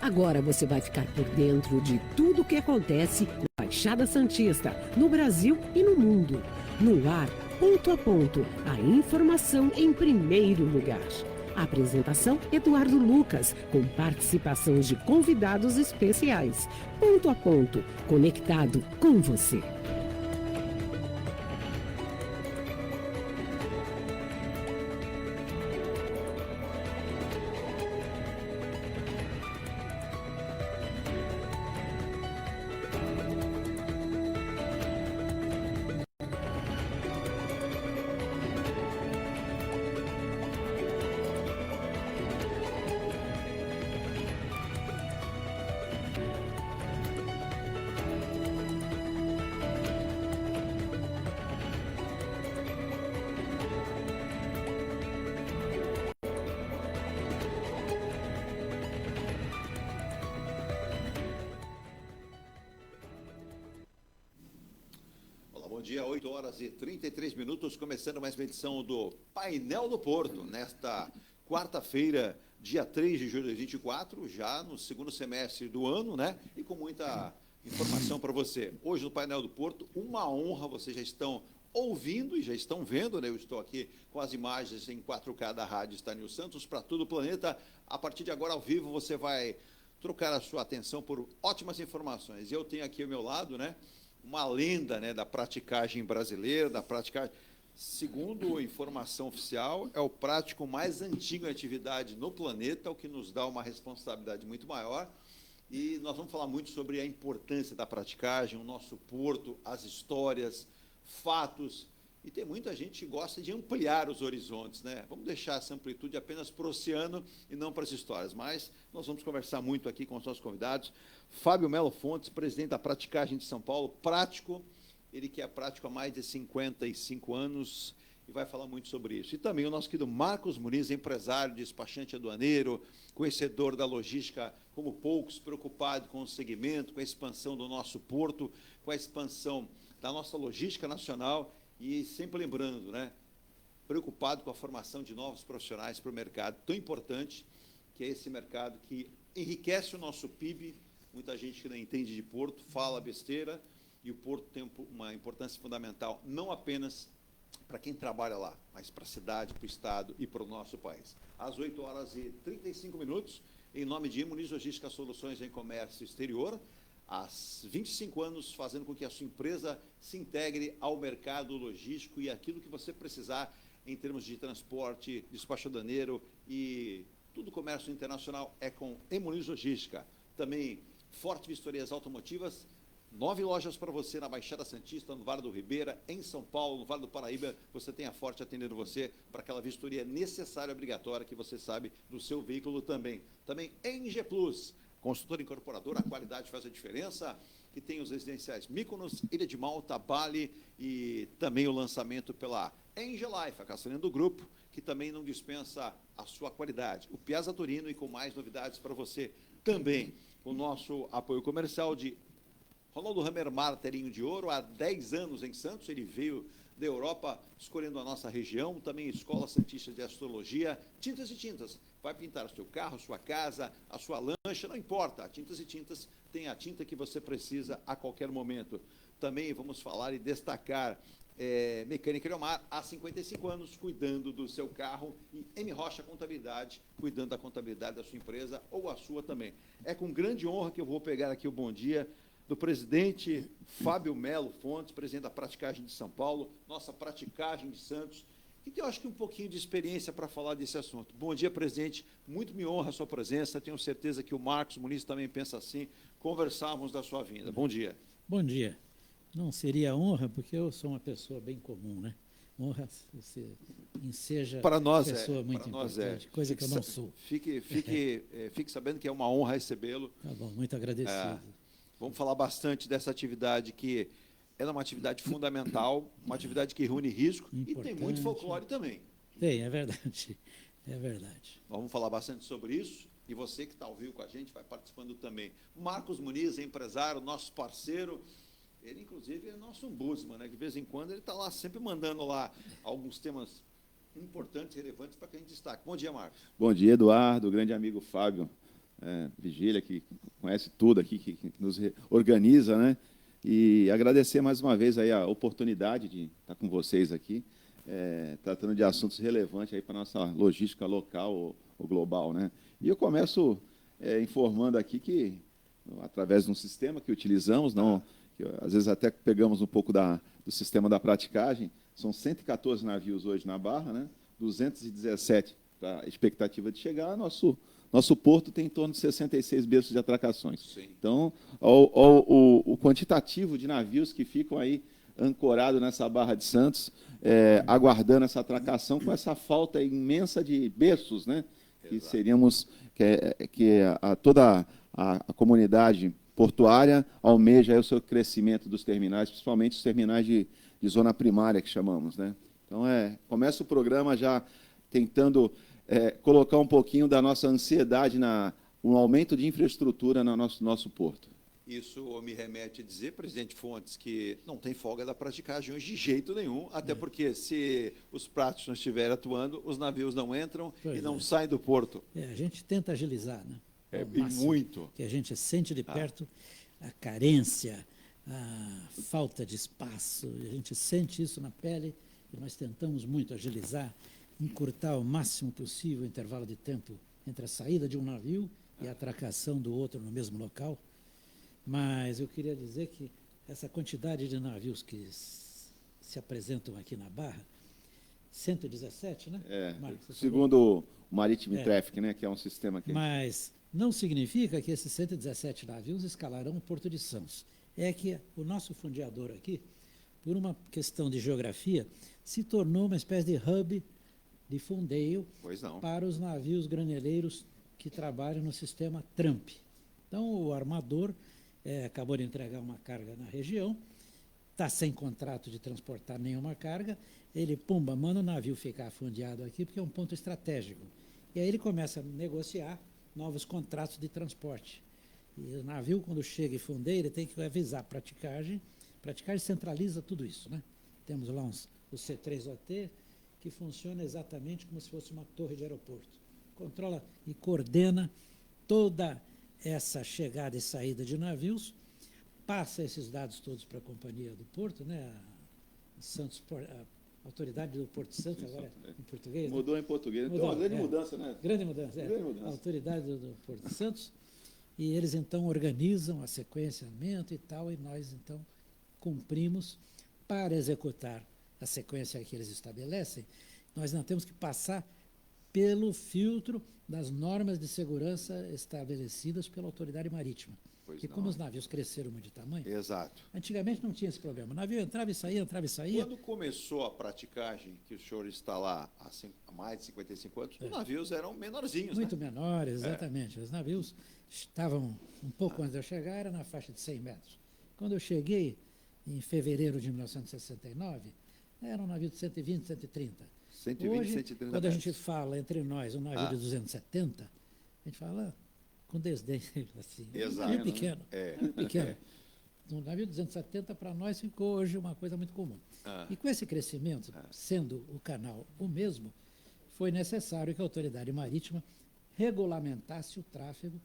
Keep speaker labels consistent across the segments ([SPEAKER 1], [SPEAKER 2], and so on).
[SPEAKER 1] Agora você vai ficar por dentro de tudo o que acontece na Baixada Santista, no Brasil e no mundo. No ar, ponto a ponto, a informação em primeiro lugar. A apresentação, Eduardo Lucas, com participação de convidados especiais. Ponto a ponto, conectado com você.
[SPEAKER 2] Bom dia, 8 horas e 33 minutos, começando mais uma edição do Painel do Porto, nesta quarta-feira, dia 3 de julho de 2024, já no segundo semestre do ano, né? E com muita informação para você. Hoje no Painel do Porto, uma honra, vocês já estão ouvindo e já estão vendo, né? Eu estou aqui com as imagens em 4K da Rádio Estânio Santos para todo o planeta. A partir de agora, ao vivo, você vai trocar a sua atenção por ótimas informações. E eu tenho aqui ao meu lado, né? Uma lenda, né, da praticagem brasileira, da praticagem, segundo informação oficial, é o prático mais antigo em atividade no planeta, o que nos dá uma responsabilidade muito maior. E nós vamos falar muito sobre a importância da praticagem, o nosso porto, as histórias, fatos. E tem muita gente que gosta de ampliar os horizontes, né? Vamos deixar essa amplitude apenas para o oceano e não para as histórias. Mas nós vamos conversar muito aqui com os nossos convidados. Fábio Melo Fontes, presidente da Praticagem de São Paulo, prático, ele que é prático há mais de 55 anos e vai falar muito sobre isso. E também o nosso querido Marcos Muniz, empresário, despachante aduaneiro, conhecedor da logística como poucos, preocupado com o segmento, com a expansão do nosso porto, com a expansão da nossa logística nacional e sempre lembrando, né, preocupado com a formação de novos profissionais para o mercado tão importante, que é esse mercado que enriquece o nosso PIB. Muita gente que não entende de porto fala besteira, e o porto tem uma importância fundamental, não apenas para quem trabalha lá, mas para a cidade, para o estado e para o nosso país. Às 8 horas e 35 minutos, em nome de Muniz Logística Soluções em Comércio Exterior, há 25 anos fazendo com que a sua empresa se integre ao mercado logístico e aquilo que você precisar em termos de transporte, despacho aduaneiro e tudo comércio internacional é com Muniz Logística. Também Forte Vistorias Automotivas, 9 lojas para você na Baixada Santista, no Vale do Ribeira, em São Paulo, no Vale do Paraíba. Você tem a Forte atendendo você para aquela vistoria necessária e obrigatória que você sabe do seu veículo também. Também Eng Plus, consultora incorporadora, a qualidade faz a diferença. E tem os residenciais Mykonos, Ilha de Malta, Bali e também o lançamento pela Angel Life, a caçulinha do grupo, que também não dispensa a sua qualidade. O Piazza Torino e com mais novidades para você também. O nosso apoio comercial de Ronaldo Hammer Martelinho de Ouro, há 10 anos em Santos, ele veio da Europa escolhendo a nossa região, também Escola Santista de Astrologia, Tintas e Tintas, vai pintar o seu carro, sua casa, a sua lancha, não importa, Tintas e Tintas tem a tinta que você precisa a qualquer momento. Também vamos falar e destacar Mecânica Leomar, há 55 anos, cuidando do seu carro, e M. Rocha Contabilidade, cuidando da contabilidade da sua empresa ou a sua também. É com grande honra que eu vou pegar aqui o bom dia do presidente Fábio Melo Fontes, presidente da Praticagem de São Paulo, nossa Praticagem de Santos, que tem, eu acho que, um pouquinho de experiência para falar desse assunto. Bom dia, presidente, muito me honra a sua presença, tenho certeza que o Marcos Muniz também pensa assim, conversarmos da sua vinda. Bom dia.
[SPEAKER 3] Bom dia. Não seria honra, porque eu sou uma pessoa bem comum, né? Honra você seja
[SPEAKER 2] para nós
[SPEAKER 3] pessoa muito importante, coisa que eu não sou.
[SPEAKER 2] Fique sabendo que é uma honra recebê-lo.
[SPEAKER 3] Tá bom, muito agradecido.
[SPEAKER 2] Vamos falar bastante dessa atividade que é uma atividade fundamental, uma atividade que reúne risco importante. E tem muito folclore também.
[SPEAKER 3] Tem, é verdade. É verdade.
[SPEAKER 2] Vamos falar bastante sobre isso. E você que está ao vivo com a gente vai participando também. Marcos Muniz, empresário, nosso parceiro. Ele, inclusive, é nosso ombudsman, né? De vez em quando ele está lá sempre mandando lá alguns temas importantes, relevantes para que a gente destaque. Bom dia, Marcos.
[SPEAKER 4] Bom dia, Eduardo, grande amigo Fábio. Vigília, que conhece tudo aqui, que nos organiza, né? E agradecer mais uma vez aí a oportunidade de estar com vocês aqui, tratando de assuntos relevantes aí para a nossa logística local ou global, né? E eu começo informando aqui que, através de um sistema que utilizamos, que, às vezes até pegamos um pouco do sistema da praticagem, são 114 navios hoje na Barra, né? 217 para a expectativa de chegar. Nosso porto tem em torno de 66 berços de atracações.
[SPEAKER 2] Sim.
[SPEAKER 4] Então, o quantitativo de navios que ficam aí ancorados nessa Barra de Santos, aguardando essa atracação, com essa falta imensa de berços, né? Que seríamos, toda a comunidade portuária almeja aí o seu crescimento dos terminais, principalmente os terminais de zona primária, que chamamos, né? Então, começa o programa já tentando colocar um pouquinho da nossa ansiedade um aumento de infraestrutura no nosso porto.
[SPEAKER 2] Isso me remete a dizer, presidente Fontes, que não tem folga da praticagem hoje de jeito nenhum, até porque se os pratos não estiverem atuando, os navios não entram e não saem do porto.
[SPEAKER 3] A gente tenta agilizar, né?
[SPEAKER 2] E muito.
[SPEAKER 3] Que a gente sente de perto a carência, a falta de espaço, a gente sente isso na pele e nós tentamos muito agilizar, encurtar ao máximo possível o intervalo de tempo entre a saída de um navio e a atracação do outro no mesmo local. Mas eu queria dizer que essa quantidade de navios que se apresentam aqui na Barra, 117, né? Marcos,
[SPEAKER 4] segundo o Maritime Traffic, né, que é um sistema que...
[SPEAKER 3] Mas não significa que esses 117 navios escalarão o Porto de Santos. É que o nosso fundeador aqui, por uma questão de geografia, se tornou uma espécie de hub de fundeio para os navios graneleiros que trabalham no sistema Trump. Então, o armador acabou de entregar uma carga na região, está sem contrato de transportar nenhuma carga, ele, manda o navio ficar fundeado aqui, porque é um ponto estratégico. E aí ele começa a negociar novos contratos de transporte. E o navio, quando chega e fundeia, ele tem que avisar a praticagem. A praticagem centraliza tudo isso, né? Temos lá o C3OT, que funciona exatamente como se fosse uma torre de aeroporto. Controla e coordena toda essa chegada e saída de navios, passa esses dados todos para a companhia do porto, né? A autoridade do Porto de Santos, agora em português.
[SPEAKER 4] Mudou, né? Em português. Mudou, uma grande mudança, né?
[SPEAKER 3] Grande mudança,
[SPEAKER 4] Grande mudança.
[SPEAKER 3] A autoridade do Porto de Santos. E eles, então, organizam a sequenciamento e tal, e nós, então, cumprimos para executar a sequência que eles estabelecem. Nós não temos que passar pelo filtro das normas de segurança estabelecidas pela autoridade marítima. Porque como os navios cresceram muito de tamanho, antigamente não tinha esse problema. O navio entrava e saía, entrava e saía.
[SPEAKER 2] Quando começou a praticagem, que o senhor está lá há mais de 55 anos, os navios eram menorzinhos,
[SPEAKER 3] muito menores, exatamente. Os navios estavam, um pouco antes de eu chegar, era na faixa de 100 metros. Quando eu cheguei, em fevereiro de 1969, era um navio de 120, 130.
[SPEAKER 2] 120,
[SPEAKER 3] Hoje,
[SPEAKER 2] 130
[SPEAKER 3] quando a gente fala entre nós um navio de 270, a gente fala com desdém, assim, é pequeno, pequeno. Um navio de 270 para nós ficou hoje uma coisa muito comum. E com esse crescimento, sendo o canal o mesmo, foi necessário que a autoridade marítima regulamentasse o tráfego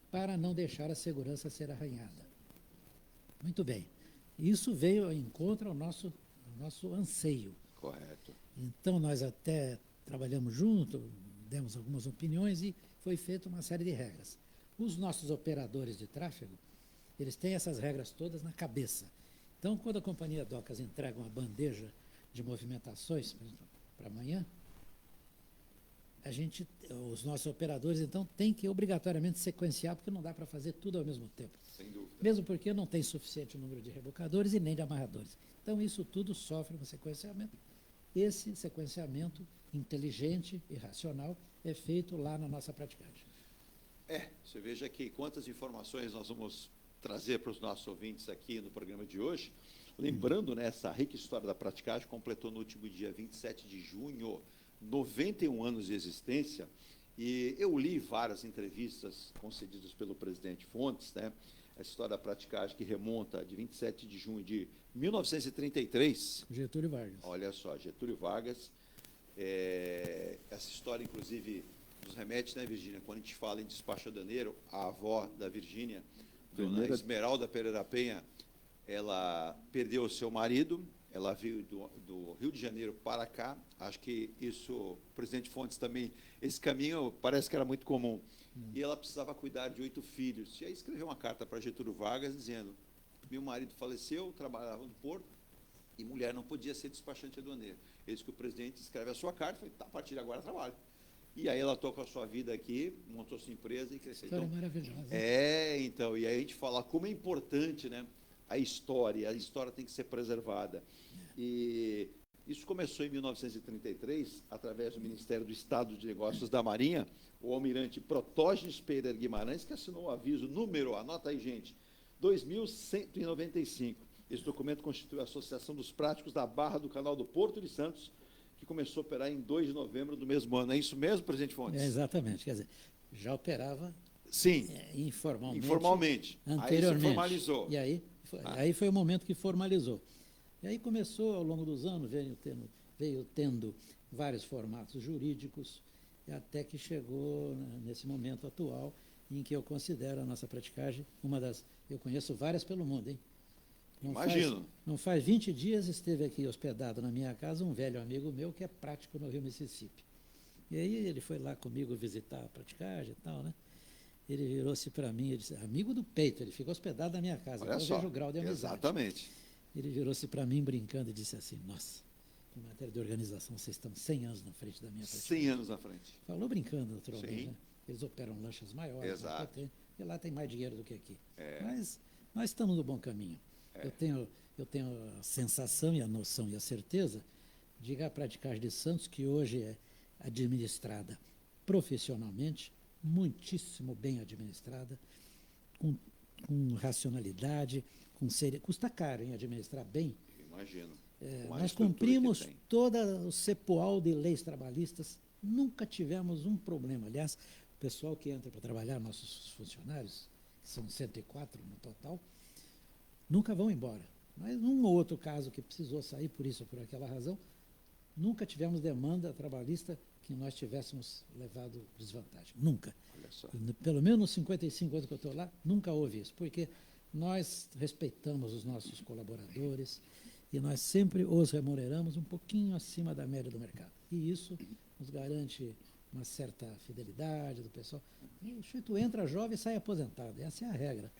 [SPEAKER 3] para não deixar a segurança ser arranhada. Muito bem. Isso veio ao encontro ao nosso anseio.
[SPEAKER 2] Correto.
[SPEAKER 3] Então, nós até trabalhamos junto, demos algumas opiniões e foi feita uma série de regras. Os nossos operadores de tráfego, eles têm essas regras todas na cabeça. Então, quando a companhia Docas entrega uma bandeja de movimentações para amanhã, os nossos operadores, então, têm que obrigatoriamente sequenciar, porque não dá para fazer tudo ao mesmo tempo.
[SPEAKER 2] Sem dúvida.
[SPEAKER 3] Mesmo porque não tem suficiente número de rebocadores e nem de amarradores. Então, isso tudo sofre um sequenciamento. Esse sequenciamento inteligente e racional é feito lá na nossa praticagem.
[SPEAKER 2] Você veja aqui quantas informações nós vamos trazer para os nossos ouvintes aqui no programa de hoje. Lembrando, né, essa rica história da praticagem completou no último dia 27 de junho 91 anos de existência, e eu li várias entrevistas concedidas pelo presidente Fontes, né? Essa história da praticagem que remonta de 27 de junho de 1933.
[SPEAKER 3] Getúlio Vargas.
[SPEAKER 2] Olha só, Getúlio Vargas. Essa história, inclusive, nos remete, né, Virgínia? Quando a gente fala em despacho aduaneiro, a avó da Virgínia, dona
[SPEAKER 4] Primeira-
[SPEAKER 2] Esmeralda Pereira Penha, ela perdeu o seu marido, ela veio do Rio de Janeiro para cá. Acho que isso, o presidente Fontes também, esse caminho parece que era muito comum. E ela precisava cuidar de 8 filhos. E aí escreveu uma carta para Getúlio Vargas dizendo: meu marido faleceu, trabalhava no porto, e mulher não podia ser despachante aduaneiro. Eis que o presidente escreve a sua carta e falou: tá, a partir de agora trabalho. E aí ela tocou a sua vida aqui, montou sua empresa e cresceu.
[SPEAKER 3] História
[SPEAKER 2] Então,
[SPEAKER 3] maravilhosa.
[SPEAKER 2] então, e aí a gente fala como é importante, né, a história tem que ser preservada. E isso começou em 1933, através do Ministério do Estado de Negócios da Marinha, o almirante Protógenes Pereira Guimarães, que assinou o aviso número, anota aí, gente, 2195. Esse documento constitui a Associação dos Práticos da Barra do Canal do Porto de Santos, que começou a operar em 2 de novembro do mesmo ano. É isso mesmo, presidente Fontes?
[SPEAKER 3] Exatamente. Quer dizer, já operava
[SPEAKER 2] Sim,
[SPEAKER 3] informalmente.
[SPEAKER 2] Aí
[SPEAKER 3] Anteriormente.
[SPEAKER 2] se formalizou.
[SPEAKER 3] E aí foi o momento que formalizou. E aí começou, ao longo dos anos, veio tendo vários formatos jurídicos, até que chegou nesse momento atual, em que eu considero a nossa praticagem uma das... Eu conheço várias pelo mundo, hein?
[SPEAKER 2] Imagino.
[SPEAKER 3] Não faz 20 dias esteve aqui hospedado na minha casa um velho amigo meu que é prático no Rio Mississippi. E aí ele foi lá comigo visitar a praticagem e tal, né? Ele virou-se para mim e disse: amigo do peito, ele ficou hospedado na minha casa.
[SPEAKER 2] Olha
[SPEAKER 3] Então eu
[SPEAKER 2] só,
[SPEAKER 3] vejo o grau de amizade.
[SPEAKER 2] exatamente.
[SPEAKER 3] Ele virou-se para mim brincando e disse assim: nossa, em matéria de organização, vocês estão 100 anos na frente da minha praticagem.
[SPEAKER 2] 100 anos na frente.
[SPEAKER 3] Falou brincando, naturalmente,
[SPEAKER 2] Sim.
[SPEAKER 3] né? Eles operam lanchas maiores,
[SPEAKER 2] Exato.
[SPEAKER 3] e lá tem mais dinheiro do que aqui.
[SPEAKER 2] É.
[SPEAKER 3] Mas nós estamos no bom caminho. Eu tenho a sensação e a noção e a certeza de que a praticagem de Santos, que hoje é administrada profissionalmente, muitíssimo bem administrada, com racionalidade, custa caro em administrar bem.
[SPEAKER 2] Imagino.
[SPEAKER 3] Nós cumprimos todo o cepoal de leis trabalhistas, nunca tivemos um problema. Aliás, o pessoal que entra para trabalhar, nossos funcionários, que são 104 no total, nunca vão embora. Mas num ou outro caso que precisou sair por isso ou por aquela razão, nunca tivemos demanda trabalhista que nós tivéssemos levado desvantagem. Nunca.
[SPEAKER 2] Olha só.
[SPEAKER 3] Pelo menos nos 55 anos que eu estou lá, nunca houve isso, porque nós respeitamos os nossos colaboradores e nós sempre os remuneramos um pouquinho acima da média do mercado. E isso nos garante uma certa fidelidade do pessoal. O sujeito entra jovem e sai aposentado. Essa é a regra.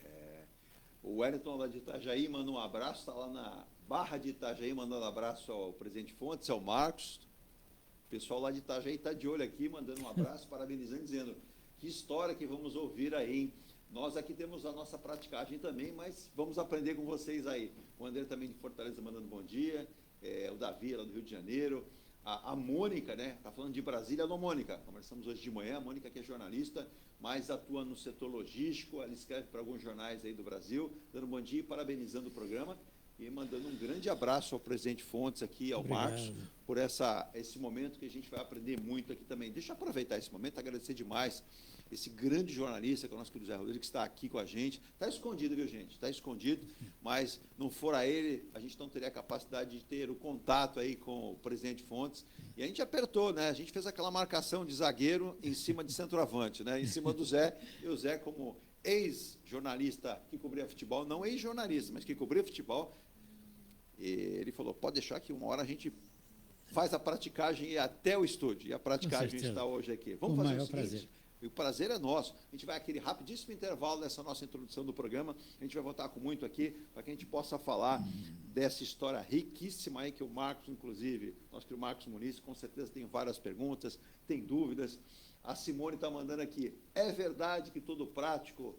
[SPEAKER 2] O Wellington lá de Itajaí manda um abraço, está lá na Barra de Itajaí mandando um abraço ao presidente Fontes, ao Marcos. O pessoal lá de Itajaí está de olho aqui, mandando um abraço, parabenizando, dizendo: que história que vamos ouvir aí, hein? Nós aqui temos a nossa praticagem também, mas vamos aprender com vocês aí. O André também de Fortaleza mandando bom dia, o Davi lá do Rio de Janeiro, a Mônica, né? Está falando de Brasília. Alô, Mônica, conversamos hoje de manhã. A Mônica, que é jornalista, mas atua no setor logístico, ela escreve para alguns jornais aí do Brasil, dando bom dia e parabenizando o programa e mandando um grande abraço ao presidente Fontes aqui, ao
[SPEAKER 3] Obrigado.
[SPEAKER 2] Marcos, por esse momento que a gente vai aprender muito aqui também. Deixa eu aproveitar esse momento, agradecer demais esse grande jornalista, que é o nosso querido Zé Rodrigo, que está aqui com a gente. Está escondido, viu, gente? Está escondido, mas não fora ele, a gente não teria a capacidade de ter o contato aí com o presidente Fontes. E a gente apertou, né? A gente fez aquela marcação de zagueiro em cima de centroavante, né? Em cima do Zé, e o Zé, como ex-jornalista que cobria futebol, não ex-jornalista, mas que cobria futebol, e ele falou: pode deixar que uma hora a gente faz a praticagem e ir até o estúdio. E a praticagem está hoje aqui. Vamos fazer o seguinte.
[SPEAKER 3] Prazer.
[SPEAKER 2] E o prazer é nosso. A gente vai aquele rapidíssimo intervalo dessa nossa introdução do programa. A gente vai voltar com muito aqui para que a gente possa falar dessa história riquíssima aí que o Marcos, inclusive, nosso querido Marcos Muniz, com certeza tem várias perguntas, tem dúvidas. A Simone está mandando aqui: é verdade que todo prático...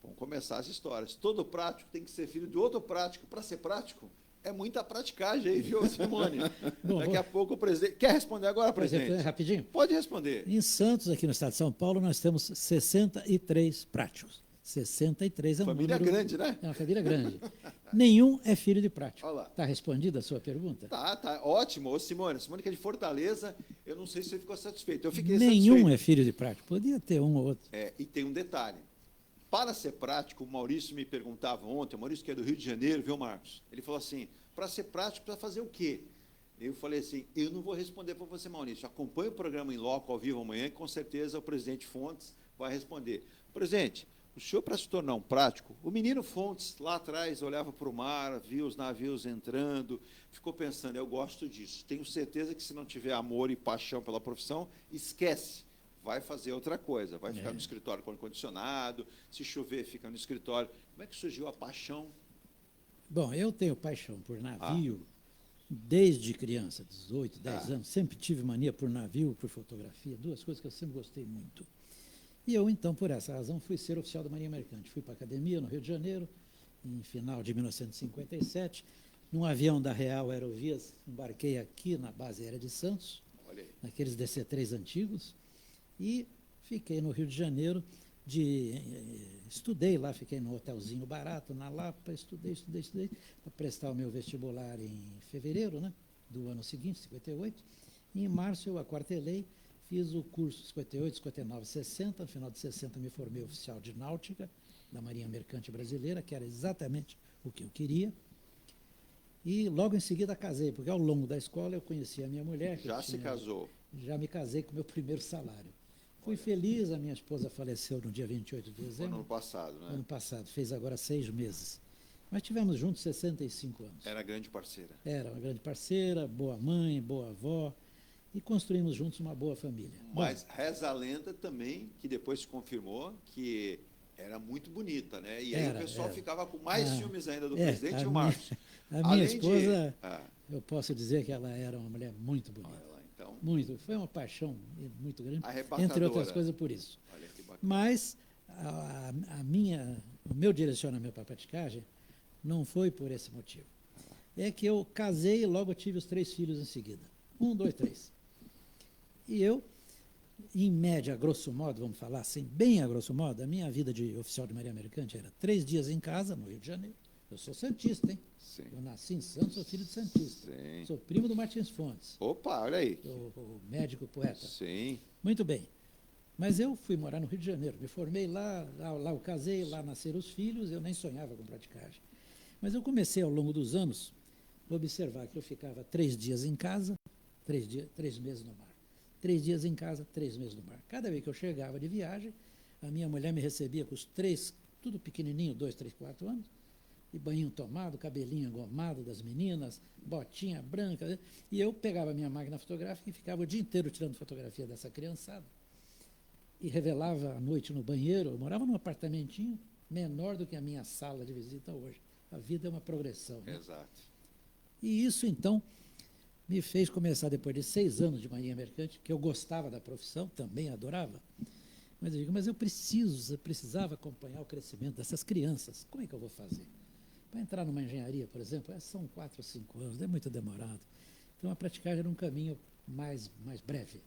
[SPEAKER 2] Vamos começar as histórias. Todo prático tem que ser filho de outro prático para ser prático? É muita praticagem aí, viu, Simone? Daqui a pouco o presidente... Quer responder agora, presidente?
[SPEAKER 3] Rapidinho?
[SPEAKER 2] Pode responder.
[SPEAKER 3] Em Santos, aqui no estado de São Paulo, nós temos 63 práticos. 63 é um
[SPEAKER 2] Família
[SPEAKER 3] número...
[SPEAKER 2] grande, né?
[SPEAKER 3] É uma família grande. Nenhum é filho de prático.
[SPEAKER 2] Olha lá.
[SPEAKER 3] Está respondida a sua pergunta?
[SPEAKER 2] Tá, ótimo. Ô, Simone que é de Fortaleza, eu não sei se você ficou satisfeito. Eu fiquei
[SPEAKER 3] Nenhum
[SPEAKER 2] satisfeito.
[SPEAKER 3] é filho de prático. Podia ter um ou outro.
[SPEAKER 2] E tem um detalhe. Para ser prático, o Maurício me perguntava ontem, o Maurício que é do Rio de Janeiro, viu, Marcos? Ele falou assim: para ser prático, precisa fazer o quê? Eu falei assim, eu não vou responder para você, Maurício. Acompanhe o programa em loco, ao vivo amanhã, e com certeza o presidente Fontes vai responder. Presidente, o senhor, para se tornar um prático, o menino Fontes, lá atrás, olhava para o mar, via os navios entrando, ficou pensando, eu gosto disso. Tenho certeza que se não tiver amor e paixão pela profissão, esquece. Vai fazer outra coisa, vai ficar no escritório com ar-condicionado, se chover, fica no escritório. Como é que surgiu a paixão?
[SPEAKER 3] Bom, eu tenho paixão por navio desde criança, 18, 10 anos. Sempre tive mania por navio, por fotografia, duas coisas que eu sempre gostei muito. E eu, então, por essa razão, fui ser oficial da Marinha Mercante. Fui para a academia no Rio de Janeiro, em final de 1957. Num avião da Real Aerovias, embarquei aqui na base aérea de Santos, naqueles DC-3 antigos, e fiquei no Rio de Janeiro, estudei lá, fiquei num hotelzinho barato, na Lapa, estudei, para prestar o meu vestibular em fevereiro, né, do ano seguinte, 58. E em março eu aquartelei, fiz o curso 58, 59, 60. No final de 60 me formei oficial de náutica da Marinha Mercante Brasileira, que era exatamente o que eu queria. E logo em seguida casei, porque ao longo da escola eu conheci a minha mulher.
[SPEAKER 2] Já se casou?
[SPEAKER 3] Já me casei com o meu primeiro salário. Fui feliz, a minha esposa faleceu no dia 28 de dezembro.
[SPEAKER 2] No ano passado, né?
[SPEAKER 3] Ano passado, fez agora 6 meses. Mas tivemos juntos 65 anos.
[SPEAKER 2] Era grande parceira.
[SPEAKER 3] Era uma grande parceira, boa mãe, boa avó, e construímos juntos uma boa família.
[SPEAKER 2] Mas reza a lenda também, que depois se confirmou, que era muito bonita, né? E aí o pessoal ficava com mais ciúmes ainda do presidente e o Márcio.
[SPEAKER 3] A minha esposa, eu posso dizer que ela era uma mulher muito bonita.
[SPEAKER 2] Então,
[SPEAKER 3] muito. Foi uma paixão muito grande,
[SPEAKER 2] arrebatadora.
[SPEAKER 3] entre outras coisas por isso.
[SPEAKER 2] Olha que bacana.
[SPEAKER 3] Mas o meu direcionamento para a praticagem não foi por esse motivo. É que eu casei e logo tive os 3 filhos em seguida. 1, 2, 3. E eu, em média, a grosso modo, vamos falar assim, bem a grosso modo, a minha vida de oficial de Marinha Mercante era 3 dias em casa, no Rio de Janeiro. Eu sou santista, hein?
[SPEAKER 2] Sim.
[SPEAKER 3] Eu nasci em Santos, sou filho de santista.
[SPEAKER 2] Sim.
[SPEAKER 3] Sou primo do Martins Fontes.
[SPEAKER 2] Opa, olha aí.
[SPEAKER 3] O médico poeta.
[SPEAKER 2] Sim.
[SPEAKER 3] Muito bem. Mas eu fui morar no Rio de Janeiro. Me formei lá eu casei, lá nasceram os filhos, eu nem sonhava com praticagem. Mas eu comecei ao longo dos anos a observar que eu ficava 3 dias em casa, 3 meses no mar. 3 dias em casa, 3 meses no mar. Cada vez que eu chegava de viagem, a minha mulher me recebia com os 3, tudo pequenininho, 2, 3, 4 anos, e banhinho tomado, cabelinho engomado das meninas, botinha branca. E eu pegava a minha máquina fotográfica e ficava o dia inteiro tirando fotografia dessa criançada. E revelava à noite no banheiro. Eu morava num apartamentinho menor do que a minha sala de visita hoje. A vida é uma progressão. Né?
[SPEAKER 2] Exato.
[SPEAKER 3] E isso, então, me fez começar, depois de 6 anos de Marinha Mercante, que eu gostava da profissão, também adorava. Mas eu digo, mas eu precisava acompanhar o crescimento dessas crianças. Como é que eu vou fazer? Para entrar numa engenharia, por exemplo, são 4 ou 5 anos, é muito demorado. Então, a praticagem era um caminho mais breve.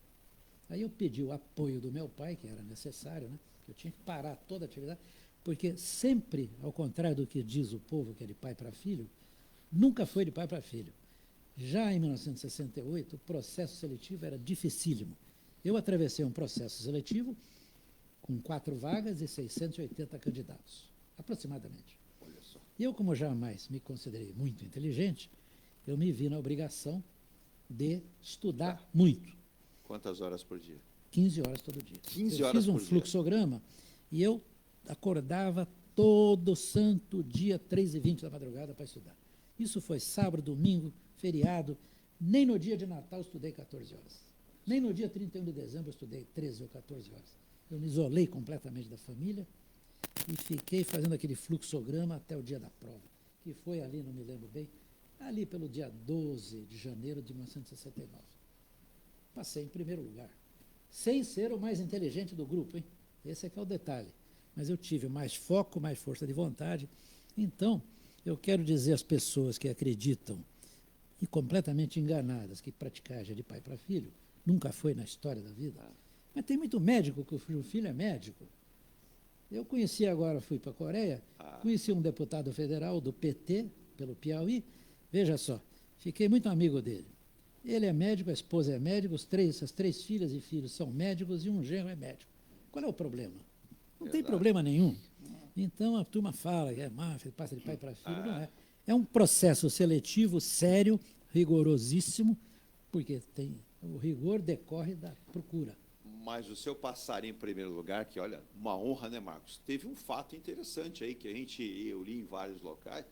[SPEAKER 3] Aí eu pedi o apoio do meu pai, que era necessário, né? Que eu tinha que parar toda a atividade, porque sempre, ao contrário do que diz o povo, que é de pai para filho, nunca foi de pai para filho. Já em 1968, o processo seletivo era dificílimo. Eu atravessei um processo seletivo com 4 vagas e 680 candidatos, aproximadamente. E eu, como jamais me considerei muito inteligente, eu me vi na obrigação de estudar muito.
[SPEAKER 2] Quantas horas por dia?
[SPEAKER 3] 15 horas todo dia.
[SPEAKER 2] 15
[SPEAKER 3] eu
[SPEAKER 2] horas
[SPEAKER 3] fiz um
[SPEAKER 2] por dia.
[SPEAKER 3] fluxograma e eu acordava todo santo dia, 3h20 da madrugada, para estudar. Isso foi sábado, domingo, feriado. Nem no dia de Natal eu estudei 14 horas. Nem no dia 31 de dezembro eu estudei 13 ou 14 horas. Eu me isolei completamente da família e fiquei fazendo aquele fluxograma até o dia da prova, que foi ali, não me lembro bem, ali pelo dia 12 de janeiro de 1969. Passei em primeiro lugar, sem ser o mais inteligente do grupo, hein? Esse é que é o detalhe. Mas eu tive mais foco, mais força de vontade. Então, eu quero dizer às pessoas que acreditam, e completamente enganadas, que praticagem é de pai para filho, nunca foi na história da vida. Mas tem muito médico que o filho é médico. Eu conheci agora, fui para a Coreia, conheci um deputado federal do PT, pelo Piauí, veja só, fiquei muito amigo dele. Ele é médico, a esposa é médica, as 3 filhas e filhos são médicos e um genro é médico. Qual é o problema? Não tem problema nenhum. Então a turma fala que é máfia, passa de pai para filho, não é. É um processo seletivo sério, rigorosíssimo, Porque o rigor decorre da procura.
[SPEAKER 2] Mas o seu passar em primeiro lugar, que olha, uma honra, né, Marcos? Teve um fato interessante aí que eu li em vários locais,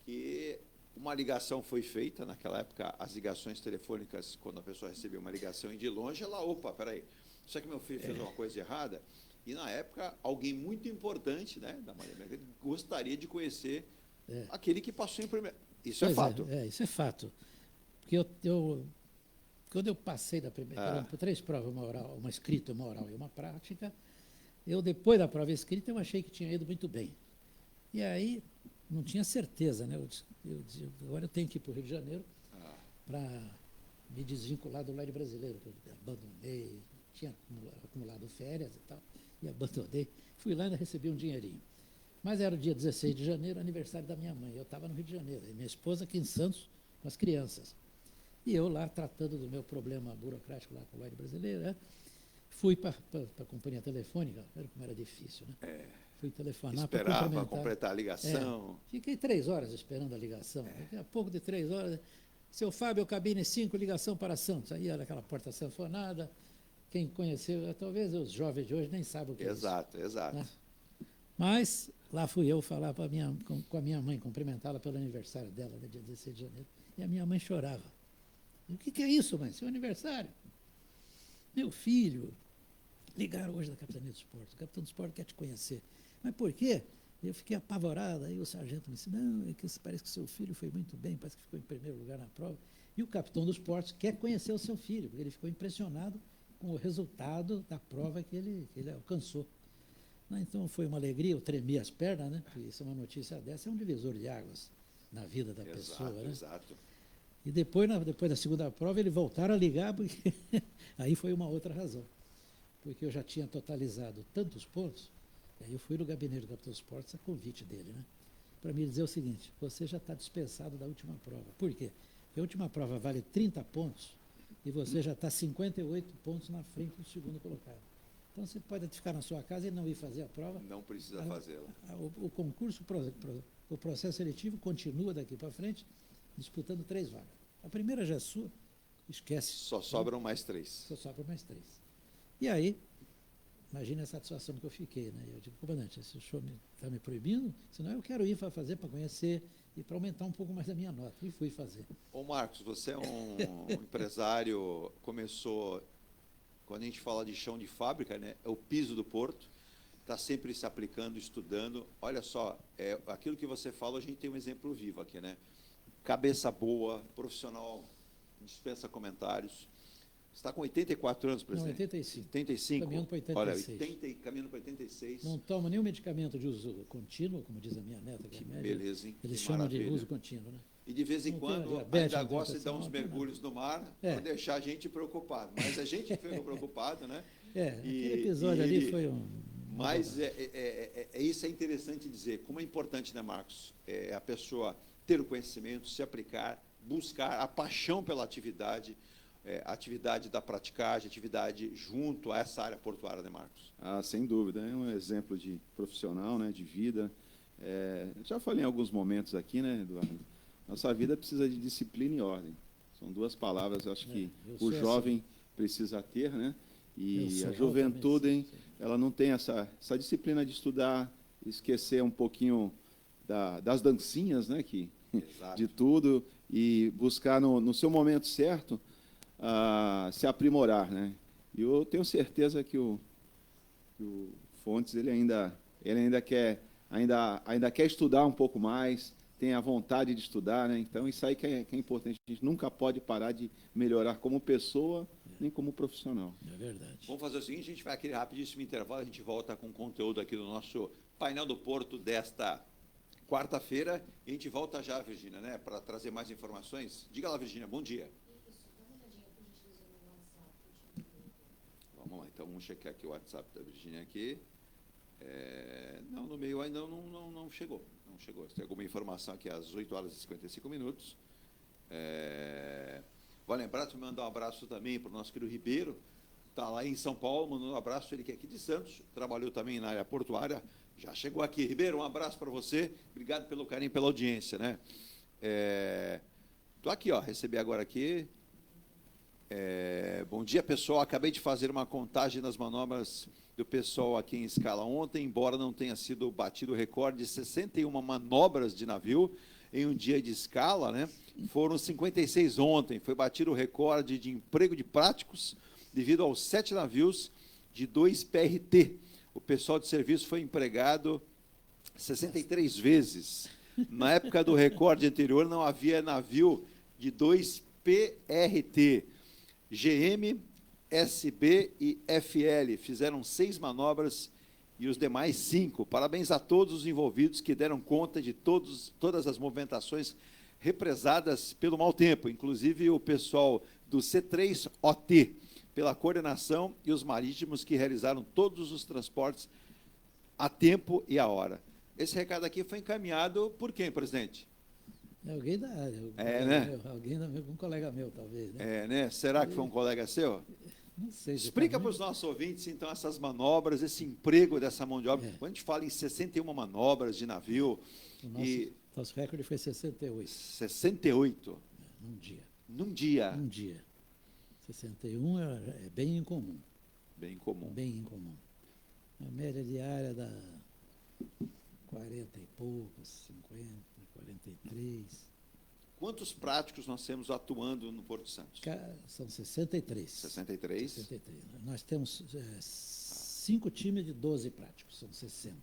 [SPEAKER 2] que uma ligação foi feita, naquela época, as ligações telefônicas, quando a pessoa recebia uma ligação e de longe, ela, opa, peraí, isso é que meu filho fez uma coisa errada? E, na época, alguém muito importante, né, da Maria Margarida, gostaria de conhecer aquele que passou em primeiro. Isso é fato.
[SPEAKER 3] Isso é fato. Porque quando eu passei da primeira, por 3 provas, uma escrita, uma oral e uma prática, depois da prova escrita, eu achei que tinha ido muito bem. E aí, não tinha certeza, né? Eu dizia, agora eu tenho que ir para o Rio de Janeiro para me desvincular do Leste Brasileiro, que eu abandonei, tinha acumulado férias e tal, e abandonei. Fui lá e ainda recebi um dinheirinho. Mas era o dia 16 de janeiro, aniversário da minha mãe. Eu estava no Rio de Janeiro, e minha esposa aqui em Santos, com as crianças. E eu lá, tratando do meu problema burocrático lá com o Leste Brasileiro, né? Fui para a companhia telefônica, era como era difícil, né? Fui telefonar para
[SPEAKER 2] Esperava completar a ligação.
[SPEAKER 3] Fiquei 3 horas esperando a ligação. Daqui a pouco de 3 horas, seu Fábio, cabine 5, ligação para Santos. Aí era aquela porta sanfonada. Quem conheceu, talvez os jovens de hoje nem sabem o que é isso.
[SPEAKER 2] Exato.
[SPEAKER 3] Né? Mas lá fui eu falar com a minha mãe, cumprimentá-la pelo aniversário dela, no dia 16 de janeiro. E a minha mãe chorava. O que é isso, mãe? Seu aniversário? Meu filho, ligaram hoje da Capitania dos Portos. O capitão dos Portos quer te conhecer. Mas por quê? Eu fiquei apavorada. Aí o sargento me disse, não, é que parece que seu filho foi muito bem, parece que ficou em primeiro lugar na prova. E o capitão dos Portos quer conhecer o seu filho, porque ele ficou impressionado com o resultado da prova que ele alcançou. Então foi uma alegria, eu tremi as pernas, né? Porque isso é uma notícia dessa, é um divisor de águas na vida da pessoa. Né?
[SPEAKER 2] Exato.
[SPEAKER 3] E depois da segunda prova, eles voltaram a ligar, porque aí foi uma outra razão. Porque eu já tinha totalizado tantos pontos, e aí eu fui no gabinete do capitão dos Portos a convite dele, né? Para me dizer o seguinte, você já está dispensado da última prova. Por quê? Porque a última prova vale 30 pontos e você já está 58 pontos na frente do segundo colocado. Então você pode ficar na sua casa e não ir fazer a prova.
[SPEAKER 2] Não precisa fazê-la.
[SPEAKER 3] O concurso, o processo seletivo continua daqui para frente, disputando 3 vagas. A primeira já é sua, esquece.
[SPEAKER 2] Só sobram mais 3.
[SPEAKER 3] Só sobram mais 3. E aí, imagina a satisfação que eu fiquei, né? Eu digo, comandante, se o senhor está me proibindo, senão eu quero ir para fazer, para conhecer e para aumentar um pouco mais a minha nota. E fui fazer.
[SPEAKER 2] Ô Marcos, você é um empresário, começou, quando a gente fala de chão de fábrica, né? É o piso do porto, está sempre se aplicando, estudando. Olha só, aquilo que você fala, a gente tem um exemplo vivo aqui, né? Cabeça boa, profissional, dispensa comentários. Você está com 84 anos, presidente?
[SPEAKER 3] Não, 85.
[SPEAKER 2] 85?
[SPEAKER 3] Caminhando para 86.
[SPEAKER 2] Olha, caminhando para 86.
[SPEAKER 3] Não tomo nenhum medicamento de uso contínuo, como diz a minha neta, que é médica.
[SPEAKER 2] Beleza, hein?
[SPEAKER 3] Eles
[SPEAKER 2] Que
[SPEAKER 3] chamam
[SPEAKER 2] maravilha.
[SPEAKER 3] de uso contínuo, né?
[SPEAKER 2] E de vez em quando ainda gosta de dar uns mergulhos no mar para deixar a gente preocupado. Mas a gente fica preocupado, né?
[SPEAKER 3] Aquele episódio ali foi um...
[SPEAKER 2] Mas isso é interessante dizer. Como é importante, né, Marcos? A pessoa ter o conhecimento, se aplicar, buscar a paixão pela atividade, a atividade da praticagem, atividade junto a essa área portuária, né, Marcos?
[SPEAKER 4] Sem dúvida, é um exemplo de profissional, né, de vida. Já falei em alguns momentos aqui, né, Eduardo? Nossa vida precisa de disciplina e ordem. São 2 palavras, eu acho que o jovem precisa ter, né? E a juventude, ela não tem essa disciplina de estudar, esquecer um pouquinho das dancinhas, né, de tudo, e buscar no seu momento certo se aprimorar, né? E eu tenho certeza que o Fontes ele ainda quer estudar um pouco mais, tem a vontade de estudar, né? Então isso aí que é importante. A gente nunca pode parar de melhorar como pessoa nem como profissional.
[SPEAKER 3] É verdade.
[SPEAKER 2] Vamos fazer o seguinte, a gente vai aquele rapidíssimo intervalo, a gente volta com conteúdo aqui do nosso painel do Porto desta quarta-feira, e a gente volta já, Virgínia, né, para trazer mais informações. Diga lá, Virgínia, bom dia. Vamos lá, então vamos checar aqui o WhatsApp da Virgínia aqui. Não, no meio ainda não chegou. Não chegou. Tem alguma informação aqui às 8 horas e 55 minutos. Vou lembrar de mandar um abraço também para o nosso querido Ribeiro, está lá em São Paulo, mandando um abraço, ele que é aqui de Santos, trabalhou também na área portuária, já chegou aqui. Ribeiro, um abraço para você, obrigado pelo carinho, pela audiência, né? Estou aqui, ó, recebi agora aqui, Bom dia, pessoal. Acabei de fazer uma contagem das manobras do pessoal aqui em escala ontem, embora não tenha sido batido o recorde de 61 manobras de navio em um dia de escala, né? Foram 56 ontem. Foi batido o recorde de emprego de práticos devido aos 7 navios de 2 PRT. O pessoal de serviço foi empregado 63 vezes. Na época do recorde anterior, não havia navio de 2 PRT. GM, SB e FL fizeram 6 manobras e os demais 5. Parabéns a todos os envolvidos que deram conta de todas as movimentações represadas pelo mau tempo, inclusive o pessoal do C3OT, pela coordenação, e os marítimos que realizaram todos os transportes a tempo e a hora. Esse recado aqui foi encaminhado por quem, presidente?
[SPEAKER 3] Alguém da área.
[SPEAKER 2] Né?
[SPEAKER 3] Um colega meu, talvez. Né?
[SPEAKER 2] Né? Será que foi um colega seu?
[SPEAKER 3] Não sei.
[SPEAKER 2] Explica para os nossos ouvintes, então, essas manobras, esse emprego dessa mão de obra. Quando a gente fala em 61 manobras de navio...
[SPEAKER 3] Nosso recorde foi 68.
[SPEAKER 2] 68?
[SPEAKER 3] Num dia.
[SPEAKER 2] Num dia?
[SPEAKER 3] Num dia. 61 é bem incomum.
[SPEAKER 2] Bem incomum.
[SPEAKER 3] Bem incomum. A média diária dá 40 e poucos, 50, 43.
[SPEAKER 2] Quantos práticos nós temos atuando no Porto Santos?
[SPEAKER 3] São 63.
[SPEAKER 2] 63?
[SPEAKER 3] 63. Nós temos 5 times de 12 práticos, são 60.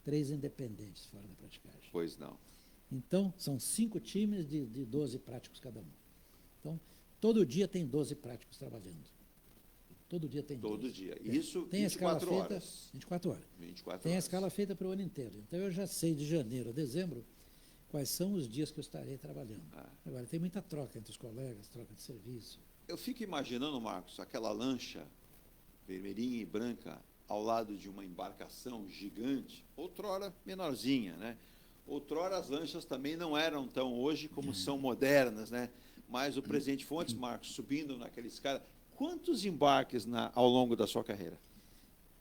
[SPEAKER 3] 3 independentes fora da praticagem.
[SPEAKER 2] Pois não.
[SPEAKER 3] Então, são 5 times de 12 práticos cada um. Então, todo dia tem 12 práticos trabalhando. Todo dia tem 12.
[SPEAKER 2] Todo dia. Isso
[SPEAKER 3] tem
[SPEAKER 2] 24
[SPEAKER 3] horas.
[SPEAKER 2] Feita,
[SPEAKER 3] 24 horas.
[SPEAKER 2] 24
[SPEAKER 3] tem
[SPEAKER 2] horas.
[SPEAKER 3] a escala feita para o ano inteiro. Então, eu já sei de janeiro a dezembro quais são os dias que eu estarei trabalhando. Agora, tem muita troca entre os colegas, troca de serviço.
[SPEAKER 2] Eu fico imaginando, Marcos, aquela lancha vermelhinha e branca ao lado de uma embarcação gigante, outrora menorzinha, né? Outrora as lanchas também não eram tão hoje como são modernas, né? Mas o presidente Fontes, Marcos, subindo naquela escada, quantos embarques ao longo da sua carreira?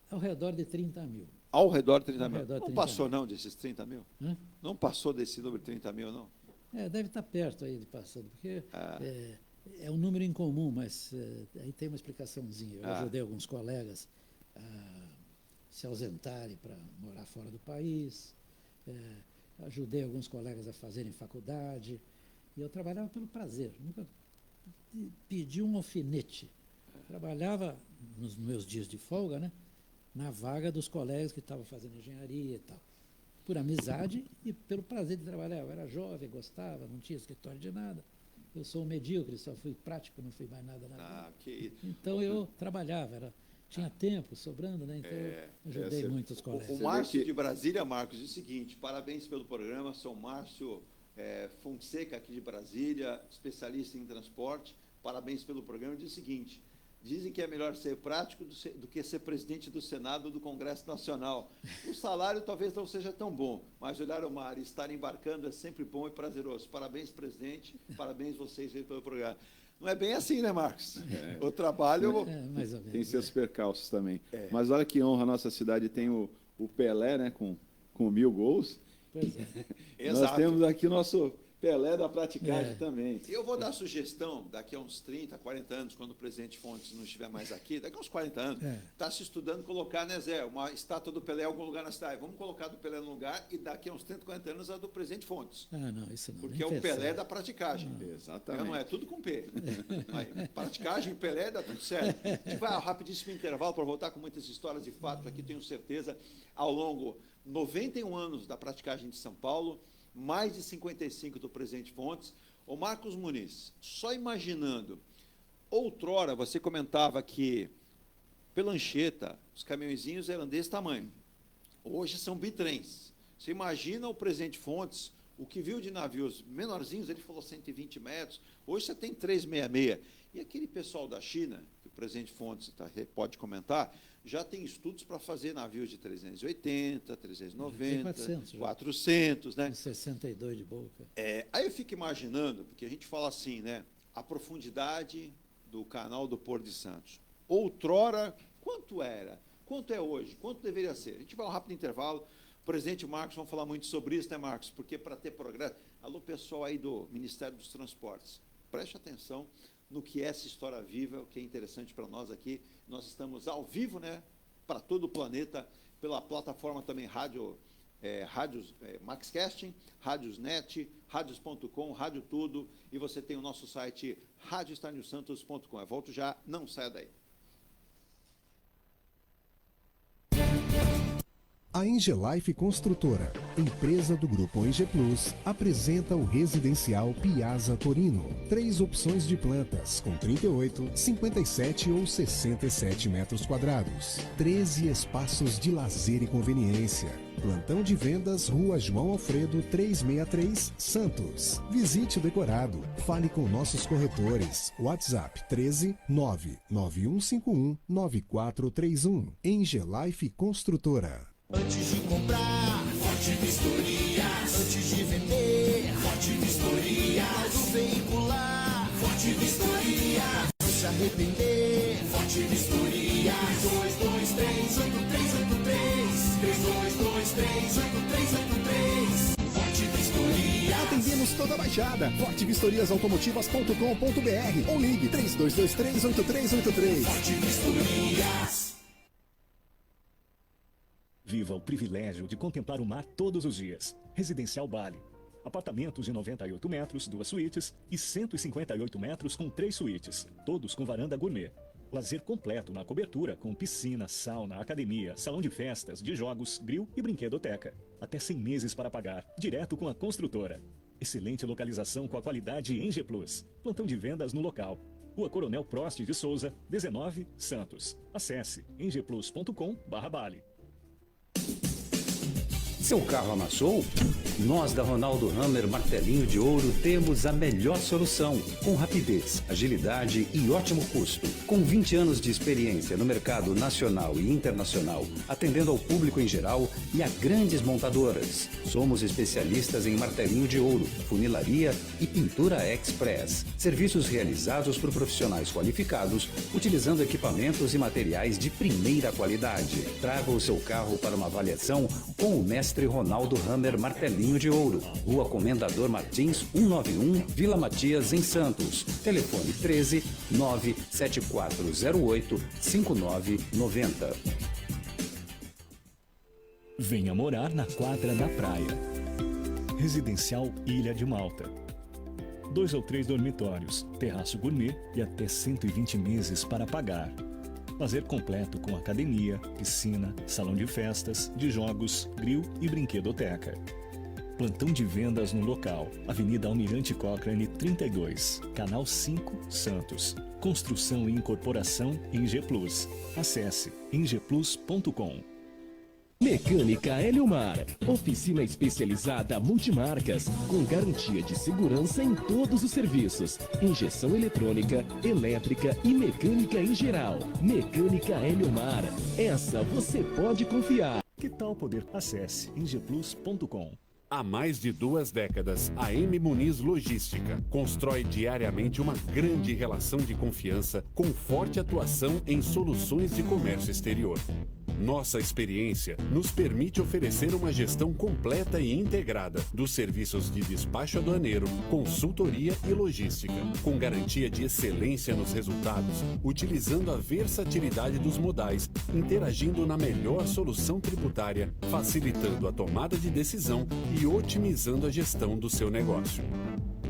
[SPEAKER 3] Ao redor de 30 mil.
[SPEAKER 2] Ao redor de 30 mil.
[SPEAKER 3] Redor de
[SPEAKER 2] não
[SPEAKER 3] 30
[SPEAKER 2] passou
[SPEAKER 3] mil.
[SPEAKER 2] Não desses 30 mil?
[SPEAKER 3] Hã?
[SPEAKER 2] Não passou desse número de 30 mil, não?
[SPEAKER 3] Deve estar perto aí de passando, porque é um número incomum, mas aí tem uma explicaçãozinha. Eu ajudei alguns colegas a se ausentarem para morar fora do país, ajudei alguns colegas a fazerem faculdade, e eu trabalhava pelo prazer, nunca pedi um alfinete. Trabalhava nos meus dias de folga, né, na vaga dos colegas que estavam fazendo engenharia e tal, por amizade e pelo prazer de trabalhar. Eu era jovem, gostava, não tinha escritório de nada. Eu sou um medíocre, só fui prático, não fui mais nada na vida. Então eu trabalhava, tinha tempo sobrando, né? Então eu ajudei muitos colegas.
[SPEAKER 2] O Márcio de Brasília, Marcos, diz o seguinte: parabéns pelo programa, sou Márcio Fonseca, aqui de Brasília, especialista em transporte. Parabéns pelo programa. Diz o seguinte: dizem que é melhor ser prático do que ser presidente do Senado ou do Congresso Nacional. O salário talvez não seja tão bom, mas olhar o mar e estar embarcando é sempre bom e prazeroso. Parabéns, presidente. Parabéns vocês aí pelo programa. Não é bem assim, né, Marcos? O trabalho...
[SPEAKER 3] mais ou menos,
[SPEAKER 4] tem seus percalços também. Mas olha que honra, a nossa cidade tem o Pelé, né, com 1000 gols.
[SPEAKER 3] Pois é.
[SPEAKER 2] Exato.
[SPEAKER 4] Nós temos aqui o nosso Pelé da praticagem também.
[SPEAKER 2] Eu vou dar sugestão, daqui a uns 30, 40 anos, quando o presidente Fontes não estiver mais aqui, daqui a uns 40 anos, está se estudando colocar, né, Zé, uma estátua do Pelé em algum lugar na cidade. Vamos colocar do Pelé no lugar e daqui a uns 30, 40 anos a do presidente Fontes.
[SPEAKER 3] Não, isso não.
[SPEAKER 2] Porque é o Pelé da praticagem.
[SPEAKER 4] Exatamente.
[SPEAKER 2] Não é tudo com P. Aí, praticagem, Pelé, dá tudo certo. A gente vai ao rapidíssimo intervalo para voltar com muitas histórias de fato aqui, tenho certeza, ao longo 91 anos da praticagem de São Paulo, mais de 55 do presidente Fontes. Ô Marcos Muniz, só imaginando, outrora você comentava que pela Anchieta, os caminhõezinhos eram desse tamanho. Hoje são bitrens. Você imagina o presidente Fontes, o que viu de navios menorzinhos, ele falou 120 metros, hoje você tem 366. E aquele pessoal da China, que o presidente Fontes pode comentar, já tem estudos para fazer navios de 380, 390, 400, né?
[SPEAKER 3] 62 de boca.
[SPEAKER 2] Aí eu fico imaginando, porque a gente fala assim, né? A profundidade do canal do Porto de Santos. Outrora, quanto era? Quanto é hoje? Quanto deveria ser? A gente vai a um rápido intervalo. O presidente Marcos, vamos falar muito sobre isso, né, Marcos? Porque para ter progresso... Alô, pessoal aí do Ministério dos Transportes, preste atenção no que é essa história viva, o que é interessante para nós aqui. Nós estamos ao vivo, né, para todo o planeta, pela plataforma também Rádios Maxcasting, Rádiosnet, Rádios.com, Rádio Tudo, e você tem o nosso site radiostarnilsantos.com. Eu volto já, não saia daí.
[SPEAKER 5] A Engelife Construtora, empresa do Grupo Enge Plus, apresenta o residencial Piazza Torino. 3 opções de plantas, com 38, 57 ou 67 metros quadrados. 13 espaços de lazer e conveniência. Plantão de vendas, Rua João Alfredo, 363, Santos. Visite o decorado. Fale com nossos corretores. WhatsApp 13 99151 9431. Engelife Construtora.
[SPEAKER 6] Antes de comprar, Forte Vistorias. Antes de vender, Forte Vistorias. Do veicular, Forte Vistorias. Não se arrepender, Forte Vistorias. 3223-8383. 3223-8383. Forte Vistorias.
[SPEAKER 5] Atendemos toda a Baixada. fortevistoriasautomotivas.com.br ou ligue 3223-8383.
[SPEAKER 6] Forte Vistorias.
[SPEAKER 7] Viva o privilégio de contemplar o mar todos os dias. Residencial Bali. Apartamentos de 98 metros, 2 suítes e 158 metros com 3 suítes, todos com varanda gourmet. Lazer completo na cobertura com piscina, sauna, academia, salão de festas, de jogos, grill e brinquedoteca. Até 100 meses para pagar, direto com a construtora. Excelente localização com a qualidade Enge Plus. Plantão de vendas no local. Rua Coronel Prost de Souza, 19, Santos. Acesse engeplus.com/Bali.
[SPEAKER 8] Seu carro amassou? Nós da Ronaldo Hammer Martelinho de Ouro temos a melhor solução, com rapidez, agilidade e ótimo custo. Com 20 anos de experiência no mercado nacional e internacional, atendendo ao público em geral e a grandes montadoras. Somos especialistas em martelinho de ouro, funilaria e pintura express. Serviços realizados por profissionais qualificados, utilizando equipamentos e materiais de primeira qualidade. Traga o seu carro para uma avaliação com o mestre Ronaldo Hammer Martelinho de Ouro, Rua Comendador Martins, 191, Vila Matias, em Santos. Telefone 13 97408 5990.
[SPEAKER 7] Venha morar na quadra da praia. Residencial Ilha de Malta. 2 ou 3 dormitórios, terraço gourmet e até 120 meses para pagar. Lazer completo com academia, piscina, salão de festas, de jogos, grill e brinquedoteca. Plantão de vendas no local. Avenida Almirante Cochrane 32, Canal 5, Santos. Construção e incorporação Enge Plus. Acesse engeplus.com.
[SPEAKER 9] Mecânica Eliomar, oficina especializada multimarcas, com garantia de segurança em todos os serviços, injeção eletrônica, elétrica e mecânica em geral. Mecânica Eliomar, essa você pode confiar.
[SPEAKER 7] Que tal poder? Acesse engeplus.com.
[SPEAKER 10] Há mais de 2 décadas, a M. Muniz Logística constrói diariamente uma grande relação de confiança com forte atuação em soluções de comércio exterior. Nossa experiência nos permite oferecer uma gestão completa e integrada dos serviços de despacho aduaneiro, consultoria e logística, com garantia de excelência nos resultados, utilizando a versatilidade dos modais, interagindo na melhor solução tributária, facilitando a tomada de decisão e otimizando a gestão do seu negócio.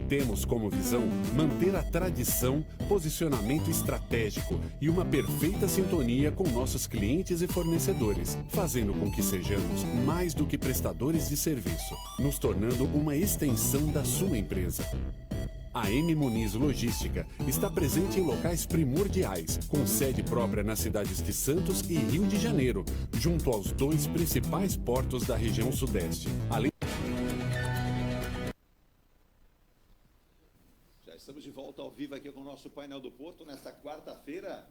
[SPEAKER 10] Temos como visão manter a tradição, posicionamento estratégico e uma perfeita sintonia com nossos clientes e fornecedores, fazendo com que sejamos mais do que prestadores de serviço, nos tornando uma extensão da sua empresa. A M. Muniz Logística está presente em locais primordiais, com sede própria nas cidades de Santos e Rio de Janeiro, junto aos 2 principais portos da região sudeste. Além...
[SPEAKER 2] Estamos de volta ao vivo aqui com o nosso painel do Porto, nesta quarta-feira,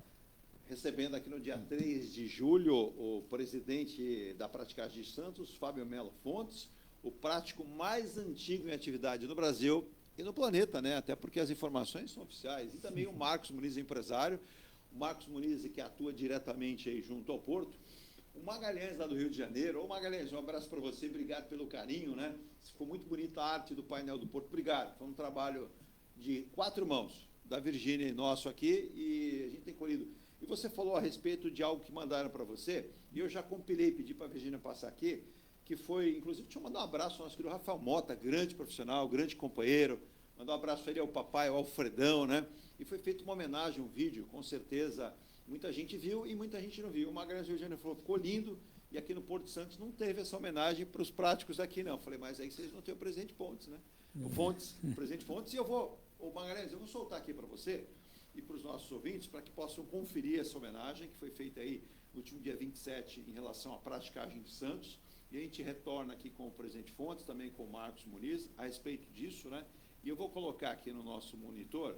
[SPEAKER 2] recebendo aqui no dia 3 de julho o presidente da Praticagem de Santos, Fábio Melo Fontes, o prático mais antigo em atividade no Brasil e no planeta, né? Até porque as informações são oficiais. E também o Marcos Muniz, empresário, o Marcos Muniz, que atua diretamente aí junto ao Porto, o Magalhães, lá do Rio de Janeiro. Ô Magalhães, um abraço para você, obrigado pelo carinho, né? Ficou muito bonita a arte do painel do Porto, obrigado, foi um trabalho de 4 mãos, da Virgínia nosso aqui, e a gente tem colhido. E você falou a respeito de algo que mandaram para você, e eu já compilei, pedi para a Virgínia passar aqui, que foi, inclusive, deixa eu mandar um abraço ao nosso querido Rafael Mota, grande profissional, grande companheiro, mandar um abraço para ele ao papai, ao Alfredão, né? E foi feita uma homenagem, um vídeo, com certeza, muita gente viu e muita gente não viu. O Magalhães Virgínia falou, ficou lindo, e aqui no Porto de Santos não teve essa homenagem para os práticos aqui, não. Eu falei, mas aí vocês não têm o Presidente Fontes, né? O Presidente Fontes, e eu vou, Magalhães, eu vou soltar aqui para você e para os nossos ouvintes, para que possam conferir essa homenagem que foi feita aí no último dia 27 em relação à praticagem de Santos. E a gente retorna aqui com o Presidente Fontes, também com o Marcos Muniz, a respeito disso, né? E eu vou colocar aqui no nosso monitor,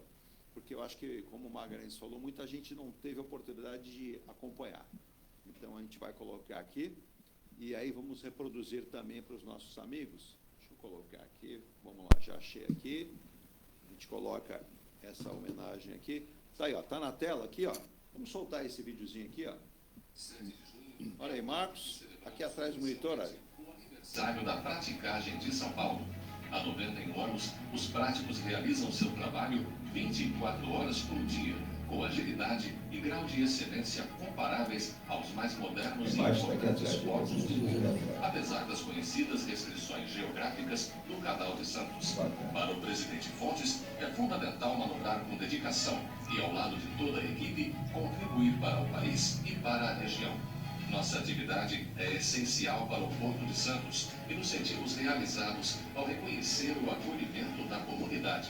[SPEAKER 2] porque eu acho que, como o Magalhães falou, muita gente não teve a oportunidade de acompanhar. Então, a gente vai colocar aqui, e aí vamos reproduzir também para os nossos amigos. Deixa eu colocar aqui, vamos lá, já achei aqui. A gente coloca essa homenagem aqui. Tá aí, ó, tá na tela aqui, ó. Vamos soltar esse videozinho aqui, ó. Olha aí, Marcos, aqui atrás do monitor, olha.
[SPEAKER 11] O aniversário da praticagem de São Paulo. Há 91 anos, os práticos realizam seu trabalho 24 horas por dia, com agilidade e grau de excelência comparáveis aos mais modernos e importantes esportes do mundo, apesar das conhecidas restrições geográficas do Canal de Santos. Para o presidente Fontes, é fundamental manobrar com dedicação e, ao lado de toda a equipe, contribuir para o país e para a região. Nossa atividade é essencial para o Porto de Santos e nos sentimos realizados ao reconhecer o acolhimento da comunidade.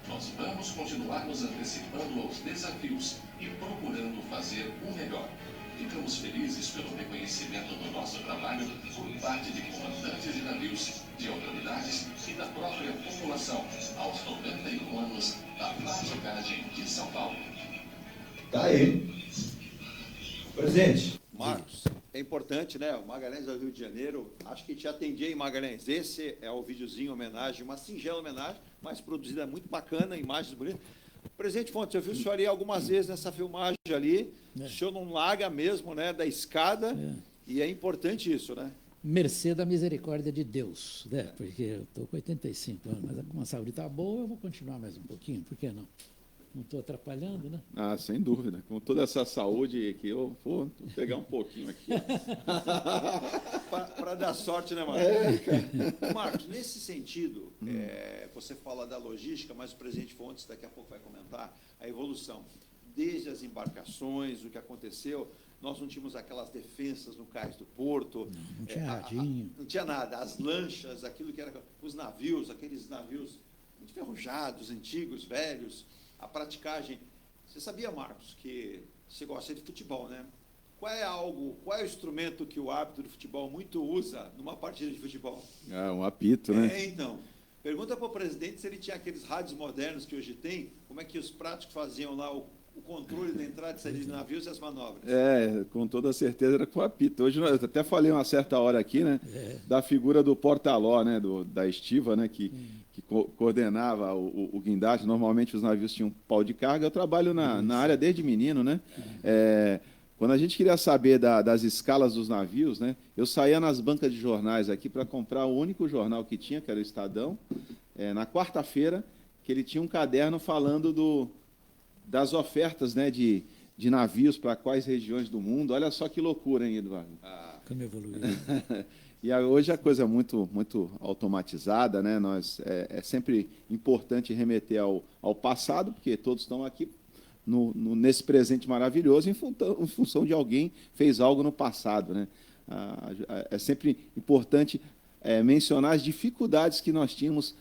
[SPEAKER 11] Nós vamos continuar nos antecipando aos desafios e procurando fazer o melhor. Ficamos felizes pelo reconhecimento do nosso trabalho por parte de comandantes de navios, de autoridades e da própria população, aos 91 anos da praticagem de São Paulo.
[SPEAKER 2] Tá aí. Presidente. Marcos, é importante, né? O Magalhães do Rio de Janeiro, acho que te atendi aí, Magalhães. Esse é o videozinho homenagem, uma singela homenagem, mas produzida muito bacana, imagens bonitas. Presidente Fontes, eu vi o senhor aí algumas vezes nessa filmagem ali, o senhor não larga mesmo, né, da escada, e é importante isso, né?
[SPEAKER 3] Mercê da misericórdia de Deus, né? Porque eu estou com 85 anos, mas como a saúde está boa, eu vou continuar mais um pouquinho, por que não? Não estou atrapalhando, né?
[SPEAKER 4] Ah, sem dúvida. Com toda essa saúde que eu vou pegar um pouquinho aqui.
[SPEAKER 2] Para dar sorte, né, Marcos? Marcos, nesse sentido, você fala da logística, mas o presidente Fontes daqui a pouco vai comentar a evolução. Desde as embarcações, o que aconteceu, nós não tínhamos aquelas defensas no cais do porto.
[SPEAKER 3] Não tinha radinho.
[SPEAKER 2] Não tinha nada. As lanchas, aquilo que era... Os navios, aqueles navios enferrujados, antigos, velhos... A praticagem. Você sabia, Marcos, que você gosta de futebol, né? Qual é o instrumento que o árbitro de futebol muito usa numa partida de futebol?
[SPEAKER 4] Ah, um apito, né?
[SPEAKER 2] Então. Pergunta para o presidente se ele tinha aqueles rádios modernos que hoje tem, como é que os práticos faziam lá o controle da entrada e saída de navios e as manobras.
[SPEAKER 4] Com toda certeza era com apito. Hoje eu até falei uma certa hora aqui, né? Da figura do porta-ló, né? Da estiva, né? Que coordenava o guindaste. Normalmente os navios tinham pau de carga. Eu trabalho na área desde menino, né? Quando a gente queria saber das escalas dos navios, né? Eu saía nas bancas de jornais aqui para comprar o único jornal que tinha, que era o Estadão, na quarta-feira, que ele tinha um caderno falando das ofertas, né, de navios para quais regiões do mundo. Olha só que loucura, hein, Eduardo?
[SPEAKER 3] Como evoluiu.
[SPEAKER 4] E hoje a coisa é muito automatizada, né? É sempre importante remeter ao passado, porque todos estão aqui nesse presente maravilhoso em função de alguém fez algo no passado, né? É sempre importante mencionar as dificuldades que nós tínhamos.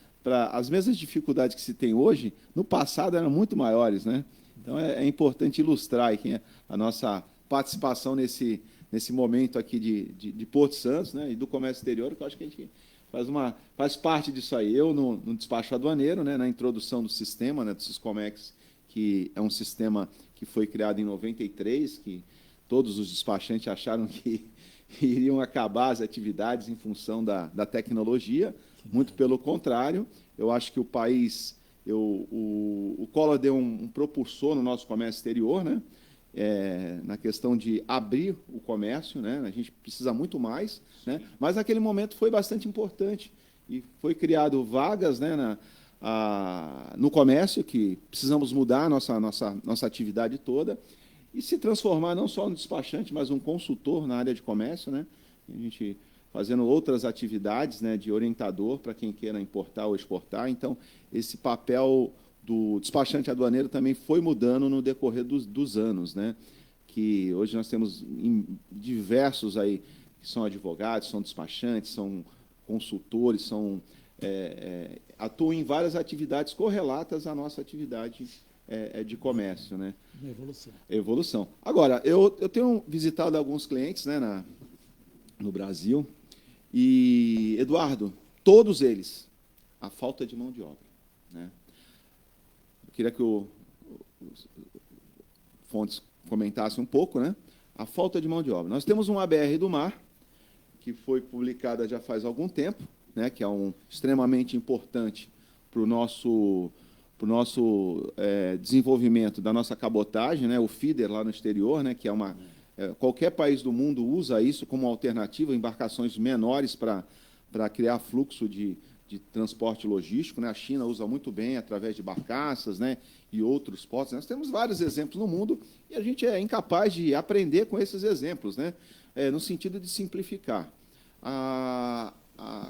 [SPEAKER 4] As mesmas dificuldades que se tem hoje, no passado eram muito maiores, né? Então é importante ilustrar aqui a nossa participação nesse momento aqui de Porto Santos, né? E do comércio exterior, que eu acho que a gente faz parte disso aí. Eu, no despacho aduaneiro, né? Na introdução do sistema, né? Do Siscomex, que é um sistema que foi criado em 93, que todos os despachantes acharam que iriam acabar as atividades em função da tecnologia. Muito pelo contrário, eu acho que o país, o Collor deu um propulsor no nosso comércio exterior, né? Na questão de abrir o comércio, né? A gente precisa muito mais, né? Mas naquele momento foi bastante importante e foi criado vagas, né? no comércio, que precisamos mudar a nossa atividade toda, e se transformar não só no despachante, mas um consultor na área de comércio, né? A gente fazendo outras atividades, né, de orientador para quem queira importar ou exportar. Então, esse papel do despachante aduaneiro também foi mudando no decorrer dos anos, né? Que hoje nós temos diversos aí que são advogados, são despachantes, são consultores, atuam em várias atividades correlatas à nossa atividade de comércio, né?
[SPEAKER 3] Uma evolução.
[SPEAKER 4] Evolução. Agora, eu tenho visitado alguns clientes, né, no Brasil, e, Eduardo, todos eles, a falta de mão de obra, né? Eu queria que o Fontes comentasse um pouco, né? A falta de mão de obra. Nós temos um ABR do Mar, que foi publicada já faz algum tempo, né, que é extremamente importante para o nosso desenvolvimento da nossa cabotagem, né, o feeder lá no exterior, né, que qualquer país do mundo usa isso como alternativa, embarcações menores para criar fluxo de transporte logístico, né? A China usa muito bem através de barcaças, né, e outros portos. Nós temos vários exemplos no mundo e a gente é incapaz de aprender com esses exemplos, né, no sentido de simplificar.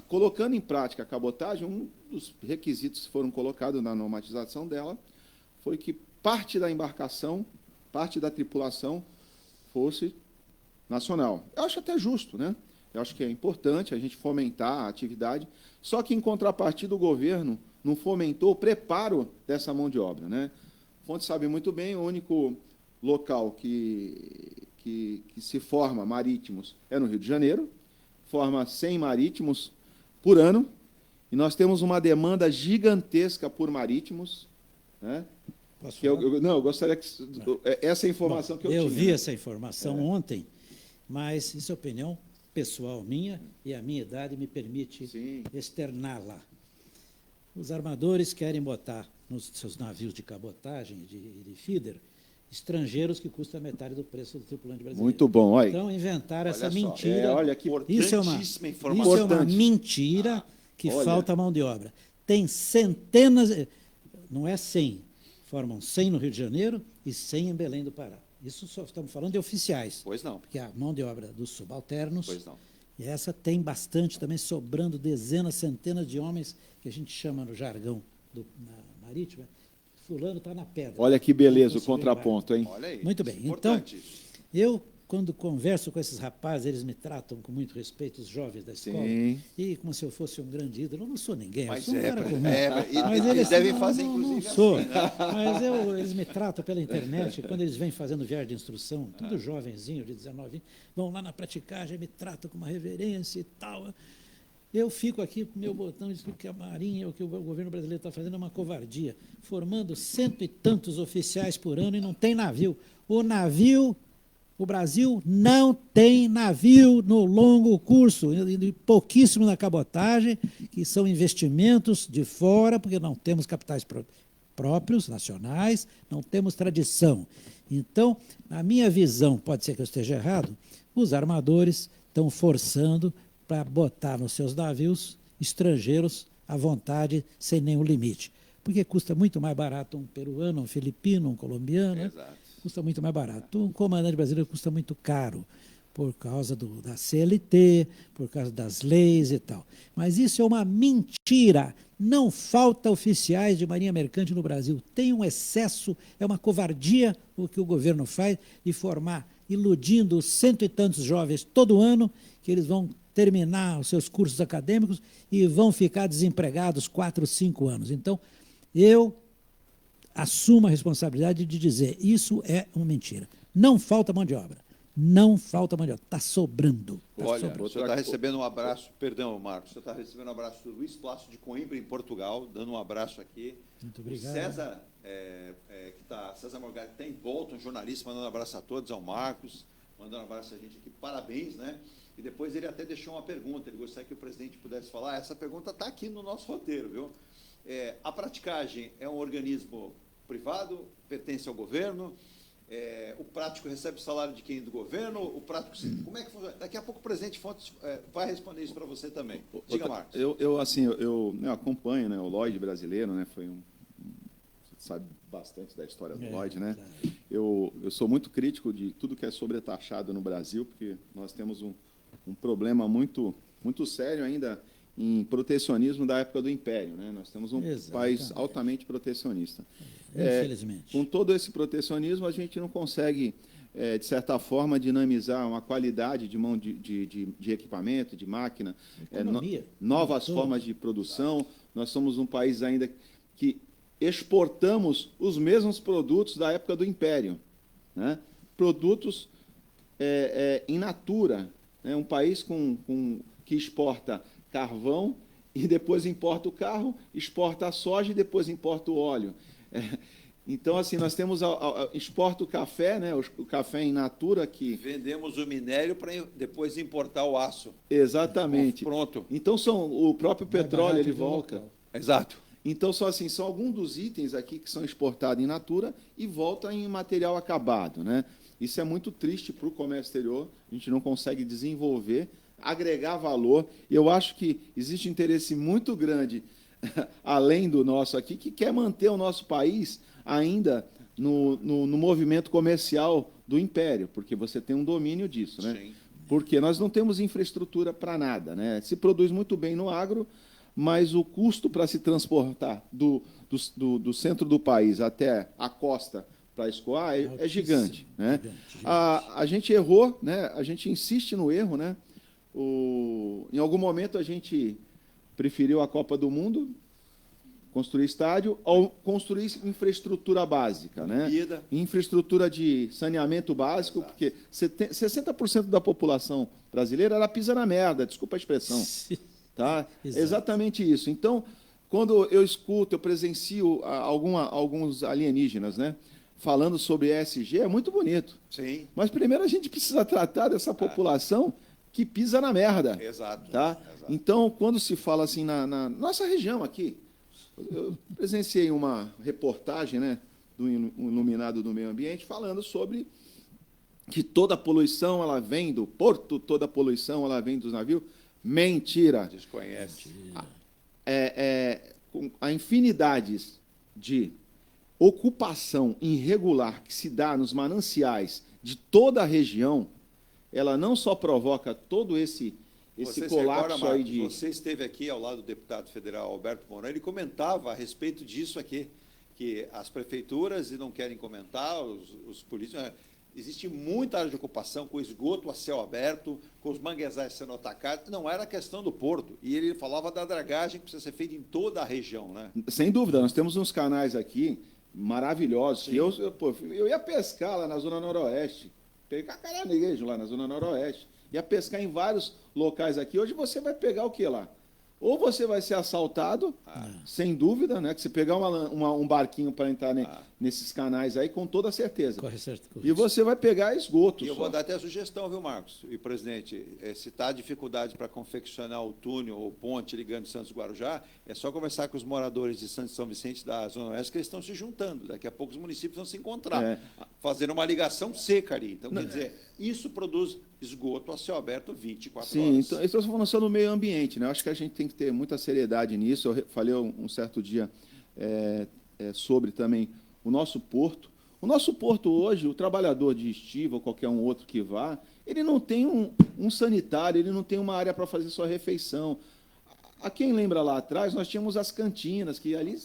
[SPEAKER 4] Colocando em prática a cabotagem, um dos requisitos que foram colocados na normatização dela foi que parte da embarcação, parte da tripulação fosse nacional. Eu acho até justo, né? Eu acho que é importante a gente fomentar a atividade, só que, em contrapartida, o governo não fomentou o preparo dessa mão de obra, né? Fontes sabe muito bem, o único local que se forma marítimos é no Rio de Janeiro, forma 100 marítimos por ano, e nós temos uma demanda gigantesca por marítimos, né? Eu gostaria que essa informação que eu tinha.
[SPEAKER 3] Eu vi essa informação ontem, mas isso é opinião pessoal minha, e a minha idade me permite externá-la. Os armadores querem botar nos seus navios de cabotagem, de feeder, estrangeiros que custam a metade do preço do tripulante brasileiro.
[SPEAKER 4] Muito bom, olha.
[SPEAKER 3] Então, inventaram essa mentira.
[SPEAKER 2] Olha que
[SPEAKER 3] isso é uma mentira que falta mão de obra. Tem centenas, não é 100, formam 100 no Rio de Janeiro e 100 em Belém do Pará. Isso só estamos falando de oficiais.
[SPEAKER 2] Pois não.
[SPEAKER 3] Porque a mão de obra dos subalternos,
[SPEAKER 2] pois não.
[SPEAKER 3] E essa tem bastante também, sobrando dezenas, centenas de homens, que a gente chama no jargão na marítima, fulano está na pedra.
[SPEAKER 4] Olha que beleza o contraponto, hein?
[SPEAKER 2] Olha aí.
[SPEAKER 3] Muito bem. Então, eu, quando converso com esses rapazes, eles me tratam com muito respeito, os jovens da escola, e como se eu fosse um grande ídolo. Eu não sou ninguém, eu sou um cara comum.
[SPEAKER 2] Mas eles devem fazer, inclusive,
[SPEAKER 3] não sou.
[SPEAKER 2] assim, né?
[SPEAKER 3] Mas eles me tratam pela internet, quando eles vêm fazendo viagem de instrução, tudo jovenzinho, de 19, vão lá na praticagem, me tratam com uma reverência e tal. Eu fico aqui com o meu botão e digo que a Marinha, o que o governo brasileiro está fazendo é uma covardia, formando 100 e tantos oficiais por ano e não tem navio. O Brasil não tem navio no longo curso, e pouquíssimo na cabotagem, que são investimentos de fora, porque não temos capitais próprios, nacionais, não temos tradição. Então, na minha visão, pode ser que eu esteja errado, os armadores estão forçando para botar nos seus navios estrangeiros à vontade, sem nenhum limite. Porque custa muito mais barato um peruano, um filipino, um colombiano.
[SPEAKER 2] Exato.
[SPEAKER 3] Custa muito mais barato. Um comandante brasileiro custa muito caro, por causa da CLT, por causa das leis e tal. Mas isso é uma mentira. Não falta oficiais de marinha mercante no Brasil. Tem um excesso, é uma covardia o que o governo faz de formar, iludindo 100 e tantos jovens todo ano, que eles vão terminar os seus cursos acadêmicos e vão ficar desempregados 4, 5 anos. Então, eu assumo a responsabilidade de dizer, isso é uma mentira. Não falta mão de obra. Não falta mão de obra. Está sobrando.
[SPEAKER 2] Olha, você está recebendo um abraço, perdão, Marcos, você está recebendo um abraço do Luiz Plácio de Coimbra, em Portugal, dando um abraço aqui.
[SPEAKER 3] Muito obrigado.
[SPEAKER 2] O César, César Morgado, que está em Bolton, jornalista, mandando um abraço a todos, ao Marcos, mandando um abraço a gente aqui, parabéns, né? E depois ele até deixou uma pergunta, ele gostaria que o presidente pudesse falar, essa pergunta está aqui no nosso roteiro, viu? A praticagem é um organismo privado, pertence ao governo, O prático recebe salário de quem? Do governo? O prático, como é que funciona? Daqui a pouco o presidente Fontes vai responder isso para você também. Diga, Marcos.
[SPEAKER 4] Eu acompanho, né, o Lloyd brasileiro, né, você sabe bastante da história do Lloyd, né? Eu sou muito crítico de tudo que é sobretaxado no Brasil, porque nós temos um problema muito sério ainda em protecionismo da época do Império, né? Nós temos um país altamente protecionista.
[SPEAKER 3] Infelizmente.
[SPEAKER 4] Com todo esse protecionismo, a gente não consegue, de certa forma, dinamizar uma qualidade de mão de equipamento, de máquina, novas formas de produção. Nós somos um país ainda que exportamos os mesmos produtos da época do Império, né? Produtos in natura, né? Um país que exporta carvão e depois importa o carro, exporta a soja e depois importa o óleo. Então, assim, nós temos exporta o café, né? O café in natura que
[SPEAKER 2] vendemos o minério para depois importar o aço.
[SPEAKER 4] Exatamente.
[SPEAKER 2] Pronto.
[SPEAKER 4] Então o próprio petróleo ele volta.
[SPEAKER 2] Exato.
[SPEAKER 4] Então são alguns dos itens aqui que são exportados in natura e voltam em material acabado, né? Isso é muito triste para o comércio exterior. A gente não consegue desenvolver, agregar valor. E eu acho que existe interesse muito grande além do nosso aqui, que quer manter o nosso país ainda no movimento comercial do Império, porque você tem um domínio disso, né?
[SPEAKER 2] Sim.
[SPEAKER 4] Porque nós não temos infraestrutura para nada, né? Se produz muito bem no agro, mas o custo para se transportar do centro do país até a costa para escoar é gigante, né? A gente errou, né? A gente insiste no erro, né? Em algum momento a gente preferiu a Copa do Mundo, construir estádio, ou construir infraestrutura básica, né? Infraestrutura de saneamento básico, porque 60% da população brasileira ela pisa na merda, desculpa a expressão. Tá? Exatamente isso. Então, quando eu presencio alguns alienígenas, né, falando sobre ESG, é muito bonito.
[SPEAKER 2] Sim.
[SPEAKER 4] Mas primeiro a gente precisa tratar dessa população que pisa na merda.
[SPEAKER 2] Exato.
[SPEAKER 4] Tá?
[SPEAKER 2] Exato.
[SPEAKER 4] Então, quando se fala assim na nossa região aqui, eu presenciei uma reportagem, né, do Iluminado do Meio Ambiente falando sobre que toda a poluição ela vem do porto, toda a poluição ela vem dos navios. Mentira.
[SPEAKER 2] Desconhece.
[SPEAKER 4] A infinidade de ocupação irregular que se dá nos mananciais de toda a região, ela não só provoca todo esse colapso aí de...
[SPEAKER 2] Você esteve aqui ao lado do deputado federal Alberto Mourão, ele comentava a respeito disso aqui, que as prefeituras não querem comentar, os políticos... Existe muita área de ocupação com esgoto a céu aberto, com os manguezais sendo atacados. Não era questão do porto. E ele falava da dragagem que precisa ser feita em toda a região, né?
[SPEAKER 4] Sem dúvida. Nós temos uns canais aqui maravilhosos. Que eu ia pescar lá na Zona Noroeste. Pegar caranguejo lá na Zona Noroeste. Ia pescar em vários locais aqui. Hoje você vai pegar o que lá? Ou você vai ser assaltado, sem dúvida, né? Que você pegar um barquinho para entrar nesses canais aí, com toda certeza.
[SPEAKER 3] Corre certo.
[SPEAKER 4] E você vai pegar esgoto.
[SPEAKER 2] E eu vou dar até a sugestão, viu, Marcos? E, presidente, se está dificuldade para confeccionar o túnel ou ponte ligando Santos e Guarujá, é só conversar com os moradores de Santos e São Vicente da Zona Oeste, que eles estão se juntando. Daqui a pouco os municípios vão se encontrar, fazendo uma ligação seca ali. Então, quer dizer, isso produz esgoto a céu aberto 24 horas.
[SPEAKER 4] Sim, então, estou falando só no meio ambiente, né? Eu acho que a gente tem que ter muita seriedade nisso. Eu falei um certo dia sobre também o nosso porto. O nosso porto hoje, o trabalhador de estiva ou qualquer um outro que vá, ele não tem um sanitário, ele não tem uma área para fazer sua refeição. A quem lembra lá atrás, nós tínhamos as cantinas, que ali,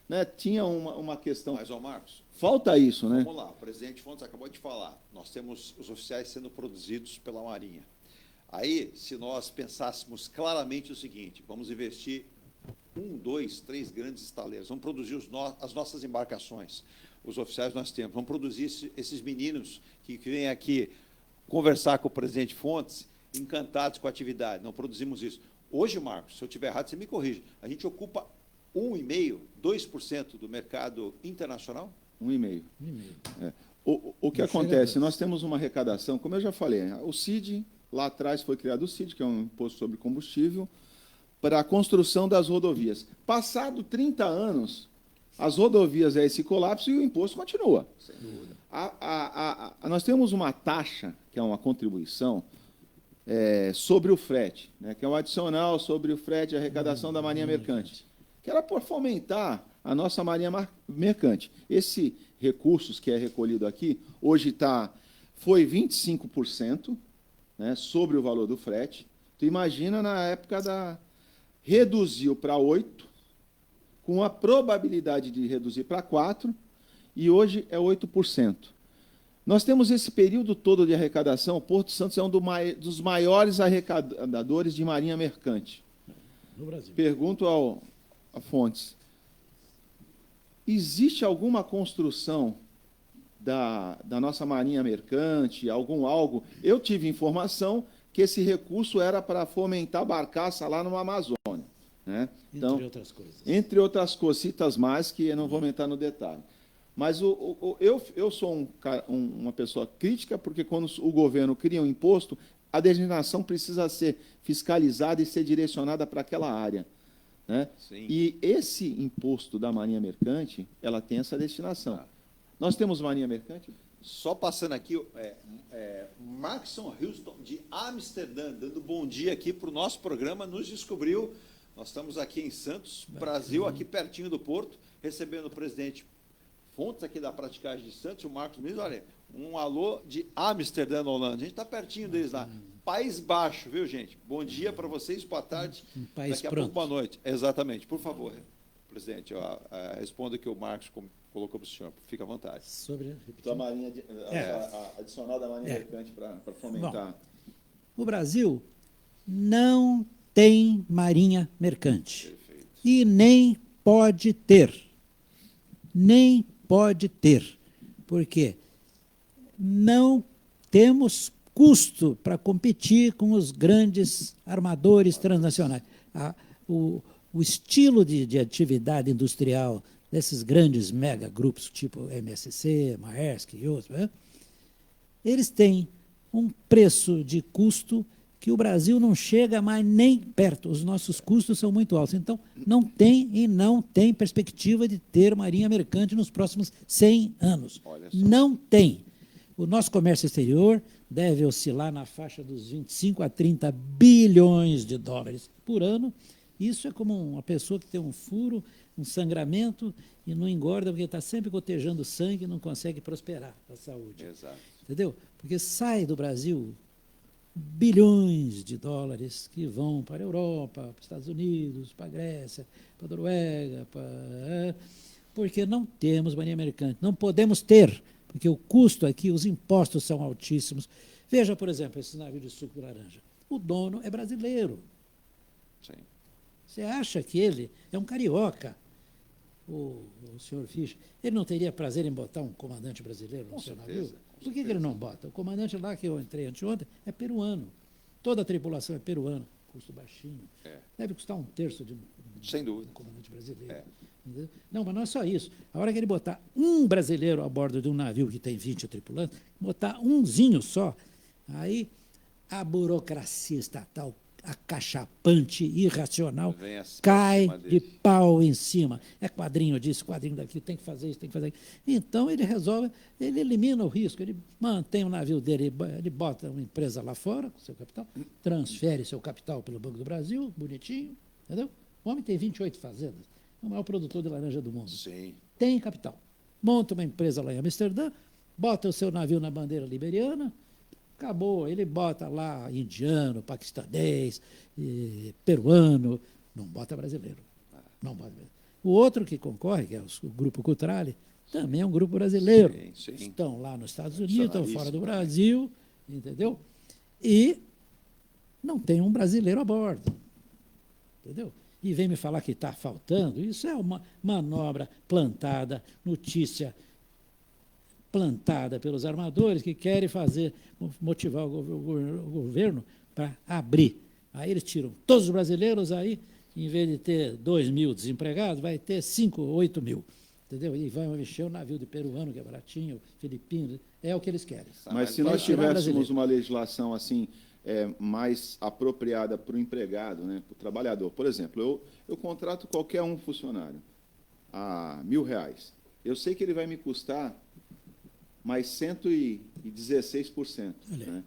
[SPEAKER 4] né, tinha uma questão...
[SPEAKER 2] Mas, ó, Marcos...
[SPEAKER 4] Falta isso, né?
[SPEAKER 2] Vamos lá, o presidente Fontes acabou de falar. Nós temos os oficiais sendo produzidos pela Marinha. Aí, se nós pensássemos claramente o seguinte, vamos investir 1, 2, 3 grandes estaleiros, vamos produzir as nossas embarcações, os oficiais nós temos, vamos produzir esses meninos que vêm aqui conversar com o presidente Fontes, encantados com a atividade, não produzimos isso. Hoje, Marcos, se eu estiver errado, você me corrige, a gente ocupa 1,5%, 2% do mercado internacional?
[SPEAKER 4] 1,5%. O que acontece? Nós temos uma arrecadação, como eu já falei, o CID, lá atrás foi criado o CID, que é um imposto sobre combustível, para a construção das rodovias. Passado 30 anos, as rodovias é esse colapso e o imposto continua.
[SPEAKER 2] Sem dúvida.
[SPEAKER 4] Nós temos uma taxa, que é uma contribuição, sobre o frete, né, que é um adicional sobre o frete e arrecadação da Marinha Mercante, que era por fomentar a nossa Marinha Mercante. Esse recursos que é recolhido aqui, hoje foi 25%, né, sobre o valor do frete. Tu imagina na época reduziu para 8%, com a probabilidade de reduzir para 4%, e hoje é 8%. Nós temos esse período todo de arrecadação. O Porto Santos é um dos maiores arrecadadores de marinha mercante.
[SPEAKER 3] No Brasil. Pergunto
[SPEAKER 4] a Fontes, existe alguma construção da nossa marinha mercante, algo? Eu tive informação que esse recurso era para fomentar a barcaça lá no Amazônia. Né? Então,
[SPEAKER 3] entre outras coisas.
[SPEAKER 4] Entre outras cositas mais, que eu não vou entrar no detalhe. Mas eu sou uma pessoa crítica, porque quando o governo cria um imposto, a destinação precisa ser fiscalizada e ser direcionada para aquela área. Né? E esse imposto da Marinha Mercante, ela tem essa destinação. Nós temos Marinha Mercante?
[SPEAKER 2] Só passando aqui, Maxon Houston, de Amsterdã, dando bom dia aqui para o nosso programa, nos descobriu. Nós estamos aqui em Santos, Brasil, aqui pertinho do Porto, recebendo o presidente Fontes aqui da Praticagem de Santos, o Marcos Mendes. Olha, um alô de Amsterdã, na Holanda. A gente está pertinho deles lá. País Baixo, viu, gente? Bom dia para vocês, boa tarde. Daqui a pouco, boa noite. Exatamente. Por favor, presidente, responda que o Marcos colocou para o senhor. Fica à vontade.
[SPEAKER 3] Sobre
[SPEAKER 4] a Marinha, adicional da Marinha Mercante para fomentar.
[SPEAKER 3] Bom, o Brasil não tem marinha mercante. Perfeito. E nem pode ter. Nem pode ter. Porque não temos custo para competir com os grandes armadores transnacionais. O estilo de atividade industrial desses grandes megagrupos, tipo MSC, Maersk e outros, né? Eles têm um preço de custo que o Brasil não chega mais nem perto. Os nossos custos são muito altos. Então, não tem perspectiva de ter marinha mercante nos próximos 100 anos. Não tem. O nosso comércio exterior deve oscilar na faixa dos 25 a 30 bilhões de dólares por ano. Isso é como uma pessoa que tem um furo, um sangramento e não engorda porque está sempre gotejando sangue e não consegue prosperar a saúde.
[SPEAKER 2] Exato.
[SPEAKER 3] Entendeu? Porque sai do Brasil bilhões de dólares que vão para a Europa, para os Estados Unidos, para a Grécia, para a Noruega, porque não temos marinha mercante. Não podemos ter, porque o custo aqui, os impostos são altíssimos. Veja, por exemplo, esse navio de suco de laranja. O dono é brasileiro.
[SPEAKER 2] Sim.
[SPEAKER 3] Você acha que ele é um carioca, o senhor Fischer? Ele não teria prazer em botar um comandante brasileiro no seu navio? Por que ele não bota? O comandante lá que eu entrei anteontem é peruano. Toda a tripulação é peruana, custo baixinho. Deve custar 1/3 de
[SPEAKER 2] sem dúvida,
[SPEAKER 3] um comandante brasileiro. Não, mas não é só isso. A hora que ele botar um brasileiro a bordo de um navio que tem 20 tripulantes, botar umzinho só, aí a burocracia estatal acachapante, irracional, cai de pau em cima. É quadrinho disso, quadrinho daquilo, tem que fazer isso, tem que fazer aquilo. Então, ele resolve, ele elimina o risco, ele mantém o navio dele, ele bota uma empresa lá fora, com seu capital, transfere seu capital pelo Banco do Brasil, bonitinho, entendeu? O homem tem 28 fazendas, é o maior produtor de laranja do mundo.
[SPEAKER 2] Sim.
[SPEAKER 3] Tem capital. Monta uma empresa lá em Amsterdã, bota o seu navio na bandeira liberiana, acabou, ele bota lá indiano, paquistanês, peruano, não bota brasileiro. Não bota brasileiro. O outro que concorre, que é o Grupo Cutrale, também é um grupo brasileiro.
[SPEAKER 2] Sim.
[SPEAKER 3] Estão lá nos Estados Unidos, estão fora do Brasil, entendeu? E não tem um brasileiro a bordo. Entendeu? E vem me falar que está faltando, isso é uma manobra plantada, notícia plantada pelos armadores que querem motivar o governo para abrir. Aí eles tiram todos os brasileiros, aí, em vez de ter 2.000 desempregados, vai ter 5 ou 8.000. Entendeu? E vai mexer o navio de peruano, que é baratinho, filipino, é o que eles querem.
[SPEAKER 4] Mas se nós tivéssemos uma legislação assim, mais apropriada para o empregado, né, para o trabalhador. Por exemplo, eu contrato qualquer um funcionário. a R$1.000. Eu sei que ele vai me custar mais 116%. Né?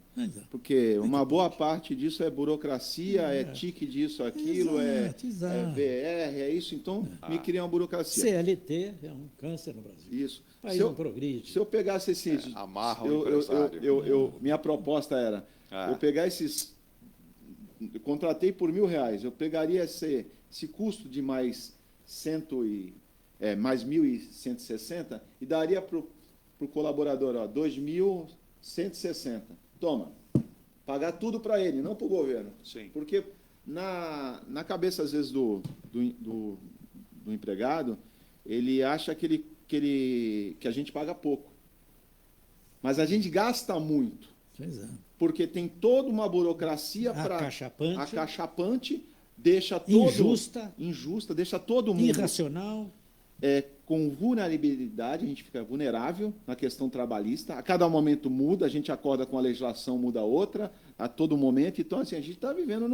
[SPEAKER 4] Porque uma boa parte disso é burocracia, é tique disso, aquilo, é VR, é isso. Então, me cria uma burocracia.
[SPEAKER 3] CLT é um câncer no Brasil.
[SPEAKER 4] Isso.
[SPEAKER 3] O país não progride.
[SPEAKER 4] Se eu pegasse esses...
[SPEAKER 2] amarra o empresário.
[SPEAKER 4] Minha proposta era, eu pegar esses... Eu contratei por R$1.000, eu pegaria esse custo de mais 1.160 e daria para o colaborador, 2.160. Toma, pagar tudo para ele, não para o governo.
[SPEAKER 2] Sim.
[SPEAKER 4] Porque na cabeça, às vezes, do empregado, ele acha que a gente paga pouco. Mas a gente gasta muito.
[SPEAKER 3] Pois é.
[SPEAKER 4] Porque tem toda uma burocracia para... Acachapante, deixa todo... Injusta, deixa todo mundo...
[SPEAKER 3] Irracional.
[SPEAKER 4] Com vulnerabilidade, a gente fica vulnerável na questão trabalhista. A cada momento muda, a gente acorda com a legislação, muda outra, a todo momento. Então, assim, a gente está vivendo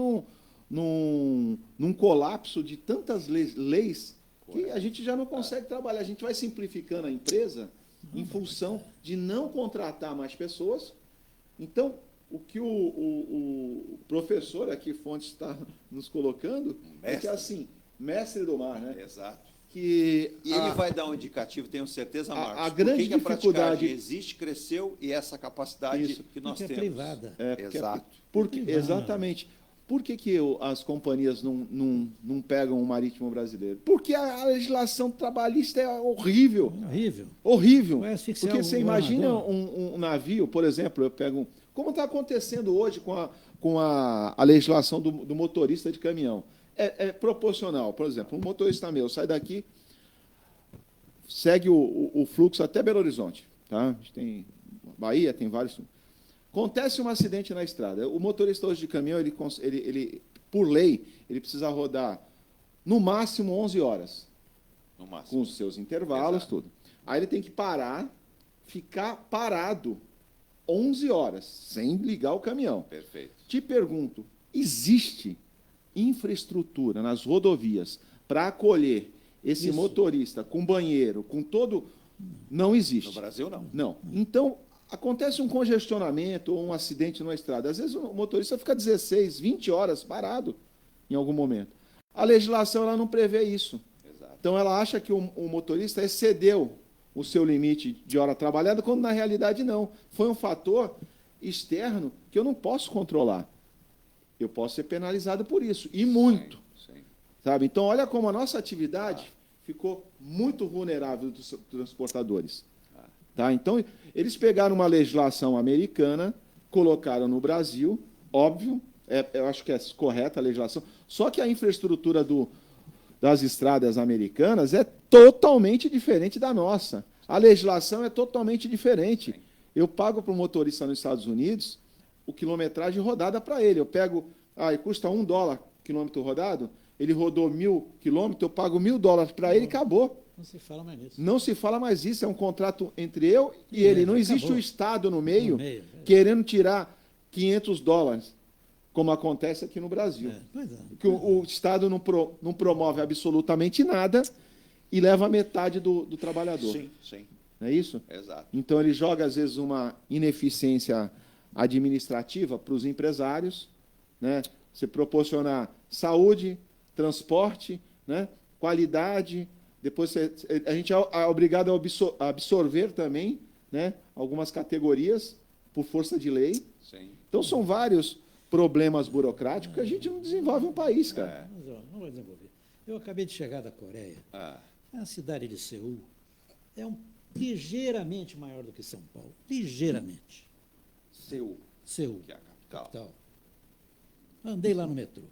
[SPEAKER 4] num colapso de tantas leis que a gente já não consegue trabalhar. A gente vai simplificando a empresa em função de não contratar mais pessoas. Então, o que o professor aqui, Fontes, está nos colocando é que, assim, mestre do mar, né?
[SPEAKER 2] Exato.
[SPEAKER 4] E
[SPEAKER 2] ele vai dar um indicativo, tenho certeza, Marcos.
[SPEAKER 4] A grande dificuldade
[SPEAKER 2] existe, cresceu e essa capacidade que nós temos.
[SPEAKER 3] Privada.
[SPEAKER 2] Exato.
[SPEAKER 4] Exatamente. Por que as companhias não pegam o marítimo brasileiro? Porque a legislação trabalhista é horrível. Horrível. Porque você imagina um navio, por exemplo, eu pego... Como está acontecendo hoje com a legislação do motorista de caminhão? É proporcional. Por exemplo, um motorista meu sai daqui, segue o fluxo até Belo Horizonte. Tá? A gente tem Bahia, tem vários... Acontece um acidente na estrada. O motorista hoje de caminhão, ele por lei, ele precisa rodar no máximo 11 horas.
[SPEAKER 2] No máximo.
[SPEAKER 4] Com os seus intervalos, tudo. Aí ele tem que ficar parado 11 horas, sem ligar o caminhão.
[SPEAKER 2] Perfeito.
[SPEAKER 4] Te pergunto, existe infraestrutura nas rodovias para acolher esse motorista com banheiro, com todo... Não existe.
[SPEAKER 2] No Brasil, não.
[SPEAKER 4] Não. Então, acontece um congestionamento ou um acidente na estrada. Às vezes o motorista fica 16, 20 horas parado em algum momento. A legislação ela não prevê isso.
[SPEAKER 2] Exato.
[SPEAKER 4] Então, ela acha que o motorista excedeu o seu limite de hora trabalhada, quando na realidade não. Foi um fator externo que eu não posso controlar. Eu posso ser penalizado por isso, e muito.
[SPEAKER 2] Sim.
[SPEAKER 4] Sabe? Então, olha como a nossa atividade ficou muito vulnerável dos transportadores. Tá? Então, eles pegaram uma legislação americana, colocaram no Brasil, óbvio, eu acho que é correta a legislação, só que a infraestrutura das estradas americanas é totalmente diferente da nossa. A legislação é totalmente diferente.
[SPEAKER 2] Sim.
[SPEAKER 4] Eu pago para o motorista nos Estados Unidos o quilometragem rodada para ele. Eu pego, custa $1 quilômetro rodado, ele rodou 1.000 quilômetros, eu pago $1.000 para ele e acabou.
[SPEAKER 3] Não se fala mais nisso.
[SPEAKER 4] Não se fala mais isso, é um contrato entre eu e ele. Não existe o Estado no meio, querendo tirar $500, como acontece aqui no Brasil. Que o Estado não promove absolutamente nada e leva metade do trabalhador.
[SPEAKER 2] Sim, sim.
[SPEAKER 4] Não é isso?
[SPEAKER 2] Exato.
[SPEAKER 4] Então, ele joga, às vezes, uma ineficiência administrativa para os empresários, né? Você proporcionar saúde, transporte, né? Qualidade, depois a gente é obrigado a absorver também, né? Algumas categorias por força de lei.
[SPEAKER 2] Sim.
[SPEAKER 4] Então, são vários problemas burocráticos que a gente não desenvolve um país, cara.
[SPEAKER 3] Não vai desenvolver. Eu acabei de chegar da Coreia. A cidade de Seul é ligeiramente maior do que São Paulo. Ligeiramente. Seul.
[SPEAKER 2] Que é a capital.
[SPEAKER 3] Andei lá no metrô.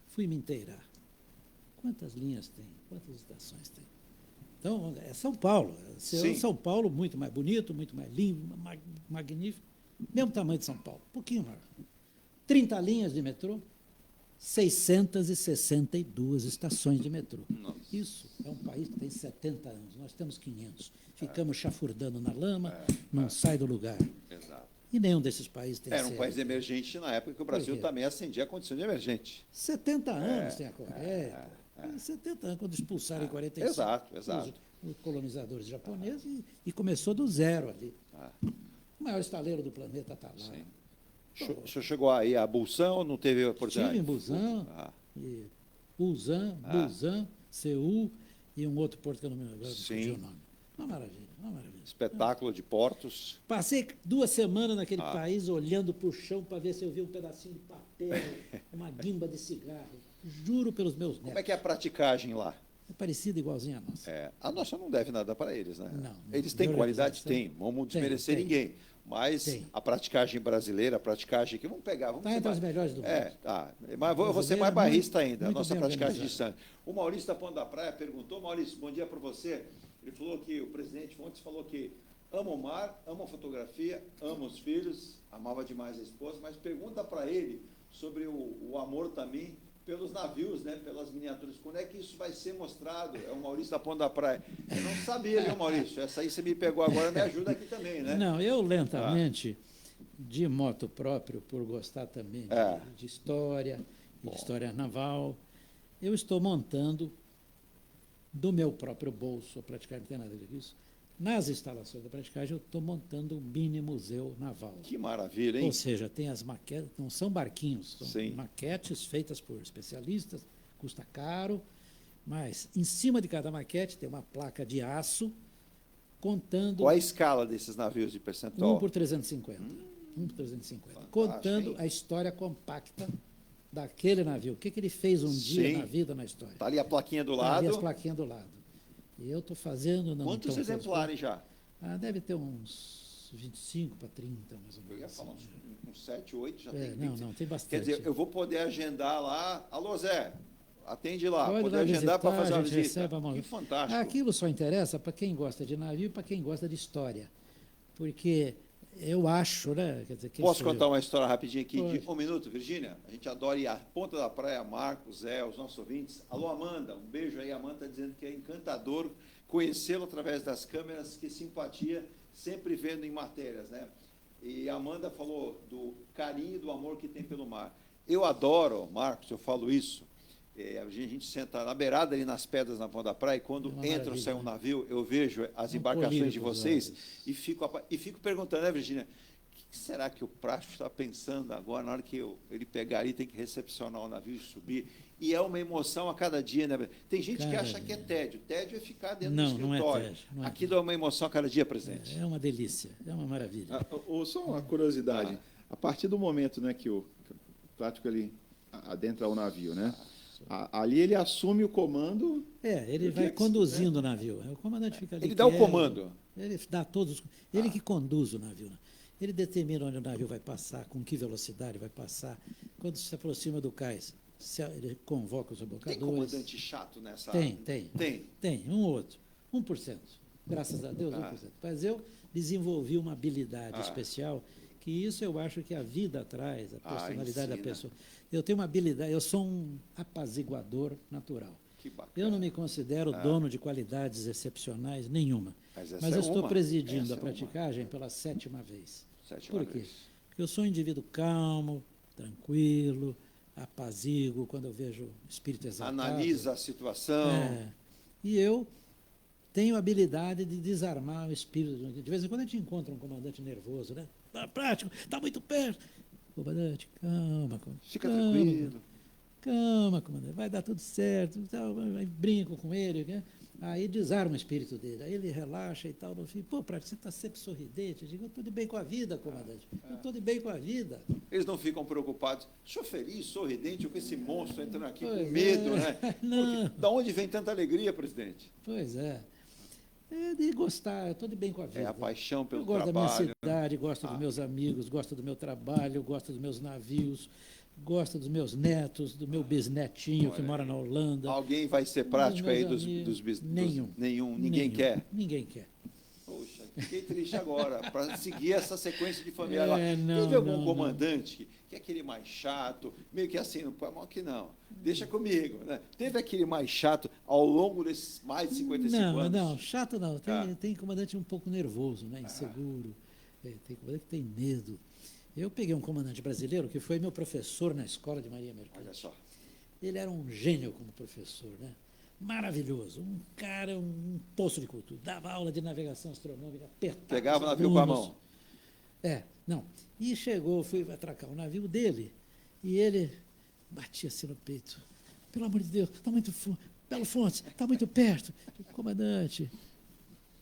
[SPEAKER 3] Fui me inteirar. Quantas linhas tem? Quantas estações tem? Então, é São Paulo. São Paulo muito mais bonito, muito mais lindo, magnífico. Mesmo tamanho de São Paulo, um pouquinho maior. 30 linhas de metrô, 662 estações de metrô.
[SPEAKER 2] Nossa.
[SPEAKER 3] Isso é um país que tem 70 anos, nós temos 500. Ficamos chafurdando na lama, não sai do lugar.
[SPEAKER 2] Exato.
[SPEAKER 3] E nenhum desses países tem
[SPEAKER 2] Era um país emergente na época que o Brasil também ascendia a condição de emergente.
[SPEAKER 3] 70 anos tem a Coreia. Em 70 anos, quando expulsaram em 45
[SPEAKER 2] Exato.
[SPEAKER 3] os colonizadores japoneses e começou do zero ali. O maior estaleiro do planeta está lá.
[SPEAKER 2] Sim. O senhor chegou aí a Busan ou não teve oportunidade?
[SPEAKER 3] Estive em Busan, e Busan, Seul e um outro porto que eu não me lembro o nome. Uma maravilha.
[SPEAKER 2] Espetáculo de portos.
[SPEAKER 3] Passei 2 semanas naquele país olhando para o chão para ver se eu via um pedacinho de papel, uma guimba de cigarro. Juro pelos meus netos.
[SPEAKER 2] Como é que é a praticagem lá?
[SPEAKER 3] É parecida igualzinha a nossa.
[SPEAKER 2] A nossa não deve nada para eles, né?
[SPEAKER 3] Não.
[SPEAKER 2] Eles têm qualidade? Tem. Vamos desmerecer ninguém. Mas a praticagem brasileira, a praticagem que vamos pegar. Vamos
[SPEAKER 3] está entre as melhores do mundo.
[SPEAKER 2] Mas eu vou ser mais barrista ainda, a nossa praticagem de sangue. O Maurício da Ponta da Praia perguntou, Maurício, bom dia para você. Ele falou que o presidente Fontes falou que ama o mar, ama a fotografia, ama os filhos, amava demais a esposa, mas pergunta para ele sobre o amor também pelos navios, né, pelas miniaturas. Quando é que isso vai ser mostrado? É o Maurício da Ponta da Praia. Eu não sabia, viu, Maurício? Essa aí você me pegou agora, me ajuda aqui também, né?
[SPEAKER 3] Não, eu lentamente, de moto próprio, por gostar também de história, de história naval, eu estou montando do meu próprio bolso, a praticagem não tem nada a ver com isso, nas instalações da praticagem, eu estou montando um mini museu naval.
[SPEAKER 2] Que maravilha, hein?
[SPEAKER 3] Ou seja, tem as maquetes, não são barquinhos, são
[SPEAKER 2] Sim.
[SPEAKER 3] maquetes feitas por especialistas, custa caro, mas em cima de cada maquete tem uma placa de aço contando...
[SPEAKER 2] Qual a escala desses navios de percentual?
[SPEAKER 3] 1 por 350. 1 por 350.
[SPEAKER 2] Fantástico,
[SPEAKER 3] Contando
[SPEAKER 2] hein?
[SPEAKER 3] a história compacta daquele navio. O que ele fez um dia na vida, na história.
[SPEAKER 2] Está ali a plaquinha do
[SPEAKER 3] Tá
[SPEAKER 2] lado.
[SPEAKER 3] ali as plaquinhas do lado. E eu estou fazendo...
[SPEAKER 2] Quantos exemplares já?
[SPEAKER 3] Deve ter uns 25 para 30, mais ou menos.
[SPEAKER 2] Eu ia falar uns 7, 8, já tem 20.
[SPEAKER 3] Não, tem bastante.
[SPEAKER 2] Quer dizer, eu vou poder agendar lá. Alô, Zé, atende lá.
[SPEAKER 3] Pode
[SPEAKER 2] Poder
[SPEAKER 3] lá
[SPEAKER 2] agendar para fazer uma
[SPEAKER 3] visitar,
[SPEAKER 2] visita.
[SPEAKER 3] recebe a mão.
[SPEAKER 2] Que fantástico.
[SPEAKER 3] Aquilo só interessa para quem gosta de navio e para quem gosta de história. Porque eu acho, né? Quer dizer,
[SPEAKER 2] Posso contar uma história rapidinho aqui
[SPEAKER 3] Pode.
[SPEAKER 2] de 1 minuto, Virgínia? A gente adora ir à Ponta da Praia, Marcos, Zé, os nossos ouvintes. Alô, Amanda, um beijo aí. A Amanda está dizendo que é encantador conhecê-lo através das câmeras, que simpatia, sempre vendo em matérias, né? E a Amanda falou do carinho e do amor que tem pelo mar. Eu adoro, Marcos, eu falo isso. A gente senta na beirada ali nas pedras na Ponta da Praia, e quando entra ou sai um navio, eu vejo as embarcações de vocês e fico perguntando, né, Virgínia, o que será que o Prático está pensando agora, na hora que ele pegar ali, tem que recepcionar o navio e subir? E é uma emoção a cada dia, né? Tem gente que acha que é tédio. Tédio é ficar dentro do escritório.
[SPEAKER 3] Não é tédio.
[SPEAKER 2] Aquilo é uma emoção a cada dia, presidente.
[SPEAKER 3] É uma delícia, é uma maravilha.
[SPEAKER 4] Só uma curiosidade. A partir do momento, né, que o Prático ele adentra o navio, né? Ali ele assume o comando.
[SPEAKER 3] Ele vai conduzindo o navio. O comandante fica ali.
[SPEAKER 2] Ele dá o comando.
[SPEAKER 3] Ele dá todos. Ele que conduz o navio. Ele determina onde o navio vai passar, com que velocidade vai passar. Quando se aproxima do cais, ele convoca os rebocadores.
[SPEAKER 2] Tem comandante chato nessa?
[SPEAKER 3] Tem, um ou outro. 1%. Graças a Deus, 1%. Mas eu desenvolvi uma habilidade especial, que isso eu acho que a vida traz, a personalidade da pessoa. Eu tenho uma habilidade, eu sou um apaziguador natural.
[SPEAKER 2] Que bacana.
[SPEAKER 3] Eu não me considero dono de qualidades excepcionais nenhuma. Mas eu estou presidindo a praticagem pela 7ª vez. Por quê? Porque eu sou um indivíduo calmo, tranquilo, apaziguo, quando eu vejo o espírito exaltado.
[SPEAKER 2] Analisa a situação.
[SPEAKER 3] E eu tenho a habilidade de desarmar o espírito. De vez em quando a gente encontra um comandante nervoso, né? Prático, está muito perto. Comandante, calma.
[SPEAKER 2] Fica tranquilo.
[SPEAKER 3] Calma, comandante, vai dar tudo certo. Aí brinco com ele, né? Aí desarma o espírito dele. Aí ele relaxa e tal. No fim, Prático, você está sempre sorridente. Eu digo, eu estou de bem com a vida, comandante. Eu estou de bem com a vida.
[SPEAKER 2] Eles não ficam preocupados. Sou feliz, sorridente, com esse monstro entrando aqui com medo, né?
[SPEAKER 3] Não.
[SPEAKER 2] Da onde vem tanta alegria, presidente?
[SPEAKER 3] Pois é. É de gostar, eu estou de bem com a vida.
[SPEAKER 2] É a paixão pelo
[SPEAKER 3] trabalho. Eu gosto
[SPEAKER 2] trabalho.
[SPEAKER 3] da minha cidade, gosto dos meus amigos, gosto do meu trabalho, gosto dos meus navios, gosto dos meus netos, do meu bisnetinho que mora na Holanda.
[SPEAKER 2] Alguém vai ser prático aí dos
[SPEAKER 3] Nenhum.
[SPEAKER 2] Ninguém quer?
[SPEAKER 3] Ninguém quer.
[SPEAKER 2] Poxa, fiquei triste agora, para seguir essa sequência de família.
[SPEAKER 3] Não,
[SPEAKER 2] teve algum comandante que é aquele mais chato, meio que assim, não põe a mão aqui não, deixa comigo, né? Teve aquele mais chato ao longo desses mais de 55 anos?
[SPEAKER 3] Não, chato não. Tem comandante um pouco nervoso, né? Inseguro. Tem comandante que tem medo. Eu peguei um comandante brasileiro que foi meu professor na escola de Marinha Mercante.
[SPEAKER 2] Olha só.
[SPEAKER 3] Ele era um gênio como professor, né? Maravilhoso, um cara, um poço de cultura. Dava aula de navegação astronômica, apertava.
[SPEAKER 2] Pegava o
[SPEAKER 3] os
[SPEAKER 2] navio com a
[SPEAKER 3] alunos.
[SPEAKER 2] mão.
[SPEAKER 3] Não. E chegou, fui atracar o navio dele, e ele batia assim no peito. Pelo amor de Deus, está muito Belo Fontes, está muito perto. Comandante,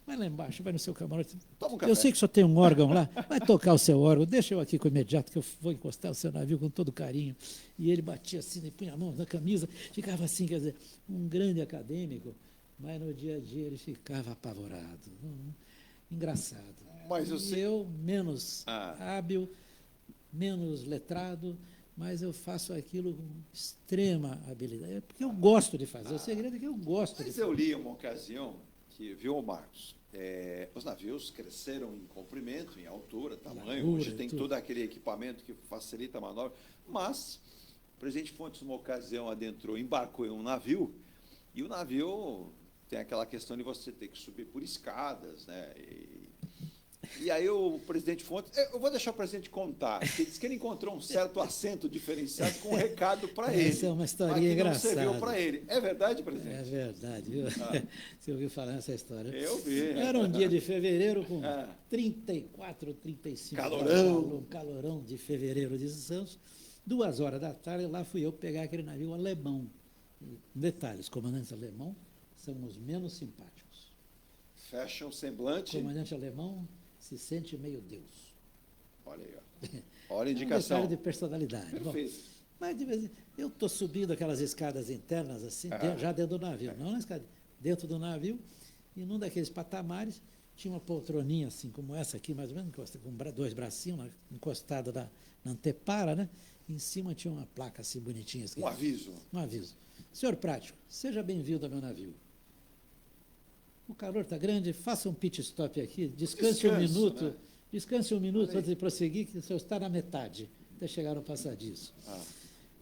[SPEAKER 3] vai lá embaixo, vai no seu camarote.
[SPEAKER 2] Toma um café.
[SPEAKER 3] Eu sei que só tem um órgão lá, vai tocar o seu órgão, deixa eu aqui com o imediato, que eu vou encostar o seu navio com todo carinho. E ele batia assim, e punha a mão na camisa, ficava assim, quer dizer, um grande acadêmico, mas no dia a dia ele ficava apavorado. Engraçado.
[SPEAKER 2] Mas
[SPEAKER 3] Eu, menos hábil, menos letrado, mas eu faço aquilo com extrema habilidade. É porque eu gosto de fazer. O segredo é que eu gosto de
[SPEAKER 2] Mas
[SPEAKER 3] fazer.
[SPEAKER 2] eu li uma ocasião que, viu, Marcos, os navios cresceram em comprimento, em altura, tamanho,
[SPEAKER 3] Largura,
[SPEAKER 2] hoje tem
[SPEAKER 3] tudo.
[SPEAKER 2] todo aquele equipamento que facilita a manobra, mas o presidente Fontes, numa ocasião, embarcou em um navio, e o navio tem aquela questão de você ter que subir por escadas, né? E aí o presidente Fontes, eu vou deixar o presidente contar, ele disse que ele encontrou um certo acento diferenciado com um recado para ele.
[SPEAKER 3] Essa é uma historinha
[SPEAKER 2] mas que
[SPEAKER 3] engraçada.
[SPEAKER 2] Não serviu para ele. É verdade, presidente?
[SPEAKER 3] É verdade, viu? Você ouviu falar nessa história?
[SPEAKER 2] Eu vi.
[SPEAKER 3] Era um dia de fevereiro com 34, 35
[SPEAKER 2] Calorão.
[SPEAKER 3] graus, um calorão de fevereiro de Santos. 2 horas da tarde, lá fui eu pegar aquele navio alemão. Detalhe, os comandantes alemão são os menos simpáticos.
[SPEAKER 2] Fecha o semblante.
[SPEAKER 3] O comandante alemão se sente meio Deus.
[SPEAKER 2] Olha aí, ó. Olha a
[SPEAKER 3] É um
[SPEAKER 2] indicação.
[SPEAKER 3] detalhe de personalidade. Bom,
[SPEAKER 2] Perfeito.
[SPEAKER 3] mas de vez em eu estou subindo aquelas escadas internas, assim, já dentro do navio, não na escada, dentro do navio, e num daqueles patamares tinha uma poltroninha assim, como essa aqui, mais ou menos, com 2 bracinhos, encostada na antepara, né? Em cima tinha uma placa assim bonitinha. Assim,
[SPEAKER 2] Um aviso.
[SPEAKER 3] Um aviso. Senhor Prático, seja bem-vindo ao meu navio. O calor está grande, faça um pit stop aqui, descanse um minuto.
[SPEAKER 2] Né?
[SPEAKER 3] Descanse um minuto antes de prosseguir, que o senhor está na metade, até chegar no passadiço.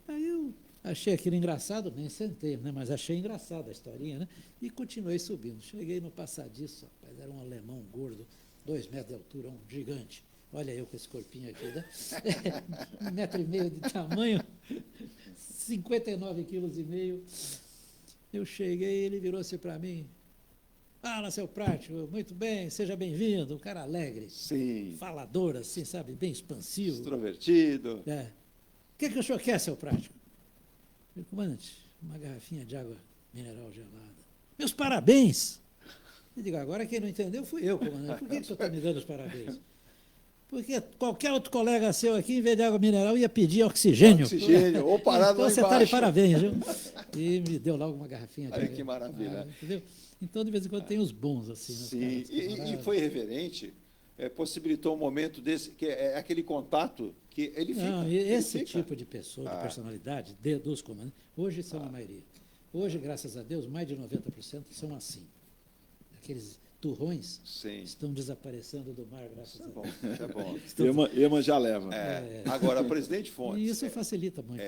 [SPEAKER 3] Aí eu achei aquilo engraçado, nem sentei, né, mas achei engraçada a historinha, né? E continuei subindo. Cheguei no passadiço, rapaz, era um alemão gordo, 2 metros de altura, um gigante. Olha eu com esse corpinho aqui, né? 1,5 metro de tamanho, 59,5 quilos. Eu cheguei, ele virou-se para mim. Fala, seu Prático, muito bem, seja bem-vindo. Um cara alegre,
[SPEAKER 2] Sim.
[SPEAKER 3] falador, assim, sabe, bem expansivo.
[SPEAKER 2] Extrovertido.
[SPEAKER 3] O que o senhor quer, seu Prático? Eu falei, comandante, uma garrafinha de água mineral gelada. Meus parabéns! Eu digo, agora quem não entendeu fui eu, comandante. Por que o senhor está me dando os parabéns? Porque qualquer outro colega seu aqui, em vez de água mineral, ia pedir oxigênio.
[SPEAKER 2] Oxigênio, ou parado
[SPEAKER 3] então
[SPEAKER 2] lá
[SPEAKER 3] você está de
[SPEAKER 2] embaixo.
[SPEAKER 3] parabéns, viu? E me deu logo uma garrafinha de
[SPEAKER 2] Olha
[SPEAKER 3] água.
[SPEAKER 2] que maravilha.
[SPEAKER 3] Entendeu? Então, de vez em quando, tem os bons, assim. Né,
[SPEAKER 2] Sim,
[SPEAKER 3] caras,
[SPEAKER 2] e foi reverente, possibilitou um momento desse, que é aquele contato que ele fica.
[SPEAKER 3] Não,
[SPEAKER 2] ele
[SPEAKER 3] esse
[SPEAKER 2] fica.
[SPEAKER 3] tipo de pessoa, de personalidade, dos comandantes, hoje são a maioria. Hoje, graças a Deus, mais de 90% são assim. Aqueles turrões estão desaparecendo do mar, graças a Deus.
[SPEAKER 2] Isso é bom.
[SPEAKER 4] Irmã já leva.
[SPEAKER 2] Agora, presidente Fontes.
[SPEAKER 3] E isso facilita muito.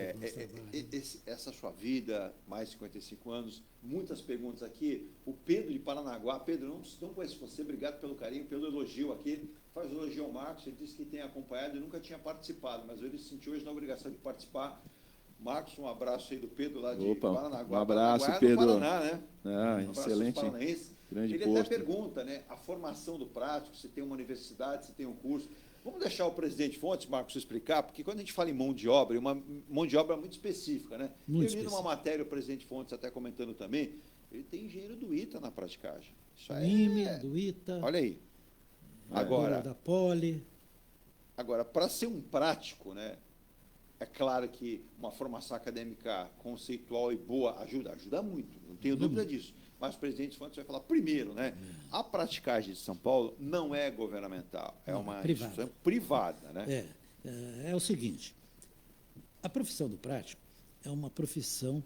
[SPEAKER 2] Essa sua vida, mais de 55 anos, muitas perguntas aqui. O Pedro de Paranaguá. Pedro, não conheço você, obrigado pelo carinho, pelo elogio aqui. Faz elogio ao Marcos, ele disse que tem acompanhado e nunca tinha participado, mas ele se sentiu hoje na obrigação de participar. Marcos, um abraço aí do Pedro lá de Paranaguá.
[SPEAKER 4] Um abraço,
[SPEAKER 2] Paranaguá,
[SPEAKER 4] Pedro.
[SPEAKER 2] do Paraná, né?
[SPEAKER 4] Um excelente. Grande
[SPEAKER 2] Ele
[SPEAKER 4] posto.
[SPEAKER 2] até pergunta, né, a formação do prático, se tem uma universidade, se tem um curso. Vamos deixar o presidente Fontes, Marcos, explicar, porque quando a gente fala em mão de obra, uma mão de obra muito específica, né?
[SPEAKER 3] Muito
[SPEAKER 2] Eu li numa matéria, o presidente Fontes até comentando também, ele tem engenheiro do ITA na praticagem. Isso
[SPEAKER 3] do ITA.
[SPEAKER 2] Olha aí. Agora,
[SPEAKER 3] da Poli.
[SPEAKER 2] Agora, para ser um prático, né? É claro que uma formação acadêmica conceitual e boa ajuda muito, não tenho dúvida disso. Mas o presidente Fontes vai falar primeiro, né? A praticagem de São Paulo não é governamental, é uma instituição privada, né?
[SPEAKER 3] É o seguinte, a profissão do prático é uma profissão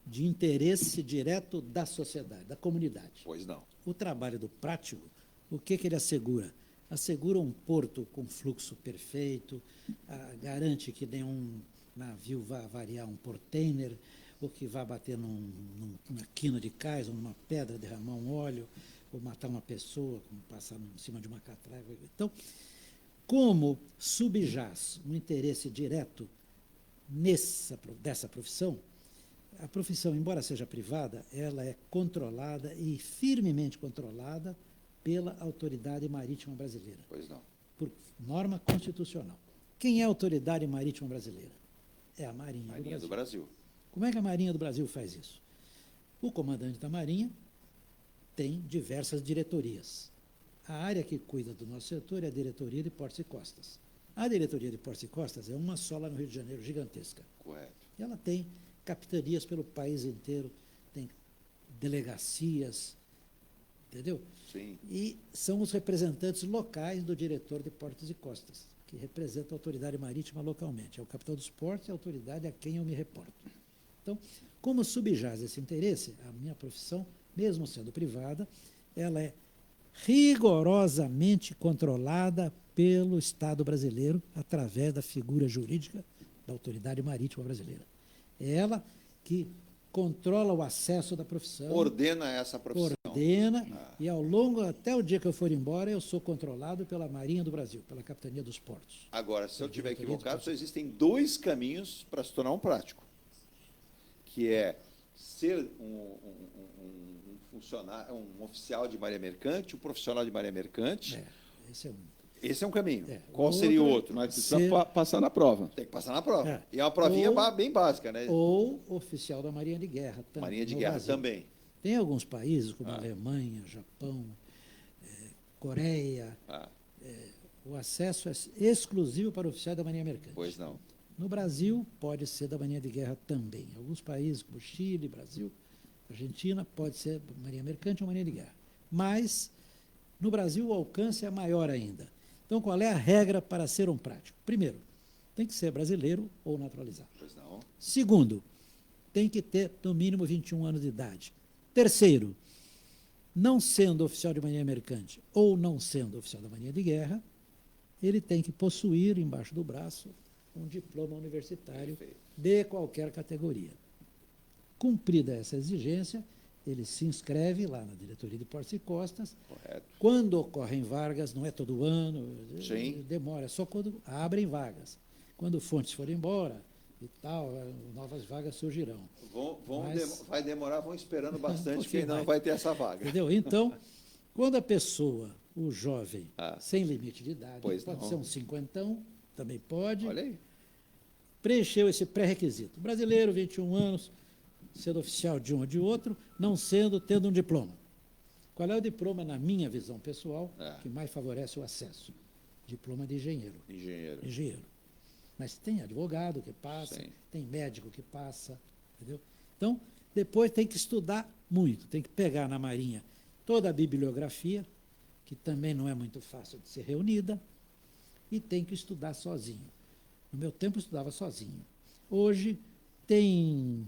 [SPEAKER 3] de interesse direto da sociedade, da comunidade.
[SPEAKER 2] Pois não.
[SPEAKER 3] O trabalho do prático, o que ele assegura? Assegura um porto com fluxo perfeito, garante que nenhum navio vá variar um portainer, ou que vá bater numa quina de cais, ou numa pedra, derramar um óleo, ou matar uma pessoa, como passar em cima de uma catraca. Então, como subjaz um interesse direto dessa profissão, A profissão, embora seja privada, ela é controlada e firmemente controlada pela Autoridade Marítima Brasileira,
[SPEAKER 2] Pois não.
[SPEAKER 3] por norma constitucional. Quem é a Autoridade Marítima Brasileira? É a Marinha,
[SPEAKER 2] Marinha
[SPEAKER 3] do
[SPEAKER 2] do
[SPEAKER 3] Brasil.
[SPEAKER 2] Brasil.
[SPEAKER 3] Como é que a Marinha do Brasil faz isso? O comandante da Marinha tem diversas diretorias. A área que cuida do nosso setor é a Diretoria de Portos e Costas. A Diretoria de Portos e Costas é uma só lá no Rio de Janeiro, gigantesca.
[SPEAKER 2] Correto.
[SPEAKER 3] E ela tem capitanias pelo país inteiro, tem delegacias, entendeu?
[SPEAKER 2] Sim.
[SPEAKER 3] E são os representantes locais do diretor de Portos e Costas, que representa a autoridade marítima localmente. É o capitão dos portos e a autoridade a quem eu me reporto. Então, como subjaz esse interesse, a minha profissão, mesmo sendo privada, ela é rigorosamente controlada pelo Estado brasileiro através da figura jurídica da Autoridade Marítima Brasileira. É ela que controla o acesso da profissão.
[SPEAKER 2] Ordena essa profissão.
[SPEAKER 3] Ordena, e ao longo, até o dia que eu for embora, eu sou controlado pela Marinha do Brasil, pela Capitania dos Portos.
[SPEAKER 2] Agora, se eu estiver
[SPEAKER 3] Diretoria de
[SPEAKER 2] equivocado,
[SPEAKER 3] Portos.
[SPEAKER 2] só existem 2 caminhos para se tornar um prático, que é ser um funcionário, um oficial de marinha mercante, um profissional de marinha mercante.
[SPEAKER 3] Esse é um.
[SPEAKER 2] Esse é um caminho.
[SPEAKER 3] É.
[SPEAKER 2] Qual seria o
[SPEAKER 3] Outro-
[SPEAKER 2] outro?
[SPEAKER 4] Mas precisa
[SPEAKER 3] Ser-
[SPEAKER 4] passar na prova.
[SPEAKER 2] Tem que passar na prova.
[SPEAKER 3] É.
[SPEAKER 2] E é uma provinha
[SPEAKER 3] Ou-
[SPEAKER 2] bem básica, né?
[SPEAKER 3] Ou oficial da Marinha de Guerra.
[SPEAKER 2] Marinha de
[SPEAKER 3] no
[SPEAKER 2] Guerra
[SPEAKER 3] Brasil.
[SPEAKER 2] também.
[SPEAKER 3] Tem alguns países, como Alemanha, Japão, Coreia,
[SPEAKER 2] Ah,
[SPEAKER 3] o acesso é exclusivo para oficiais da Marinha Mercante.
[SPEAKER 2] pois não.
[SPEAKER 3] No Brasil, pode ser da Marinha de Guerra também. Alguns países, como Chile, Brasil, Argentina, pode ser Marinha Mercante ou Marinha de Guerra. Mas, no Brasil, o alcance é maior ainda. Então, qual é a regra para ser um prático? Primeiro, tem que ser brasileiro ou naturalizado.
[SPEAKER 2] Pois não.
[SPEAKER 3] Segundo, tem que ter, no mínimo, 21 anos de idade. Terceiro, não sendo oficial de marinha mercante ou não sendo oficial da marinha de guerra, ele tem que possuir, embaixo do braço, um diploma universitário
[SPEAKER 2] Perfeito.
[SPEAKER 3] de qualquer categoria. Cumprida essa exigência, ele se inscreve lá na Diretoria de Portos e Costas.
[SPEAKER 2] Correto.
[SPEAKER 3] Quando ocorrem vagas, não é todo ano,
[SPEAKER 2] Sim.
[SPEAKER 3] demora, é só quando abrem vagas. Quando fontes forem embora e tal, novas vagas surgirão. Mas-
[SPEAKER 2] Vai demorar, vão esperando bastante,
[SPEAKER 3] pouquinho
[SPEAKER 2] que ainda não
[SPEAKER 3] mais.
[SPEAKER 2] vai ter essa vaga.
[SPEAKER 3] Entendeu? Então, quando a pessoa, o jovem,
[SPEAKER 2] Ah.
[SPEAKER 3] sem limite de idade,
[SPEAKER 2] Pois
[SPEAKER 3] pode
[SPEAKER 2] não.
[SPEAKER 3] ser um cinquentão, também pode,
[SPEAKER 2] Olha aí.
[SPEAKER 3] preencheu esse pré-requisito. Brasileiro, 21 anos, sendo oficial de um ou de outro, não sendo, tendo um diploma. Qual é o diploma, na minha visão pessoal, que mais favorece o acesso? Diploma de engenheiro.
[SPEAKER 2] Engenheiro.
[SPEAKER 3] Engenheiro. Mas tem advogado que passa,
[SPEAKER 2] Sim.
[SPEAKER 3] tem médico que passa, entendeu? Então, depois tem que estudar muito, tem que pegar na Marinha toda a bibliografia, que também não é muito fácil de ser reunida, e tem que estudar sozinho. No meu tempo, eu estudava sozinho. Hoje, tem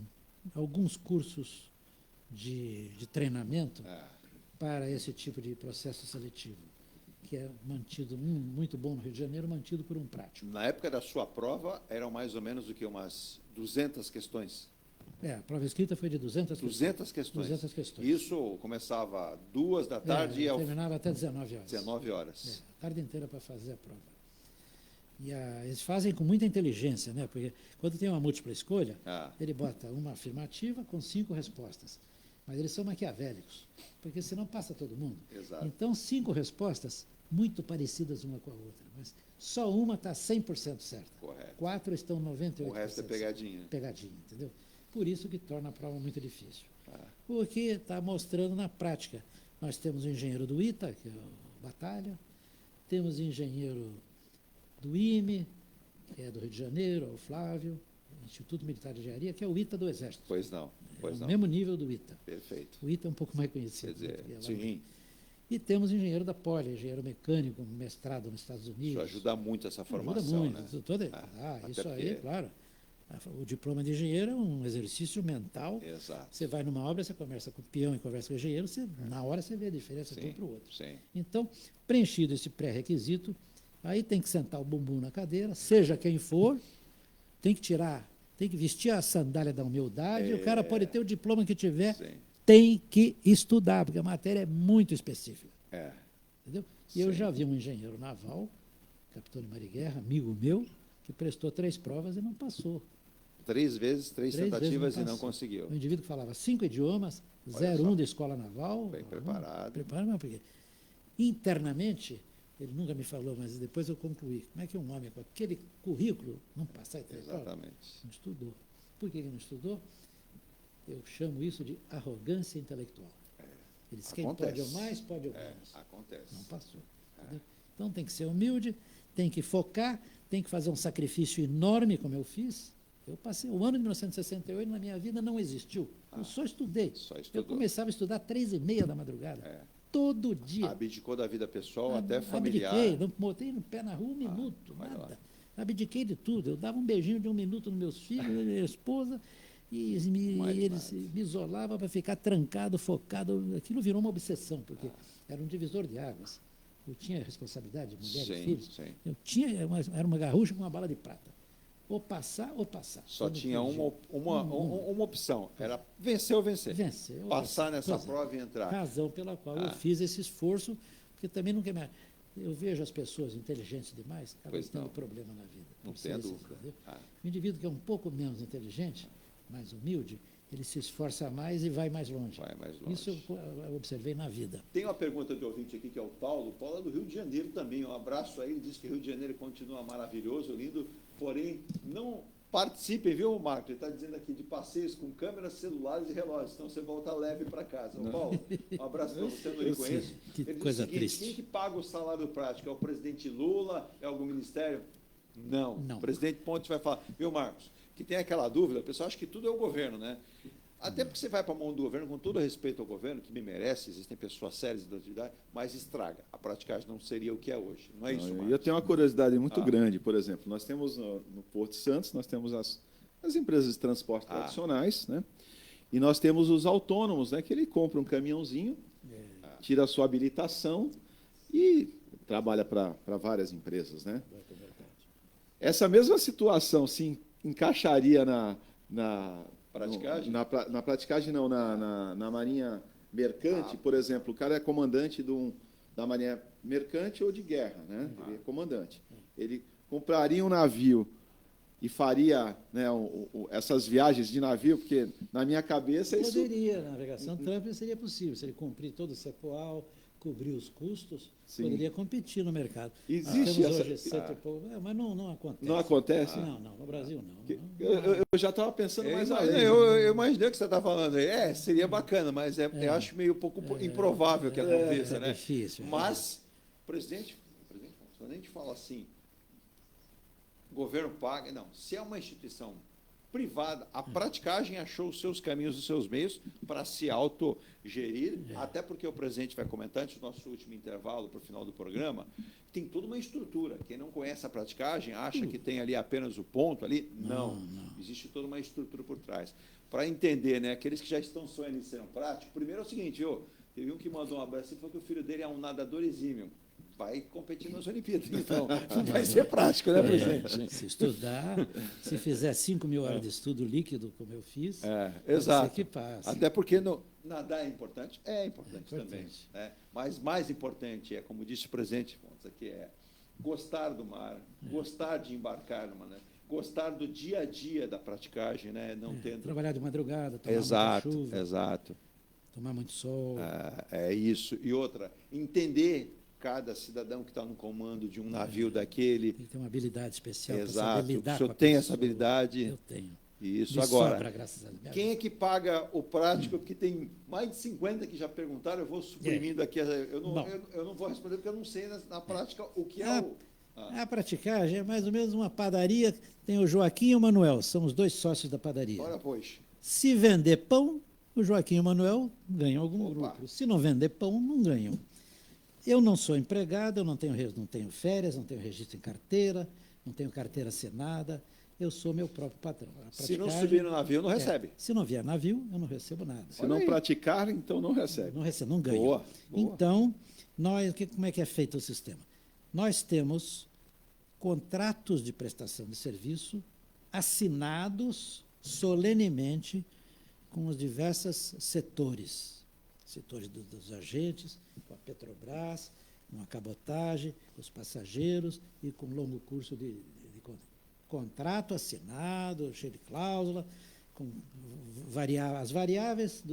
[SPEAKER 3] alguns cursos de treinamento para esse tipo de processo seletivo, que é mantido, muito bom no Rio de Janeiro, mantido por um prático.
[SPEAKER 2] Na época da sua prova, eram mais ou menos do que umas 200 questões.
[SPEAKER 3] A prova escrita foi de 200
[SPEAKER 2] 200 questões.
[SPEAKER 3] 200 questões.
[SPEAKER 2] Isso começava 2 da tarde e ao
[SPEAKER 3] terminava até 19 horas.
[SPEAKER 2] 19 horas.
[SPEAKER 3] A tarde inteira para fazer a prova. E eles fazem com muita inteligência, né? Porque quando tem uma múltipla escolha, ele bota uma afirmativa com 5 respostas. Mas eles são maquiavélicos, porque senão passa todo mundo.
[SPEAKER 2] Exato.
[SPEAKER 3] Então, 5 respostas muito parecidas uma com a outra, mas só uma está 100% certa.
[SPEAKER 2] Correto.
[SPEAKER 3] 4 estão 98%.
[SPEAKER 2] O resto é pegadinha.
[SPEAKER 3] Pegadinha, entendeu? Por isso que torna a prova muito difícil. Porque está mostrando na prática. Nós temos o engenheiro do ITA, que é o Batalha, temos o engenheiro do IME, que é do Rio de Janeiro, é o Flávio, Instituto Militar de Engenharia, que é o ITA do Exército.
[SPEAKER 2] Pois não. Pois
[SPEAKER 3] É
[SPEAKER 2] não.
[SPEAKER 3] o mesmo nível do ITA.
[SPEAKER 2] Perfeito.
[SPEAKER 3] O ITA é um pouco mais conhecido.
[SPEAKER 2] Quer dizer,
[SPEAKER 3] né, porque
[SPEAKER 2] sim.
[SPEAKER 3] E temos engenheiro da Poli, engenheiro mecânico, mestrado nos Estados Unidos.
[SPEAKER 2] Isso ajuda muito essa formação,
[SPEAKER 3] Ajuda muito.
[SPEAKER 2] né?
[SPEAKER 3] Isso
[SPEAKER 2] até
[SPEAKER 3] aí,
[SPEAKER 2] porque-
[SPEAKER 3] claro. O diploma de engenheiro é um exercício mental.
[SPEAKER 2] Exato.
[SPEAKER 3] Você vai numa obra, você conversa com o peão e conversa com o engenheiro, na hora você vê a diferença de um para o outro.
[SPEAKER 2] Sim.
[SPEAKER 3] Então, preenchido esse pré-requisito, aí tem que sentar o bumbum na cadeira, seja quem for, tem que tirar, tem que vestir a sandália da humildade, o cara pode ter o diploma que tiver, tem que estudar, porque a matéria é muito específica. Entendeu? E eu já vi um engenheiro naval, capitão de mar e guerra, amigo meu, que prestou 3 provas e não passou.
[SPEAKER 2] 3 vezes, 3
[SPEAKER 3] Três
[SPEAKER 2] tentativas
[SPEAKER 3] vezes
[SPEAKER 2] e não
[SPEAKER 3] passou.
[SPEAKER 2] conseguiu.
[SPEAKER 3] Um indivíduo que falava 5 idiomas,
[SPEAKER 2] Olha
[SPEAKER 3] 0,1
[SPEAKER 2] só.
[SPEAKER 3] da escola naval.
[SPEAKER 2] Bem preparado.
[SPEAKER 3] Preparado, mas porque internamente, ele nunca me falou, mas depois eu concluí. Como é que um homem com aquele currículo não passa a intelectual?
[SPEAKER 2] Exatamente.
[SPEAKER 3] Não estudou. Por que ele não estudou? Eu chamo isso de arrogância intelectual. Ele diz, quem pode ou mais, pode ou menos.
[SPEAKER 2] Acontece.
[SPEAKER 3] Não passou. Entendeu? Então tem que ser humilde, tem que focar, tem que fazer um sacrifício enorme, como eu fiz. Eu passei o ano de 1968, na minha vida não existiu. Eu só estudei.
[SPEAKER 2] Só
[SPEAKER 3] Eu
[SPEAKER 2] estudou.
[SPEAKER 3] começava a estudar às 3h30 da madrugada. Todo dia.
[SPEAKER 2] Abdicou da vida pessoal, até familiar.
[SPEAKER 3] Abdiquei, não botei no pé na rua um minuto,
[SPEAKER 2] olha
[SPEAKER 3] nada. Abdiquei de tudo. Eu dava um beijinho de 1 minuto nos meus filhos, minha esposa, e eles me isolavam para ficar trancado, focado. Aquilo virou uma obsessão, porque era um divisor de águas. Eu tinha responsabilidade, mulher e filhos.
[SPEAKER 2] Sim.
[SPEAKER 3] Eu tinha, era uma garrucha com uma bala de prata. Ou passar, ou passar.
[SPEAKER 2] Só
[SPEAKER 3] Eu não
[SPEAKER 2] tinha
[SPEAKER 3] podia.
[SPEAKER 2] uma opção, era vencer ou vencer.
[SPEAKER 3] Vencer ou
[SPEAKER 2] Passar
[SPEAKER 3] vencer.
[SPEAKER 2] nessa
[SPEAKER 3] Pois é.
[SPEAKER 2] prova e entrar.
[SPEAKER 3] Razão pela qual eu fiz esse esforço, porque também nunca me... Eu vejo as pessoas inteligentes demais, elas
[SPEAKER 2] Pois
[SPEAKER 3] tendo
[SPEAKER 2] não.
[SPEAKER 3] problema na vida.
[SPEAKER 2] Não
[SPEAKER 3] por
[SPEAKER 2] tenha
[SPEAKER 3] ser
[SPEAKER 2] dúvida.
[SPEAKER 3] entendeu?
[SPEAKER 2] Ah.
[SPEAKER 3] O indivíduo que é um pouco menos inteligente, mais humilde, ele se esforça mais e vai mais longe.
[SPEAKER 2] Vai mais longe.
[SPEAKER 3] Isso eu observei na vida.
[SPEAKER 2] Tem uma pergunta de ouvinte aqui, que é o Paulo. O Paulo é do Rio de Janeiro também. Um abraço aí. Ele diz que o Rio de Janeiro continua maravilhoso, lindo, porém, não participem, viu, Marco? Ele está dizendo aqui de passeios com câmeras, celulares e relógios. Então você volta leve para casa. Ô, Paulo, um abraço para você, eu não lhe conheço.
[SPEAKER 3] Que
[SPEAKER 2] Ele diz
[SPEAKER 3] coisa
[SPEAKER 2] o seguinte,
[SPEAKER 3] triste.
[SPEAKER 2] quem que paga o salário prático? É o presidente Lula? É algum ministério? Não.
[SPEAKER 3] Não.
[SPEAKER 2] O presidente Pontes vai falar. Viu, Marcos? Que tem aquela dúvida, o pessoal acha que tudo é o governo, né? Até porque você vai para a mão do governo, com todo respeito ao governo, que me merece, existem pessoas sérias da atividade, mas estraga. A praticagem não seria o que é hoje. Não é isso,
[SPEAKER 4] E
[SPEAKER 2] Marcos?
[SPEAKER 4] eu tenho uma curiosidade muito grande, por exemplo, nós temos no Porto Santos, nós temos as empresas de transporte tradicionais, né? E nós temos os autônomos, né? Que ele compra um caminhãozinho, tira a sua habilitação e trabalha para várias empresas, né? Essa mesma situação se encaixaria na
[SPEAKER 2] praticagem?
[SPEAKER 4] Na praticagem, não, na Marinha Mercante, por exemplo, o cara é comandante da Marinha Mercante ou de guerra, né? Ele é comandante. Ele compraria um navio e faria, né, essas viagens de navio, porque na minha cabeça isso...
[SPEAKER 3] Poderia, na navegação Trump seria possível, se ele cumprir todo o CEPOAL, cobrir os custos,
[SPEAKER 4] Sim.
[SPEAKER 3] poderia competir no mercado.
[SPEAKER 4] Existe
[SPEAKER 3] Nós temos
[SPEAKER 4] essa-
[SPEAKER 3] hoje cento e pouco, mas não acontece.
[SPEAKER 4] Não acontece?
[SPEAKER 3] Não, no Brasil não.
[SPEAKER 4] Eu já estava pensando mais além.
[SPEAKER 2] Eu imaginei o que você está falando aí. Seria bacana, mas eu acho meio pouco improvável que aconteça, né?
[SPEAKER 3] Difícil.
[SPEAKER 2] Mas o presidente quando a gente fala assim, o governo paga, não. Se é uma instituição privada, a praticagem achou os seus caminhos, os seus meios para se autogerir, até porque o presidente vai comentar, antes do nosso último intervalo para o final do programa, tem toda uma estrutura. Quem não conhece a praticagem acha que tem ali apenas o ponto ali. Não. Existe toda uma estrutura por trás. Para entender, né, aqueles que já estão sonhando em ser um prático, primeiro é o seguinte, teve um que mandou um abraço e falou que o filho dele é um nadador exímio. Vai competir nas Olimpíadas, então não vai ser prático, né, presidente?
[SPEAKER 3] Se estudar, se fizer 5.000 horas de estudo líquido, como eu fiz,
[SPEAKER 2] Exato.
[SPEAKER 3] pode ser que passe.
[SPEAKER 2] Até porque nadar é importante? É importante também. Né? Mas mais importante é, como disse o presidente Pontes aqui, é gostar do mar, gostar de embarcar numa, né? Gostar do dia a dia da praticagem, né? Não tendo...
[SPEAKER 3] Trabalhar de madrugada, tomar
[SPEAKER 2] Exato,
[SPEAKER 3] muita chuva,
[SPEAKER 2] exato.
[SPEAKER 3] tomar muito sol.
[SPEAKER 2] É isso. E outra, entender cada cidadão que está no comando de um navio daquele.
[SPEAKER 3] Tem que ter uma habilidade especial para
[SPEAKER 2] Exato.
[SPEAKER 3] saber lidar
[SPEAKER 2] O senhor
[SPEAKER 3] com a
[SPEAKER 2] tem
[SPEAKER 3] pessoa.
[SPEAKER 2] essa habilidade?
[SPEAKER 3] Eu tenho.
[SPEAKER 2] Isso.
[SPEAKER 3] Me
[SPEAKER 2] Agora,
[SPEAKER 3] sobra, graças a Deus.
[SPEAKER 2] quem é que paga o prático? Porque tem mais de 50 que já perguntaram, eu vou suprimindo aqui. Eu não vou responder porque eu não sei na prática o que é o...
[SPEAKER 3] A praticagem é mais ou menos uma padaria. Tem o Joaquim e o Manuel, são os dois sócios da padaria.
[SPEAKER 2] Ora, pois.
[SPEAKER 3] Se vender pão, o Joaquim e o Manuel ganham algum lucro. Se não vender pão, não ganham. Eu não sou empregado, eu não tenho férias, não tenho registro em carteira, não tenho carteira assinada, eu sou meu próprio patrão.
[SPEAKER 2] Se não subir no navio, não recebe.
[SPEAKER 3] Se não vier navio, eu não recebo nada.
[SPEAKER 4] Se não praticar, então não recebe.
[SPEAKER 3] Não recebo, não ganho.
[SPEAKER 2] Boa.
[SPEAKER 3] Então, como é que é feito o sistema? Nós temos contratos de prestação de serviço assinados solenemente com os diversos setores dos agentes, com a Petrobras, com a cabotagem, com os passageiros e com longo curso de contrato assinado, cheio de cláusula, com as variáveis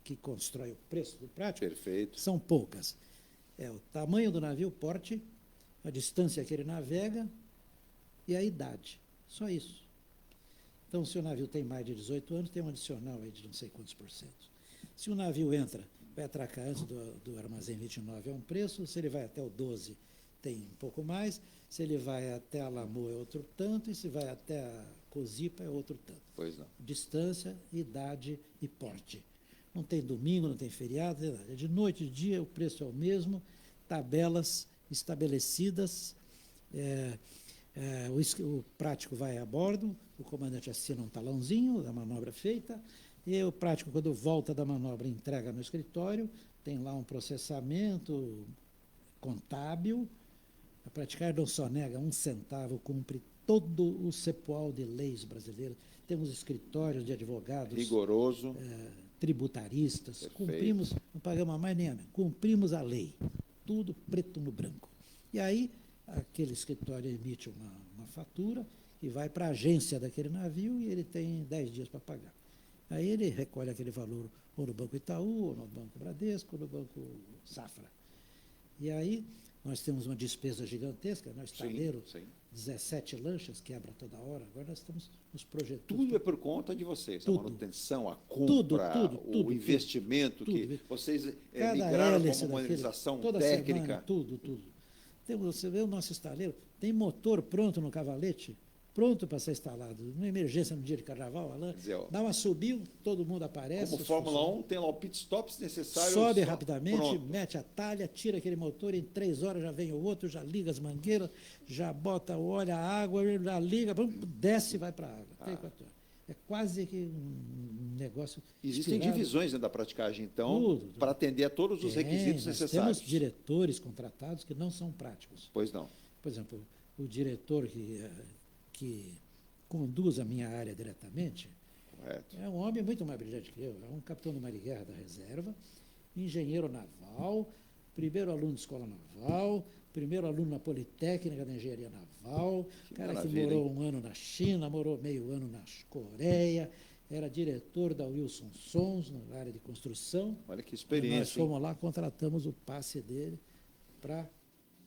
[SPEAKER 3] que constrói o preço do prático.
[SPEAKER 2] Perfeito.
[SPEAKER 3] São poucas. É o tamanho do navio, o porte, a distância que ele navega e a idade. Só isso. Então, se o navio tem mais de 18 anos, tem um adicional aí de não sei quantos %. Se o navio vai atracar antes do armazém 29 é um preço, se ele vai até o 12 tem um pouco mais, se ele vai até a Lamu é outro tanto, e se vai até a Cozipa é outro tanto.
[SPEAKER 2] Pois não.
[SPEAKER 3] Distância, idade e porte. Não tem domingo, não tem feriado, não tem nada. De noite e de dia o preço é o mesmo, tabelas estabelecidas, o prático vai a bordo, o comandante assina um talãozinho da manobra feita, e o prático, quando volta da manobra, entrega no escritório, tem lá um processamento contábil. A Praticar não só nega 1 centavo, cumpre todo o cepoal de leis brasileiras. Temos escritórios de advogados.
[SPEAKER 2] Rigoroso.
[SPEAKER 3] Tributaristas.
[SPEAKER 2] Perfeito.
[SPEAKER 3] Cumprimos, não pagamos mais nem a menos. Cumprimos a lei. Tudo preto no branco. E aí, aquele escritório emite uma fatura e vai para a agência daquele navio e ele tem 10 dias para pagar. Aí ele recolhe aquele valor ou no Banco Itaú, ou no Banco Bradesco, ou no Banco Safra. E aí nós temos uma despesa gigantesca, nós estaleiro, 17 lanchas, quebra toda hora, agora nós estamos nos projetando.
[SPEAKER 2] Tudo é por conta de vocês,
[SPEAKER 3] tudo.
[SPEAKER 2] A manutenção, a compra, o investimento que vocês migraram para uma modernização técnica.
[SPEAKER 3] Semana, tudo. Você vê o nosso estaleiro, tem motor pronto no cavalete, pronto para ser instalado. Numa emergência no dia de carnaval, Alain, dá uma subiu, todo mundo aparece.
[SPEAKER 2] Como Fórmula 1, tem lá o pit stops necessário.
[SPEAKER 3] Sobe rapidamente, mete a talha, tira aquele motor, em 3 horas já vem o outro, já liga as mangueiras, já bota o óleo, a água, já liga, desce e vai para a água. É quase que um negócio.
[SPEAKER 2] Existem
[SPEAKER 3] inspirado.
[SPEAKER 2] Divisões da praticagem, então, para atender a todos os requisitos necessários.
[SPEAKER 3] Temos diretores contratados que não são práticos.
[SPEAKER 2] Pois não.
[SPEAKER 3] Por exemplo, o diretor que conduz a minha área diretamente,
[SPEAKER 2] correto,
[SPEAKER 3] é um homem muito mais brilhante que eu, é um capitão do Mar-de-Guerra da reserva, engenheiro naval, primeiro aluno de escola naval, primeiro aluno na Politécnica da Engenharia Naval, cara que morou um ano na China, morou meio ano na Coreia, era diretor da Wilson Sons, na área de construção.
[SPEAKER 2] Olha que experiência.
[SPEAKER 3] Nós fomos lá, contratamos o passe dele para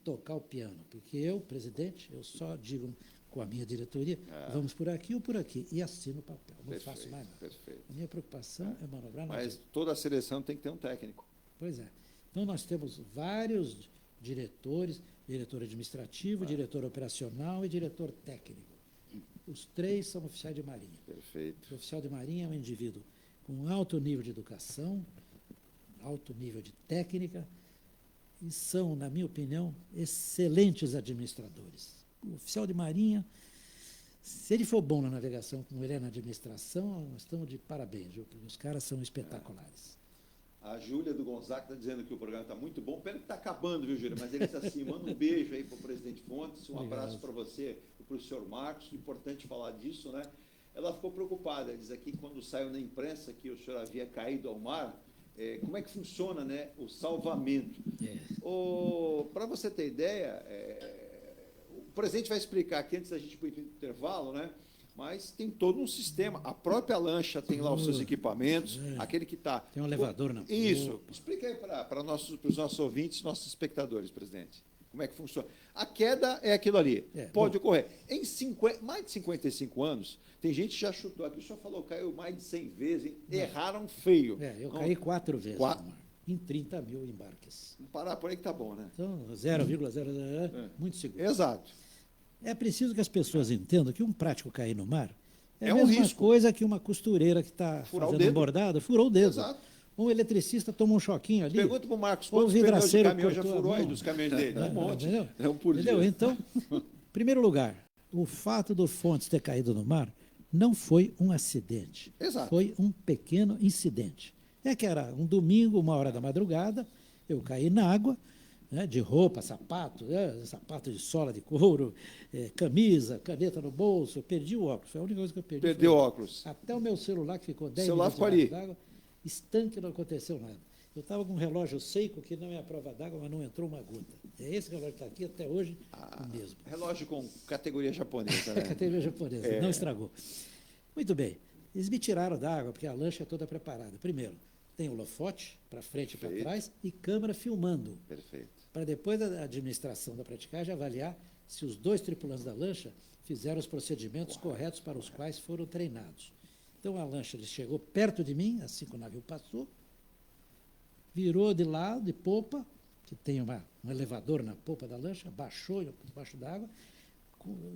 [SPEAKER 3] tocar o piano, porque eu, presidente, eu só digo com a minha diretoria, vamos por aqui ou por aqui, e assino o papel, não faço mais nada.
[SPEAKER 2] Perfeito.
[SPEAKER 3] A minha preocupação é manobrar na
[SPEAKER 2] Mas toda a seleção tem que ter um técnico.
[SPEAKER 3] Pois é. Então nós temos vários diretores, diretor administrativo, diretor operacional e diretor técnico. Os 3 são oficiais de marinha.
[SPEAKER 2] Perfeito.
[SPEAKER 3] O oficial de marinha é um indivíduo com alto nível de educação, alto nível de técnica, e são, na minha opinião, excelentes administradores. O oficial de marinha, se ele for bom na navegação, como ele é na administração, nós estamos de parabéns, viu? Porque os caras são espetaculares.
[SPEAKER 2] A Júlia do Gonzaga está dizendo que o programa está muito bom. Pena que está acabando, viu, Júlia? Mas ele está assim, manda um beijo aí para o presidente Fontes, um abraço para você e para o senhor Marcos. Importante falar disso, né? Ela ficou preocupada, ela diz aqui, quando saiu na imprensa que o senhor havia caído ao mar, como é que funciona, né, o salvamento. Para você ter ideia, o presidente vai explicar aqui antes da gente ir para o intervalo, né? Mas tem todo um sistema. A própria lancha tem lá os seus equipamentos, aquele que está...
[SPEAKER 3] Tem um elevador na
[SPEAKER 2] Isso. Explica aí para os nossos ouvintes, nossos espectadores, presidente. Como é que funciona? A queda é aquilo ali. Pode ocorrer. Em mais de 55 anos, tem gente que já chutou aqui, o senhor falou, caiu mais de 100 vezes, erraram feio.
[SPEAKER 3] Eu caí 4 vezes no mar, em 30 mil embarques.
[SPEAKER 2] Vamos parar por aí que tá bom, né?
[SPEAKER 3] Então, 0,0, muito seguro.
[SPEAKER 2] Exato.
[SPEAKER 3] É preciso que as pessoas entendam que um prático cair no mar é a
[SPEAKER 2] um
[SPEAKER 3] mesma
[SPEAKER 2] risco.
[SPEAKER 3] coisa que uma costureira que está fazendo um bordado, furou o dedo.
[SPEAKER 2] Exato.
[SPEAKER 3] Um eletricista toma um choquinho ali.
[SPEAKER 2] Pergunta para o Marcos,
[SPEAKER 3] ou o
[SPEAKER 2] quantos pneus de
[SPEAKER 3] vidraceiro
[SPEAKER 2] caminhão já
[SPEAKER 3] cortou a
[SPEAKER 2] furou aí
[SPEAKER 3] mão.
[SPEAKER 2] dos caminhões dele? Um monte.
[SPEAKER 3] Entendeu?
[SPEAKER 2] É um por
[SPEAKER 3] Entendeu?
[SPEAKER 2] dia.
[SPEAKER 3] Então, em primeiro lugar, o fato do Fontes ter caído no mar não foi um acidente.
[SPEAKER 2] Exato.
[SPEAKER 3] Foi um pequeno incidente. É que era um domingo, 1h da madrugada, eu caí na água, né, de roupa, sapato, sapato de sola de couro, camisa, caneta no bolso, eu perdi o óculos, foi a única coisa que eu perdi.
[SPEAKER 2] Perdeu o óculos.
[SPEAKER 3] Até o meu celular, que ficou 10
[SPEAKER 2] celular
[SPEAKER 3] minutos
[SPEAKER 2] ficou ali.
[SPEAKER 3] debaixo d'água, estanque, não aconteceu nada. Eu estava com um relógio Seiko que não é a prova d'água, mas não entrou uma gota. É esse relógio que está aqui até hoje, o mesmo.
[SPEAKER 2] Relógio com categoria japonesa, né?
[SPEAKER 3] Categoria japonesa, não estragou. Muito bem. Eles me tiraram da água, porque a lancha é toda preparada. Primeiro, tem holofote para frente e para trás e câmera filmando.
[SPEAKER 2] Perfeito.
[SPEAKER 3] Para depois da administração da praticagem avaliar se os 2 tripulantes da lancha fizeram os procedimentos corretos para os quais foram treinados. Então a lancha chegou perto de mim, assim que o navio passou, virou de lado, de popa, que tem um elevador na popa da lancha, baixou embaixo d'água,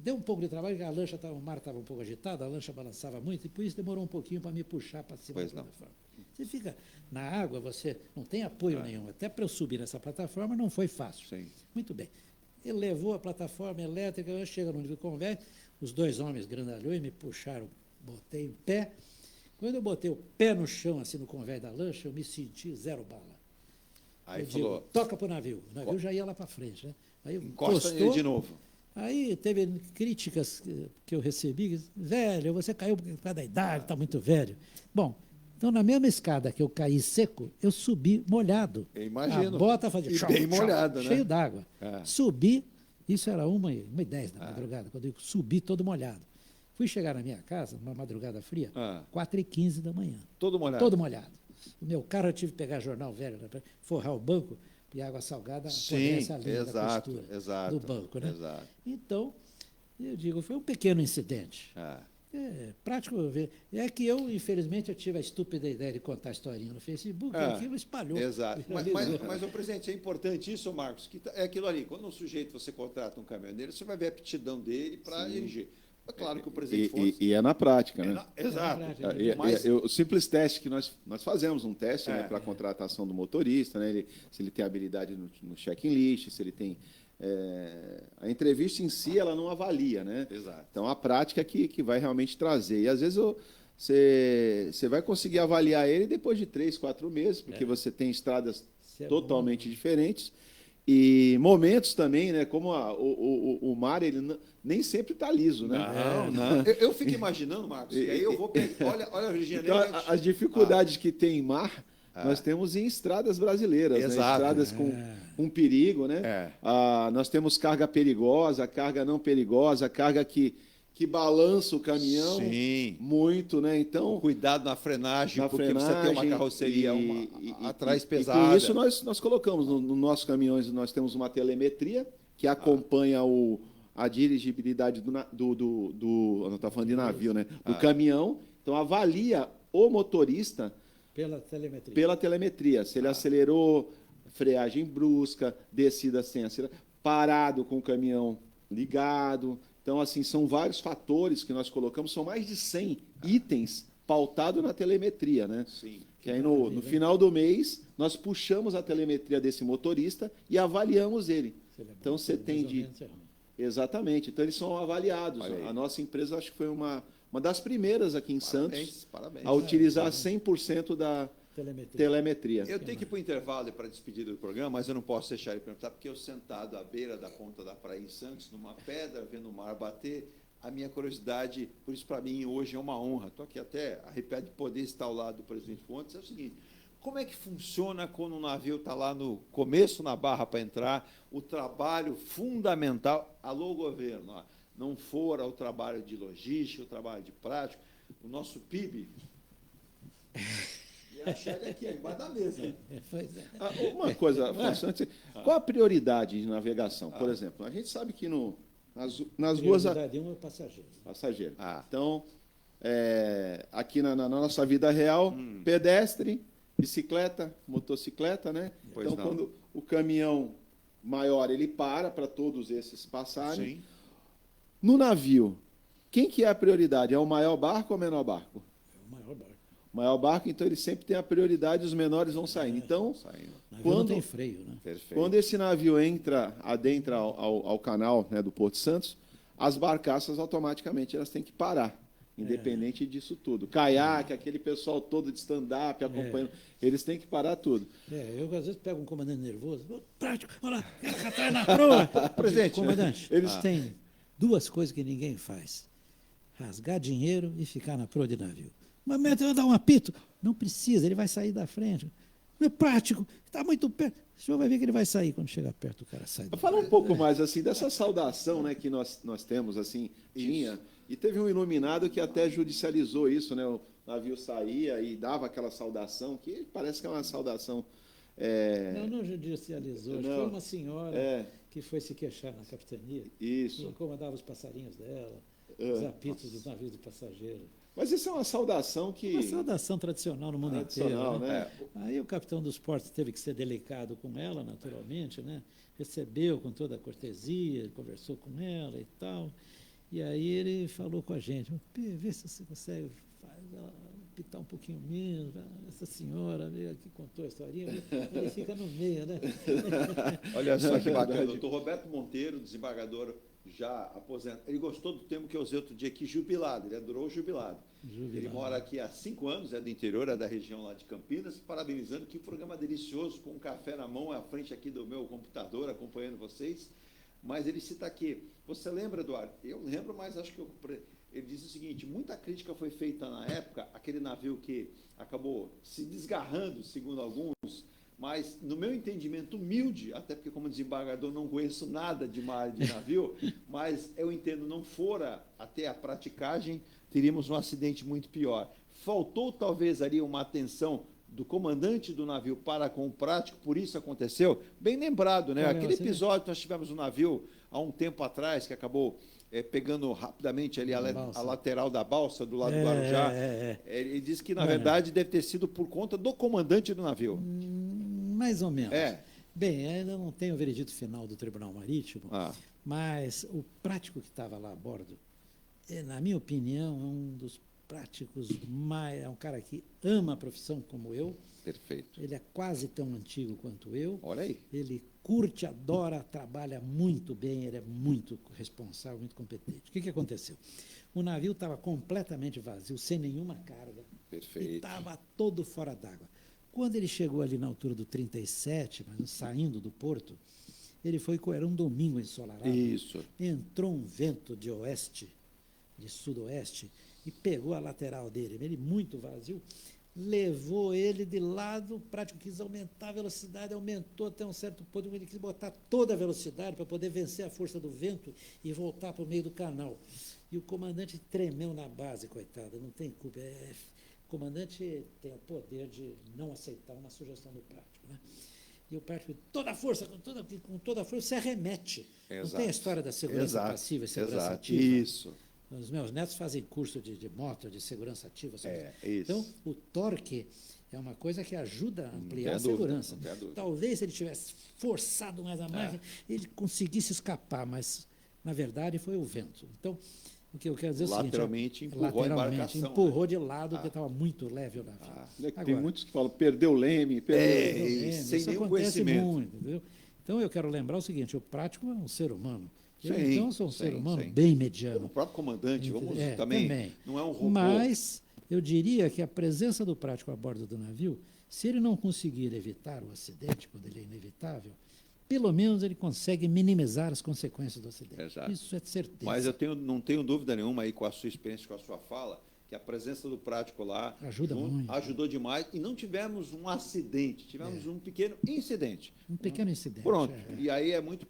[SPEAKER 3] deu um pouco de trabalho, porque a lancha o mar estava um pouco agitado, a lancha balançava muito, e por isso demorou um pouquinho para me puxar para cima da plataforma. Você fica na água, você não tem apoio nenhum. Até para eu subir nessa plataforma não foi fácil.
[SPEAKER 2] Sim.
[SPEAKER 3] Muito bem. Ele levou a plataforma elétrica, eu chego no nível convés, os 2 homens grandalhões me puxaram, botei o pé. Quando eu botei o pé no chão, assim, no convés da lancha, eu me senti 0 bala.
[SPEAKER 2] Aí
[SPEAKER 3] eu
[SPEAKER 2] falou,
[SPEAKER 3] digo, toca para o navio. O navio já ia lá para frente, né? Aí
[SPEAKER 2] encosta nele de novo.
[SPEAKER 3] Aí teve críticas que eu recebi, velho, você caiu por causa da idade, está muito velho. Bom, então na mesma escada que eu caí seco, eu subi molhado.
[SPEAKER 2] Eu imagino.
[SPEAKER 3] A bota fazia
[SPEAKER 2] bem molhada, né?
[SPEAKER 3] Cheio d'água. Subi, isso era 1h10 da madrugada, quando eu subi todo molhado. Fui chegar na minha casa, uma madrugada fria, 4h15 da manhã.
[SPEAKER 2] Todo molhado?
[SPEAKER 3] Todo molhado. O meu carro eu tive que pegar jornal velho, forrar o banco, e a água salgada apodrece a linha da costura do banco. Né?
[SPEAKER 2] Exato.
[SPEAKER 3] Então, eu digo, foi um pequeno incidente. É prático ver. É que eu, infelizmente, eu tive a estúpida ideia de contar a historinha no Facebook, e aquilo espalhou.
[SPEAKER 2] Exato. Mas, o presidente, é importante isso, Marcos, que é aquilo ali. Quando um sujeito, você contrata um caminhoneiro, você vai ver a aptidão dele para dirigir. É claro que o presidente Fontes...
[SPEAKER 4] E é na prática, né?
[SPEAKER 2] Exato.
[SPEAKER 4] O simples teste que nós fazemos, um teste para a contratação do motorista, né? Se ele tem habilidade no check-in list, se ele tem... a entrevista em si, ela não avalia, né?
[SPEAKER 2] Exato.
[SPEAKER 4] Então, a prática que vai realmente trazer. E, às vezes, você vai conseguir avaliar ele depois de 3, 4 meses, porque você tem estradas totalmente diferentes. E momentos também, né? Como o mar, ele nem sempre está liso, né?
[SPEAKER 2] Não. Eu fico imaginando, Marcos, e aí eu vou pegar... Olha, Virgínia...
[SPEAKER 4] Então, as dificuldades que tem em mar, nós temos em estradas brasileiras, né? Estradas com perigo, né? Nós temos carga perigosa, carga não perigosa, carga que balança o caminhão muito, né? Então,
[SPEAKER 2] cuidado na frenagem, porque você tem uma carroceria atrás pesada.
[SPEAKER 4] E com isso nós colocamos no nossos caminhões, nós temos uma telemetria que acompanha a dirigibilidade do não está falando de navio, né? Do caminhão. Então, avalia o motorista pela telemetria. Se ele acelerou, freagem brusca, descida sem acelerar, parado com o caminhão ligado. Então, assim, são vários fatores que nós colocamos, são mais de 100 itens pautados na telemetria, né?
[SPEAKER 2] Sim.
[SPEAKER 4] Que aí, no final do mês, nós puxamos a telemetria desse motorista e avaliamos ele. Então, você tem Exatamente. Então, eles são avaliados. A nossa empresa, acho que foi uma das primeiras aqui em Santos a utilizar 100% da telemetria.
[SPEAKER 2] Eu tenho que ir para o intervalo para despedir do programa, mas eu não posso deixar ele perguntar, porque eu sentado à beira da ponta da praia em Santos, numa pedra, vendo o mar bater, a minha curiosidade, por isso para mim hoje é uma honra, estou aqui até arrepiado de poder estar ao lado do presidente Fontes, é o seguinte, como é que funciona quando um navio está lá no começo, na barra para entrar, o trabalho fundamental, alô governo, ó, não fora o trabalho de logística, o trabalho de prático, o nosso PIB... E a Shelly aqui, embaixo da mesa.
[SPEAKER 4] Uma coisa, qual a prioridade de navegação? Por exemplo, a gente sabe que nas ruas...
[SPEAKER 3] Prioridade 1 é passageiro.
[SPEAKER 4] Passageiro. Então, aqui na nossa vida real, pedestre, bicicleta, motocicleta, né? Então, quando o caminhão maior, ele para todos esses passarem.
[SPEAKER 2] Sim.
[SPEAKER 4] No navio, quem que é a prioridade? É o maior barco ou o menor barco?
[SPEAKER 3] É o maior barco.
[SPEAKER 4] O maior barco, então, ele sempre tem a prioridade, os menores vão saindo. Então,
[SPEAKER 3] quando não tem freio, né?
[SPEAKER 4] Quando esse navio adentra ao canal, né, do Porto Santos, as barcaças automaticamente elas têm que parar, independente disso tudo. Caiaque, aquele pessoal todo de stand-up acompanhando, eles têm que parar tudo.
[SPEAKER 3] Eu às vezes pego um comandante nervoso, prático, olha lá, quero atrás na proa.
[SPEAKER 4] Presidente,
[SPEAKER 3] comandante, eles têm 2 coisas que ninguém faz: rasgar dinheiro e ficar na proa de navio. Mas eu vou dar um apito. Não precisa, ele vai sair da frente. não é prático, está muito perto. O senhor vai ver que ele vai sair. Quando chegar perto, o cara sai.
[SPEAKER 4] Fala um pouco mais assim dessa saudação, né, que nós temos, assim, tinha. E teve um iluminado que até judicializou isso, né? O navio saía e dava aquela saudação, que parece que é uma saudação.
[SPEAKER 3] Não judicializou.
[SPEAKER 4] Não.
[SPEAKER 3] Foi uma senhora que foi se queixar na capitania.
[SPEAKER 4] Isso.
[SPEAKER 3] Que incomodava os passarinhos dela, os apitos dos navios de passageiro.
[SPEAKER 4] Mas isso é uma saudação que...
[SPEAKER 3] Uma saudação tradicional no mundo
[SPEAKER 4] Tradicional,
[SPEAKER 3] inteiro.
[SPEAKER 4] né?
[SPEAKER 3] Aí o capitão dos portos teve que ser delicado com ela, naturalmente, né? Recebeu com toda a cortesia, conversou com ela e tal. E aí ele falou com a gente, vê se você consegue apitar um pouquinho menos. Essa senhora veio aqui, contou a historinha, ele fica no meio, né?
[SPEAKER 2] Olha só que bacana. O doutor Roberto Monteiro, desembargador já aposentado, ele gostou do termo que eu usei outro dia aqui, jubilado, ele adorou o jubilado. Ele mora aqui há 5 anos, é do interior, é da região lá de Campinas, parabenizando, que programa delicioso, com um café na mão, à frente aqui do meu computador, acompanhando vocês. Mas ele cita aqui, você lembra, Eduardo? Eu lembro, mas acho que ele diz o seguinte, muita crítica foi feita na época, aquele navio que acabou se desgarrando, segundo alguns, mas no meu entendimento humilde, até porque como desembargador não conheço nada de uma área de navio, mas eu entendo, não fora até a praticagem, teríamos um acidente muito pior. Faltou talvez ali uma atenção do comandante do navio para com o prático, por isso aconteceu? Bem lembrado, né? Aquele episódio que nós tivemos no navio há um tempo atrás, que acabou pegando rapidamente ali a lateral da balsa, do lado do Guarujá. Ele disse que, na verdade, deve ter sido por conta do comandante do navio.
[SPEAKER 3] Mais ou menos. Bem, ainda não tem o veredito final do Tribunal Marítimo, mas o prático que estava lá a bordo, na minha opinião, é um dos práticos mais... É um cara que ama a profissão como eu.
[SPEAKER 2] Perfeito.
[SPEAKER 3] Ele é quase tão antigo quanto eu.
[SPEAKER 2] Olha aí.
[SPEAKER 3] Ele curte, adora, trabalha muito bem, ele é muito responsável, muito competente. O que aconteceu? O navio estava completamente vazio, sem nenhuma carga.
[SPEAKER 2] Perfeito.
[SPEAKER 3] E estava todo fora d'água. Quando ele chegou ali na altura do 37, mas saindo do porto, ele foi, era um domingo ensolarado.
[SPEAKER 2] Isso.
[SPEAKER 3] Entrou um vento de oeste, de sudoeste, e pegou a lateral dele, ele muito vazio, levou ele de lado, o prático quis aumentar a velocidade, aumentou até um certo ponto, ele quis botar toda a velocidade para poder vencer a força do vento e voltar para o meio do canal. E o comandante tremeu na base, coitado, não tem culpa. O comandante tem o poder de não aceitar uma sugestão do prático, né? E o prático, toda a força, com toda a força, se arremete.
[SPEAKER 2] Exato.
[SPEAKER 3] Não tem a história da segurança passiva e segurança
[SPEAKER 2] Exato.
[SPEAKER 3] ativa?
[SPEAKER 2] Isso.
[SPEAKER 3] Os meus netos fazem curso de moto, de segurança ativa.
[SPEAKER 2] Isso.
[SPEAKER 3] Então, o torque é uma coisa que ajuda a ampliar a segurança. Talvez ele tivesse forçado mais a máquina, ele conseguisse escapar, mas, na verdade, foi o vento. Então, o que eu quero dizer é o seguinte...
[SPEAKER 2] Lateralmente
[SPEAKER 3] empurrou de lado, porque estava muito leve o navio.
[SPEAKER 4] Tem muitos que falam, perdeu o leme, perdeu o leme.
[SPEAKER 2] Sem
[SPEAKER 3] isso
[SPEAKER 2] nenhum
[SPEAKER 3] acontece
[SPEAKER 2] conhecimento.
[SPEAKER 3] muito, entendeu? Então, eu quero lembrar o seguinte, o prático é um ser humano. Eu,
[SPEAKER 2] Sim,
[SPEAKER 3] então, sou um ser humano
[SPEAKER 2] sim.
[SPEAKER 3] bem mediano.
[SPEAKER 2] O próprio comandante, vamos também, não é um robô.
[SPEAKER 3] Mas eu diria que a presença do prático a bordo do navio, se ele não conseguir evitar o acidente, quando ele é inevitável, pelo menos ele consegue minimizar as consequências do acidente.
[SPEAKER 2] Exato.
[SPEAKER 3] Isso é de certeza.
[SPEAKER 2] Mas eu não tenho dúvida nenhuma aí com a sua experiência, com a sua fala, que a presença do prático lá ajudou demais e não tivemos um acidente, tivemos um pequeno incidente.
[SPEAKER 3] Um pequeno incidente.
[SPEAKER 2] Pronto. E aí é muito...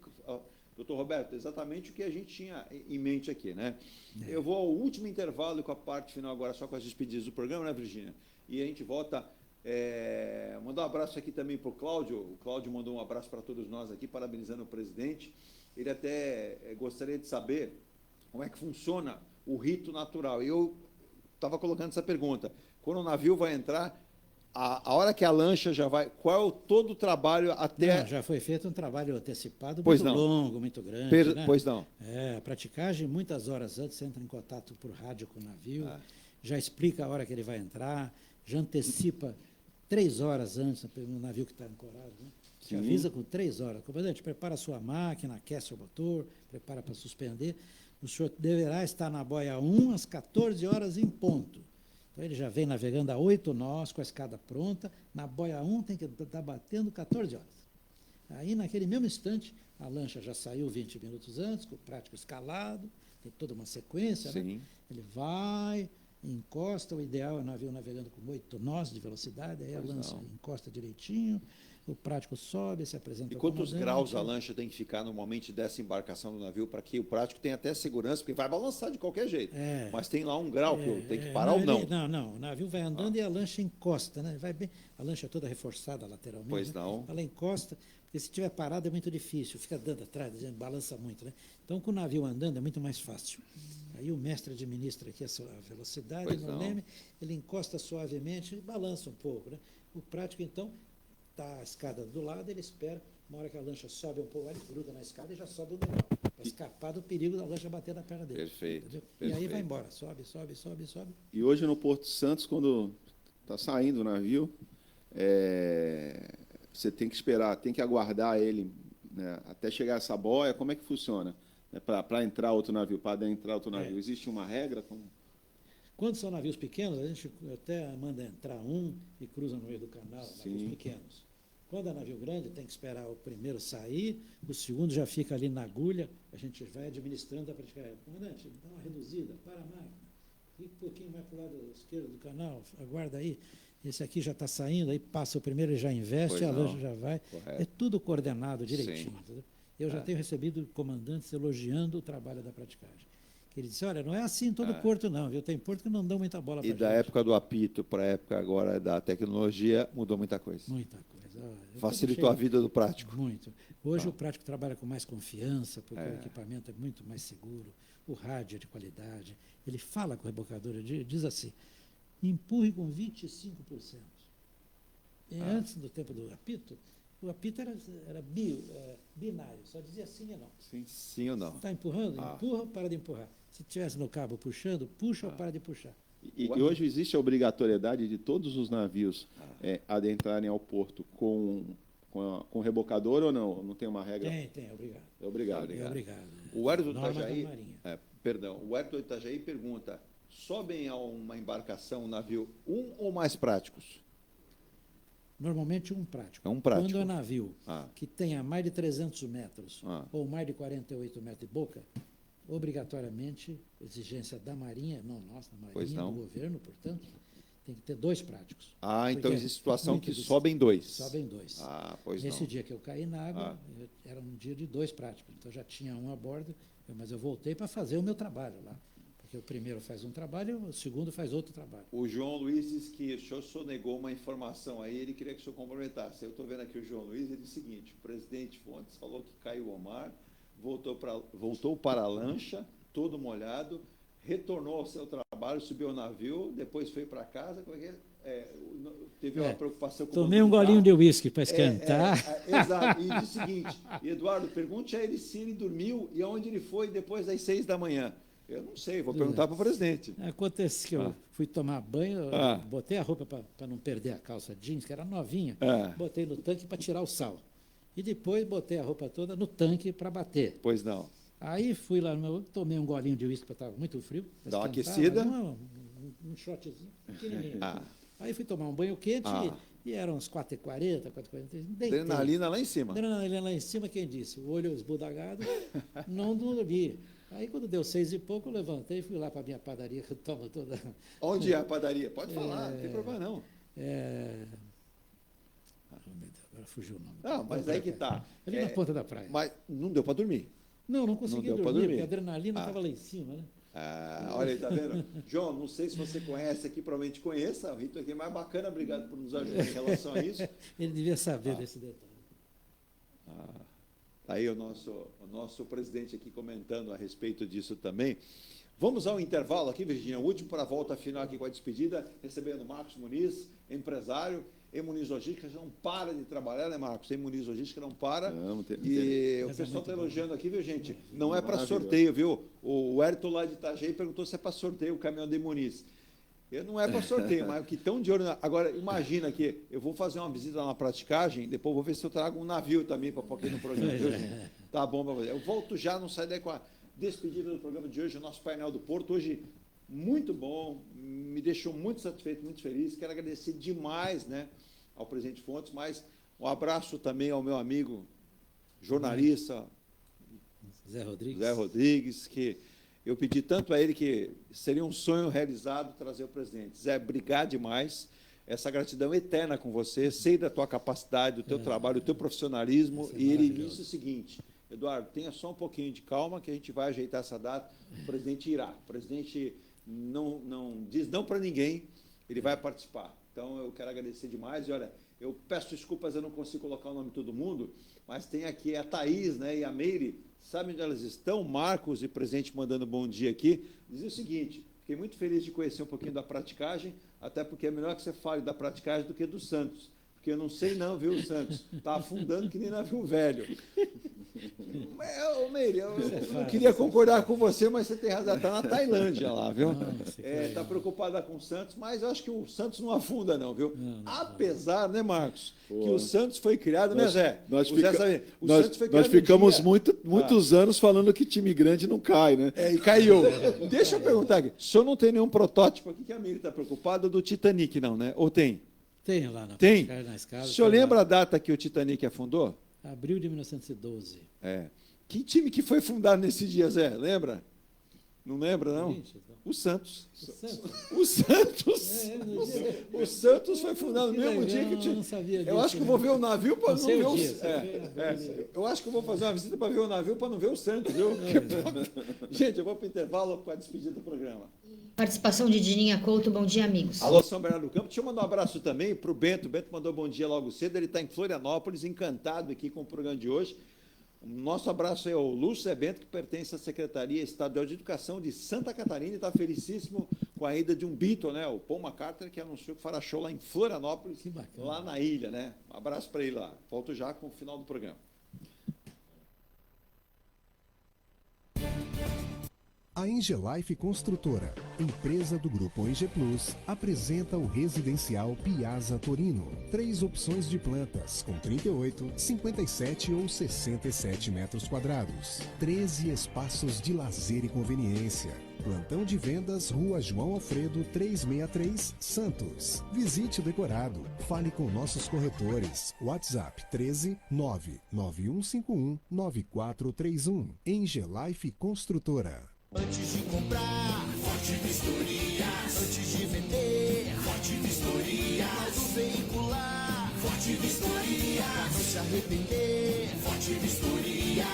[SPEAKER 2] Doutor Roberto, exatamente o que a gente tinha em mente aqui, né? Eu vou ao último intervalo com a parte final agora, só com as despedidas do programa, né, Virgínia? E a gente volta... mandar um abraço aqui também para o Cláudio. O Cláudio mandou um abraço para todos nós aqui, parabenizando o presidente. Ele até gostaria de saber como é que funciona o rito natural. Eu estava colocando essa pergunta. Quando o navio vai entrar... A hora que a lancha já vai... Qual é todo o trabalho até...
[SPEAKER 3] Não, já foi feito um trabalho antecipado
[SPEAKER 2] pois
[SPEAKER 3] muito
[SPEAKER 2] não.
[SPEAKER 3] longo, muito grande. Né?
[SPEAKER 2] Pois não.
[SPEAKER 3] A praticagem, muitas horas antes, você entra em contato por rádio com o navio, já explica a hora que ele vai entrar, já antecipa 3 horas antes no navio que está ancorado. Né? Te avisa com 3 horas. Comandante, prepara a sua máquina, aquece o motor, prepara para suspender. O senhor deverá estar na boia 1 às 14 horas em ponto. Então, ele já vem navegando a 8 nós, com a escada pronta. Na boia 1 tem que estar batendo 14 horas. Aí, naquele mesmo instante, a lancha já saiu 20 minutos antes, com o prático escalado, tem toda uma sequência. Né? Ele vai, encosta, o ideal é o navio navegando com 8 nós de velocidade, aí a
[SPEAKER 2] Pois
[SPEAKER 3] lança
[SPEAKER 2] não.
[SPEAKER 3] encosta direitinho, o prático sobe, se apresenta
[SPEAKER 2] E
[SPEAKER 3] ao
[SPEAKER 2] quantos
[SPEAKER 3] comandante.
[SPEAKER 2] graus a lancha tem que ficar normalmente dessa embarcação do navio para que o prático tenha até segurança, porque vai balançar de qualquer jeito.
[SPEAKER 3] É.
[SPEAKER 2] Mas tem lá um grau que eu tenho que parar ou não?
[SPEAKER 3] Não, o navio vai andando e a lancha encosta, né? Vai bem, a lancha é toda reforçada lateralmente.
[SPEAKER 2] Pois
[SPEAKER 3] né?
[SPEAKER 2] não.
[SPEAKER 3] Ela encosta, porque se estiver parado é muito difícil, fica dando atrás, balança muito, né? Então, com o navio andando é muito mais fácil. Aí o mestre administra aqui a velocidade,
[SPEAKER 2] Pois
[SPEAKER 3] no
[SPEAKER 2] não.
[SPEAKER 3] leme, ele encosta suavemente e balança um pouco, né? O prático, então, está a escada do lado, ele espera, uma hora que a lancha sobe um pouco, ele gruda na escada e já sobe o degrau, para escapar do perigo da lancha bater na perna dele.
[SPEAKER 2] Perfeito,
[SPEAKER 3] entendeu? E aí
[SPEAKER 2] perfeito.
[SPEAKER 3] vai embora, sobe.
[SPEAKER 4] E hoje no Porto Santos, quando está saindo o navio, você tem que esperar, tem que aguardar ele, né, até chegar essa boia. Como é que funciona? Para entrar outro navio, para adentrar outro navio, existe uma regra?
[SPEAKER 3] Quando são navios pequenos, a gente até manda entrar um e cruza no meio do canal, navios pequenos. Quando é navio grande, tem que esperar o primeiro sair, o segundo já fica ali na agulha, a gente vai administrando a praticar. Comandante, dá uma reduzida, para a máquina, fica um pouquinho mais para o lado esquerdo do canal, aguarda aí. Esse aqui já está saindo, aí passa o primeiro e já investe,
[SPEAKER 2] Pois
[SPEAKER 3] a
[SPEAKER 2] não.
[SPEAKER 3] lancha já vai.
[SPEAKER 2] Correto.
[SPEAKER 3] É tudo coordenado direitinho.
[SPEAKER 2] Sim.
[SPEAKER 3] Entendeu? Eu já tenho recebido comandantes elogiando o trabalho da praticagem. Ele disse, olha, não é assim em todo porto não, viu? Tem porto que não dão muita bola para
[SPEAKER 2] E
[SPEAKER 3] gente.
[SPEAKER 2] da época do apito para a época agora da tecnologia, mudou muita coisa.
[SPEAKER 3] Muita coisa. Eu
[SPEAKER 2] Facilitou a vida do prático.
[SPEAKER 3] Muito. Hoje o prático trabalha com mais confiança, porque o equipamento é muito mais seguro, o rádio é de qualidade. Ele fala com o rebocador, ele diz assim, empurre com 25%. E antes do tempo do apito, o apito era binário, só dizia sim e não.
[SPEAKER 2] Sim ou não?
[SPEAKER 3] Está empurrando? Empurra ou para de empurrar. Se estivesse no cabo puxando, puxa ou para de puxar.
[SPEAKER 4] E hoje existe a obrigatoriedade de todos os navios adentrarem ao porto com rebocador ou não? Não tem uma regra?
[SPEAKER 3] Tem, é obrigado.
[SPEAKER 4] É obrigado.
[SPEAKER 3] É obrigado.
[SPEAKER 2] O Hélio do
[SPEAKER 3] Norma da
[SPEAKER 2] Itajaí,
[SPEAKER 3] Marinha.
[SPEAKER 2] o Hélio do Itajaí pergunta, sobem a uma embarcação, um navio, um ou mais práticos?
[SPEAKER 3] Normalmente um prático.
[SPEAKER 2] É um prático.
[SPEAKER 3] Quando é navio que tenha mais de 300 metros ou mais de 48 metros de boca, obrigatoriamente, exigência da Marinha, não nossa, da
[SPEAKER 2] Pois
[SPEAKER 3] Marinha,
[SPEAKER 2] não.
[SPEAKER 3] do governo, portanto, tem que ter 2 práticos.
[SPEAKER 2] Então
[SPEAKER 3] Porque
[SPEAKER 2] existe situação
[SPEAKER 3] muito
[SPEAKER 2] que
[SPEAKER 3] difícil.
[SPEAKER 2] sobem 2.
[SPEAKER 3] Sobem 2.
[SPEAKER 2] Pois
[SPEAKER 3] Nesse
[SPEAKER 2] não.
[SPEAKER 3] dia que eu caí na água, era um dia de 2 práticos. Então já tinha um a bordo, mas eu voltei para fazer o meu trabalho lá. Porque o primeiro faz um trabalho, o segundo faz outro trabalho.
[SPEAKER 2] O João Luiz disse que o senhor sonegou uma informação aí, ele queria que o senhor complementasse. Eu estou vendo aqui o João Luiz, ele disse o seguinte, o presidente Fontes falou que caiu o Omar, voltou para a lancha, todo molhado, retornou ao seu trabalho, subiu ao navio, depois foi para casa, como é que é? Teve uma preocupação com
[SPEAKER 3] Tomei um golinho de uísque para esquentar.
[SPEAKER 2] Exato, e disse o seguinte, Eduardo, pergunte a ele se ele dormiu e aonde ele foi depois das 6 da manhã. Eu não sei, vou perguntar para o presidente.
[SPEAKER 3] Acontece que eu fui tomar banho, botei a roupa para não perder a calça jeans, que era novinha, botei no tanque para tirar o sal. E depois botei a roupa toda no tanque para bater.
[SPEAKER 2] Pois não.
[SPEAKER 3] Aí fui lá, tomei um golinho de uísque, porque estava muito frio.
[SPEAKER 2] Dá uma aquecida?
[SPEAKER 3] Um shotzinho pequenininho. Aí fui tomar um banho quente e eram uns 4h40, 4h40.
[SPEAKER 2] Adrenalina lá em cima.
[SPEAKER 3] Adrenalina lá em cima, quem disse? O olho esbudagado, não dormi. Aí, quando deu 6 e pouco, eu levantei e fui lá para a minha padaria, que eu tomo toda...
[SPEAKER 2] Onde é a padaria? Pode falar, não tem problema não.
[SPEAKER 3] Agora fugiu o nome.
[SPEAKER 2] Não, mas aí que está.
[SPEAKER 3] Ali na ponta da praia.
[SPEAKER 2] Mas não deu para dormir.
[SPEAKER 3] Não consegui
[SPEAKER 2] deu pra
[SPEAKER 3] dormir, porque a adrenalina estava lá em cima, né?
[SPEAKER 2] Olha aí, tá vendo? João, não sei se você conhece aqui, provavelmente conheça, o Rito aqui é mais bacana, obrigado por nos ajudar em relação a isso.
[SPEAKER 3] Ele devia saber desse detalhe.
[SPEAKER 2] Aí o nosso presidente aqui comentando a respeito disso também. Vamos ao intervalo aqui, Virginia, o último para a volta final aqui com a despedida, recebendo Marcos Muniz, empresário, em Muniz Logística, não para de trabalhar, né, Marcos? Em Muniz Logística não para. E o pessoal está elogiando aqui, viu, gente? Não é para sorteio, viu? O Hérito lá de Itajaí perguntou se é para sorteio o caminhão de Muniz. Não é para sorteio, mas o que estão de olho... Agora, imagina que eu vou fazer uma visita lá na praticagem, depois vou ver se eu trago um navio também para pôr aqui no programa de hoje. Tá bom para fazer. Eu volto já, não sai daí com a despedida do programa de hoje, o nosso painel do Porto. Hoje, muito bom, me deixou muito satisfeito, muito feliz. Quero agradecer demais, né, ao presidente Fontes, mas um abraço também ao meu amigo jornalista
[SPEAKER 3] Zé Rodrigues.
[SPEAKER 2] Zé Rodrigues, que eu pedi tanto a ele que seria um sonho realizado trazer o presidente. Zé, obrigado demais. Essa gratidão eterna com você, sei da tua capacidade, do teu trabalho, do teu profissionalismo, e ele disse o seguinte: Eduardo, tenha só um pouquinho de calma que a gente vai ajeitar essa data, o presidente irá. O presidente não diz não para ninguém, ele vai participar. Então, eu quero agradecer demais. E, olha, eu peço desculpas, eu não consigo colocar o nome de todo mundo, mas tem aqui a Thaís, né, e a Meire, sabem onde elas estão? Marcos e presidente mandando bom dia aqui. Dizia o seguinte: fiquei muito feliz de conhecer um pouquinho da praticagem, até porque é melhor que você fale da praticagem do que do Santos. Porque eu não sei não, viu, o Santos? Está afundando que nem navio velho. Meire, eu não queria concordar com você, mas você tem razão. Está na Tailândia lá, viu? Está preocupada com o Santos, mas eu acho que o Santos não afunda não, viu? Apesar, né, Marcos, que o Santos foi criado, né, Zé?
[SPEAKER 4] Nós
[SPEAKER 2] Santos
[SPEAKER 4] ficamos muitos anos falando que time grande não cai, né?
[SPEAKER 2] E caiu. Deixa eu perguntar aqui. O senhor não tem nenhum protótipo aqui que a Meire está preocupada do Titanic, não, né? Ou tem?
[SPEAKER 3] Tem lá na escada.
[SPEAKER 2] O senhor lembra a data que o Titanic afundou?
[SPEAKER 3] Abril de 1912.
[SPEAKER 2] Que time que foi fundado nesse dia, Zé? Lembra? Não lembra, não? O Santos. O Santos foi fundado no mesmo dia que o Titanic. Eu acho que eu vou ver o navio para não ver o... Eu acho que eu vou fazer uma visita para ver o navio para não ver o Santos, viu? Gente, eu vou para o intervalo para a despedida do programa.
[SPEAKER 12] Participação de Dininha Couto, bom dia, amigos.
[SPEAKER 2] Alô, São Bernardo do Campo. Deixa eu mandar um abraço também para o Bento. O Bento mandou bom dia logo cedo. Ele está em Florianópolis, encantado aqui com o programa de hoje. O nosso abraço é ao Lúcio Bento, que pertence à Secretaria Estadual de Educação de Santa Catarina, e está felicíssimo com a ida de um Beatle, né? O Paul McCartney, que anunciou que fará show lá em Florianópolis, lá na ilha, né? Um abraço para ele lá. Volto já com o final do programa.
[SPEAKER 5] A Engelife Construtora, empresa do Grupo ENGE Plus, apresenta o residencial Piazza Torino. 3 opções de plantas, com 38, 57 ou 67 metros quadrados. 13 espaços de lazer e conveniência. Plantão de vendas, Rua João Alfredo, 363, Santos. Visite o decorado. Fale com nossos corretores. WhatsApp 13 99151 9431. Engelife Construtora.
[SPEAKER 6] Antes de comprar, Forte Vistorias. Antes de vender, Forte Vistorias. Do veicular, Forte Vistorias. Pra não se arrepender, Forte Vistorias.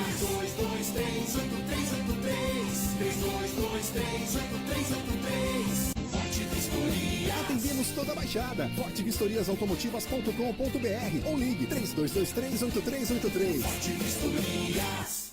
[SPEAKER 6] 3223-8383. 3223-8383. Forte Vistorias.
[SPEAKER 5] Atendemos toda a Baixada. fortevistoriasautomotivas.com.br ou ligue 3223-8383.
[SPEAKER 6] Forte Vistorias.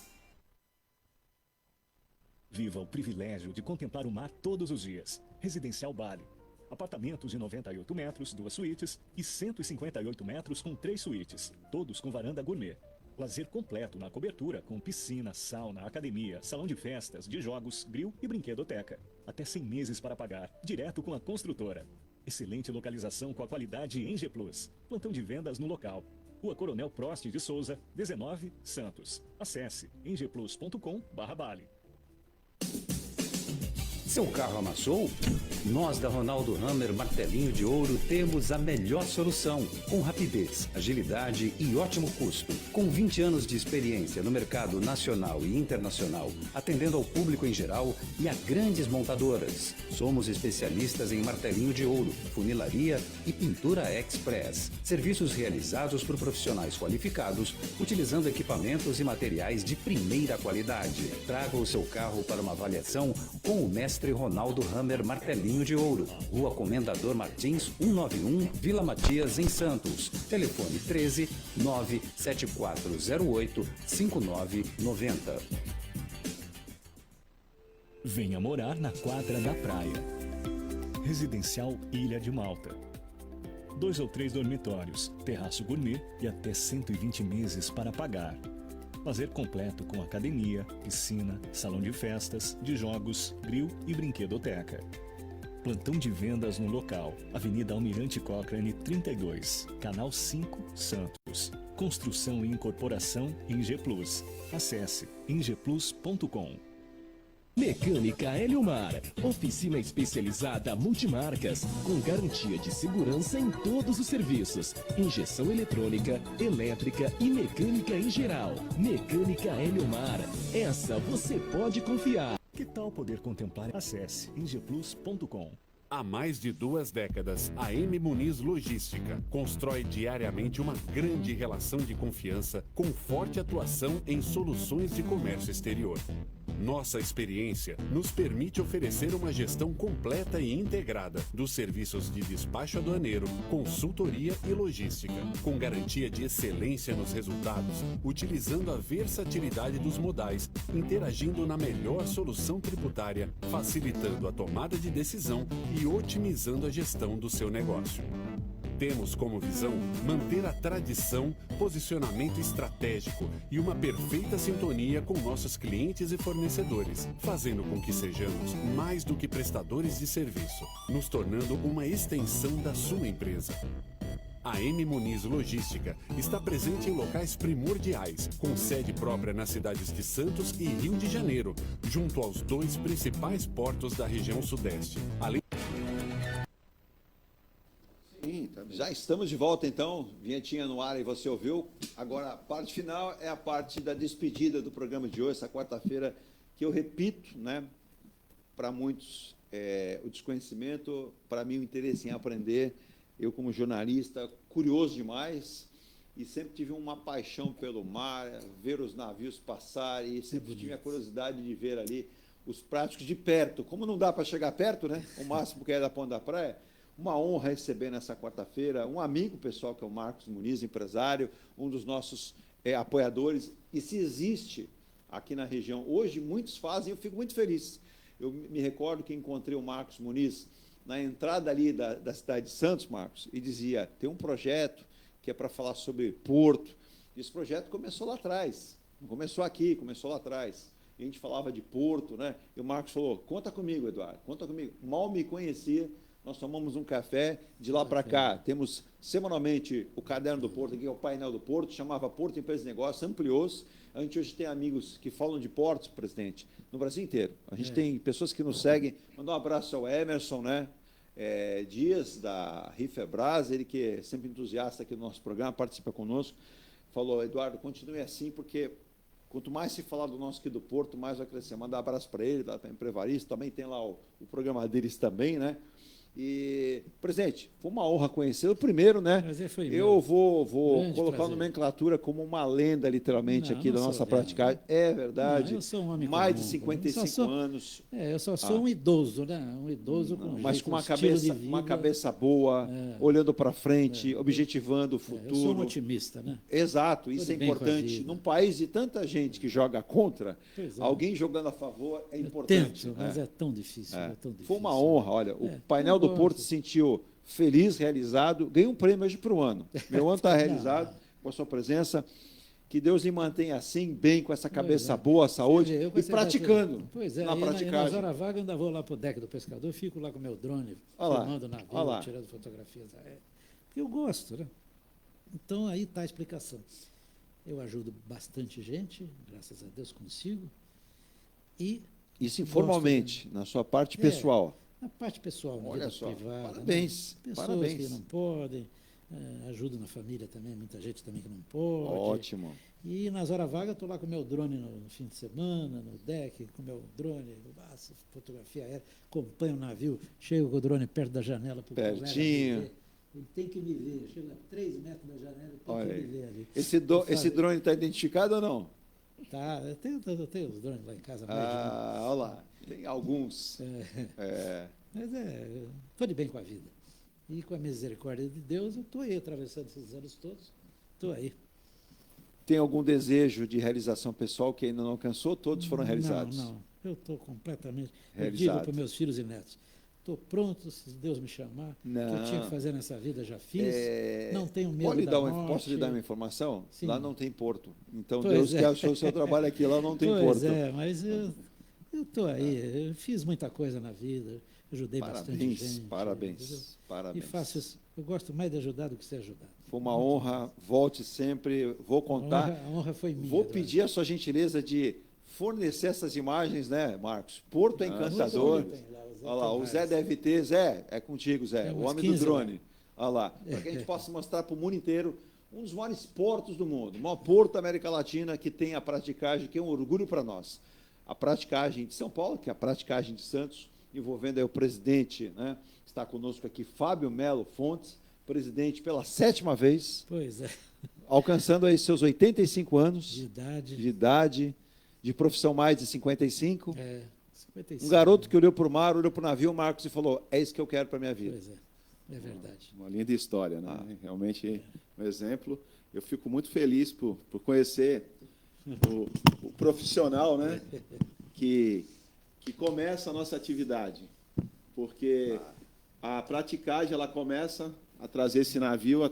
[SPEAKER 7] Viva o privilégio de contemplar o mar todos os dias. Residencial Bali. Apartamentos de 98 metros, 2 suítes e 158 metros com 3 suítes, todos com varanda gourmet. Lazer completo na cobertura com piscina, sauna, academia, salão de festas, de jogos, grill e brinquedoteca. Até 100 meses para pagar, direto com a construtora. Excelente localização com a qualidade ENGE Plus. Plantão de vendas no local. Rua Coronel Prost de Souza, 19, Santos. Acesse engeplus.com/Bali.
[SPEAKER 8] Seu carro amassou? Nós da Ronaldo Hammer Martelinho de Ouro temos a melhor solução, com rapidez, agilidade e ótimo custo. Com 20 anos de experiência no mercado nacional e internacional, atendendo ao público em geral e a grandes montadoras. Somos especialistas em martelinho de ouro, funilaria e pintura express. Serviços realizados por profissionais qualificados, utilizando equipamentos e materiais de primeira qualidade. Traga o seu carro para uma avaliação com o mestre Ronaldo Hammer Martelinho de Ouro, Rua Comendador Martins, 191, Vila Matias, em Santos. Telefone 13 97408 5990.
[SPEAKER 7] Venha morar na quadra da praia. Residencial Ilha de Malta. 2 ou 3 dormitórios, terraço gourmet e até 120 meses para pagar. Lazer completo com academia, piscina, salão de festas, de jogos, grill e brinquedoteca. Plantão de vendas no local. Avenida Almirante Cochrane 32, Canal 5, Santos. Construção e incorporação ENGE Plus. Acesse engeplus.com.
[SPEAKER 9] Mecânica Heliomar, oficina especializada multimarcas, com garantia de segurança em todos os serviços, injeção eletrônica, elétrica e mecânica em geral. Mecânica Heliomar, essa você pode confiar.
[SPEAKER 7] Que tal poder contemplar? Acesse engplus.com.
[SPEAKER 10] Há mais de 2 décadas, a M Muniz Logística constrói diariamente uma grande relação de confiança com forte atuação em soluções de comércio exterior. Nossa experiência nos permite oferecer uma gestão completa e integrada dos serviços de despacho aduaneiro, consultoria e logística, com garantia de excelência nos resultados, utilizando a versatilidade dos modais, interagindo na melhor solução tributária, facilitando a tomada de decisão e otimizando a gestão do seu negócio. Temos como visão manter a tradição, posicionamento estratégico e uma perfeita sintonia com nossos clientes e fornecedores, fazendo com que sejamos mais do que prestadores de serviço, nos tornando uma extensão da sua empresa. A M Muniz Logística está presente em locais primordiais, com sede própria nas cidades de Santos e Rio de Janeiro, junto aos 2 principais portos da região sudeste. Além...
[SPEAKER 2] Sim, já estamos de volta então, vinhetinha no ar e você ouviu. Agora a parte final é a parte da despedida do programa de hoje, essa quarta-feira, que eu repito, né, para muitos o desconhecimento, para mim o interesse em aprender. Eu como jornalista, curioso demais, e sempre tive uma paixão pelo mar, ver os navios passarem, e sempre tive a curiosidade de ver ali os práticos de perto. Como não dá para chegar perto, né, o máximo que é da Ponta da Praia. Uma honra receber nessa quarta-feira um amigo pessoal, que é o Marcos Muniz, empresário, um dos nossos apoiadores. E se existe aqui na região, hoje muitos fazem, eu fico muito feliz. Eu me recordo que encontrei o Marcos Muniz na entrada ali da cidade de Santos, Marcos, e dizia, tem um projeto que é para falar sobre porto. E esse projeto começou lá atrás, não começou aqui, começou lá atrás. E a gente falava de porto, né? E o Marcos falou, conta comigo, Eduardo, conta comigo. Mal me conhecia. Nós tomamos um café, de lá para cá, temos semanalmente o Caderno do Porto, aqui é o painel do Porto, chamava Porto Empresa e Negócio, ampliou-se. A gente hoje tem amigos que falam de portos, presidente, no Brasil inteiro. A gente tem pessoas que nos seguem. Mandar um abraço ao Emerson, né? Dias, da Rifebras, ele que é sempre entusiasta aqui do nosso programa, participa conosco. Falou, Eduardo, continue assim, porque quanto mais se falar do nosso aqui do Porto, mais vai crescer. Mandar um abraço para ele, da Prevarista, também tem lá o programa deles também, né? E, presidente, foi uma honra conhecê-lo. Primeiro, né? Eu vou colocar a nomenclatura como uma lenda, literalmente, aqui da nossa praticagem. É verdade.
[SPEAKER 3] Eu sou um homem
[SPEAKER 2] mais
[SPEAKER 3] comum,
[SPEAKER 2] de 55 anos.
[SPEAKER 3] Eu só sou um idoso, né? Um idoso com
[SPEAKER 2] mas
[SPEAKER 3] jeito,
[SPEAKER 2] com uma
[SPEAKER 3] vida.
[SPEAKER 2] cabeça boa, olhando para frente, objetivando o futuro.
[SPEAKER 3] Eu sou um otimista, né?
[SPEAKER 2] Exato, isso é importante. Num país de tanta gente que joga contra, alguém jogando a favor é importante.
[SPEAKER 3] Tento, mas é tão difícil.
[SPEAKER 2] Foi uma honra, olha, o painel do Porto se sentiu feliz, realizado, ganhou um prêmio hoje para o ano. Meu ano está realizado com a sua presença. Que Deus lhe mantenha assim, bem, com essa cabeça boa, saúde, e praticando.
[SPEAKER 3] Na praticagem. Nas horas vagas, eu ainda vou lá para o deck do pescador, fico lá com o meu drone, filmando o navio, tirando fotografias aéreas. Eu gosto, né? Então, aí está a explicação. Eu ajudo bastante gente, graças a Deus consigo.
[SPEAKER 2] Isso informalmente, na sua parte pessoal.
[SPEAKER 3] Na parte pessoal, na
[SPEAKER 2] Olha
[SPEAKER 3] vida
[SPEAKER 2] só,
[SPEAKER 3] privada.
[SPEAKER 2] parabéns.
[SPEAKER 3] Né? Pessoas que não podem, ajudo na família também, muita gente também que não pode.
[SPEAKER 2] Ótimo.
[SPEAKER 3] E nas horas vagas, estou lá com o meu drone no fim de semana, no deck, com o meu drone, faço fotografia aérea, acompanho o navio, chego com o drone perto da janela.
[SPEAKER 2] Pertinho.
[SPEAKER 3] Ele tem que me ver, chego a 3 metros da janela, tem que me ver ali.
[SPEAKER 2] Esse drone está identificado ou não?
[SPEAKER 3] Tá, eu tenho os drones lá em casa.
[SPEAKER 2] Olha lá, tem alguns.
[SPEAKER 3] Mas estou de bem com a vida. E com a misericórdia de Deus, eu estou aí atravessando esses anos todos, estou aí.
[SPEAKER 2] Tem algum desejo de realização pessoal que ainda não alcançou? Todos foram realizados?
[SPEAKER 3] Não, eu estou completamente... Eu digo para meus filhos e netos, estou pronto, se Deus me chamar, o que eu tinha que fazer nessa vida, já fiz, não tenho medo da morte.
[SPEAKER 2] Posso lhe dar uma informação?
[SPEAKER 3] Sim.
[SPEAKER 2] Lá não tem porto. Então, Deus quer o seu trabalho aqui, lá não tem porto.
[SPEAKER 3] Pois mas eu estou aí, eu fiz muita coisa na vida, ajudei bastante gente.
[SPEAKER 2] Parabéns.
[SPEAKER 3] E faço isso. Eu gosto mais de ajudar do que ser ajudado.
[SPEAKER 2] Foi uma honra, volte sempre, vou contar.
[SPEAKER 3] A honra foi minha.
[SPEAKER 2] Vou pedir a sua gentileza de fornecer essas imagens, né, Marcos? Porto é encantador. Olha lá, o Zé deve ter. Zé, é contigo, Zé, o homem do drone. Olha lá, para que a gente possa mostrar para o mundo inteiro um dos maiores portos do mundo, o maior porto da América Latina que tem a praticagem, que é um orgulho para nós. a praticagem de São Paulo, que é a praticagem de Santos, envolvendo aí o presidente, né? Está conosco aqui, Fábio Melo Fontes, presidente pela 7ª vez.
[SPEAKER 3] Pois é.
[SPEAKER 2] Alcançando aí seus 85 anos
[SPEAKER 3] De
[SPEAKER 2] idade, de profissão mais de 55.
[SPEAKER 3] 55.
[SPEAKER 2] Um garoto que olhou para o mar, olhou para o navio, Marcos, e falou, é isso que eu quero para a minha vida.
[SPEAKER 3] Pois é verdade.
[SPEAKER 4] Uma linda história, né? Realmente um exemplo. Eu fico muito feliz por conhecer o profissional, né? que começa a nossa atividade. Porque a praticagem, ela começa a trazer esse navio,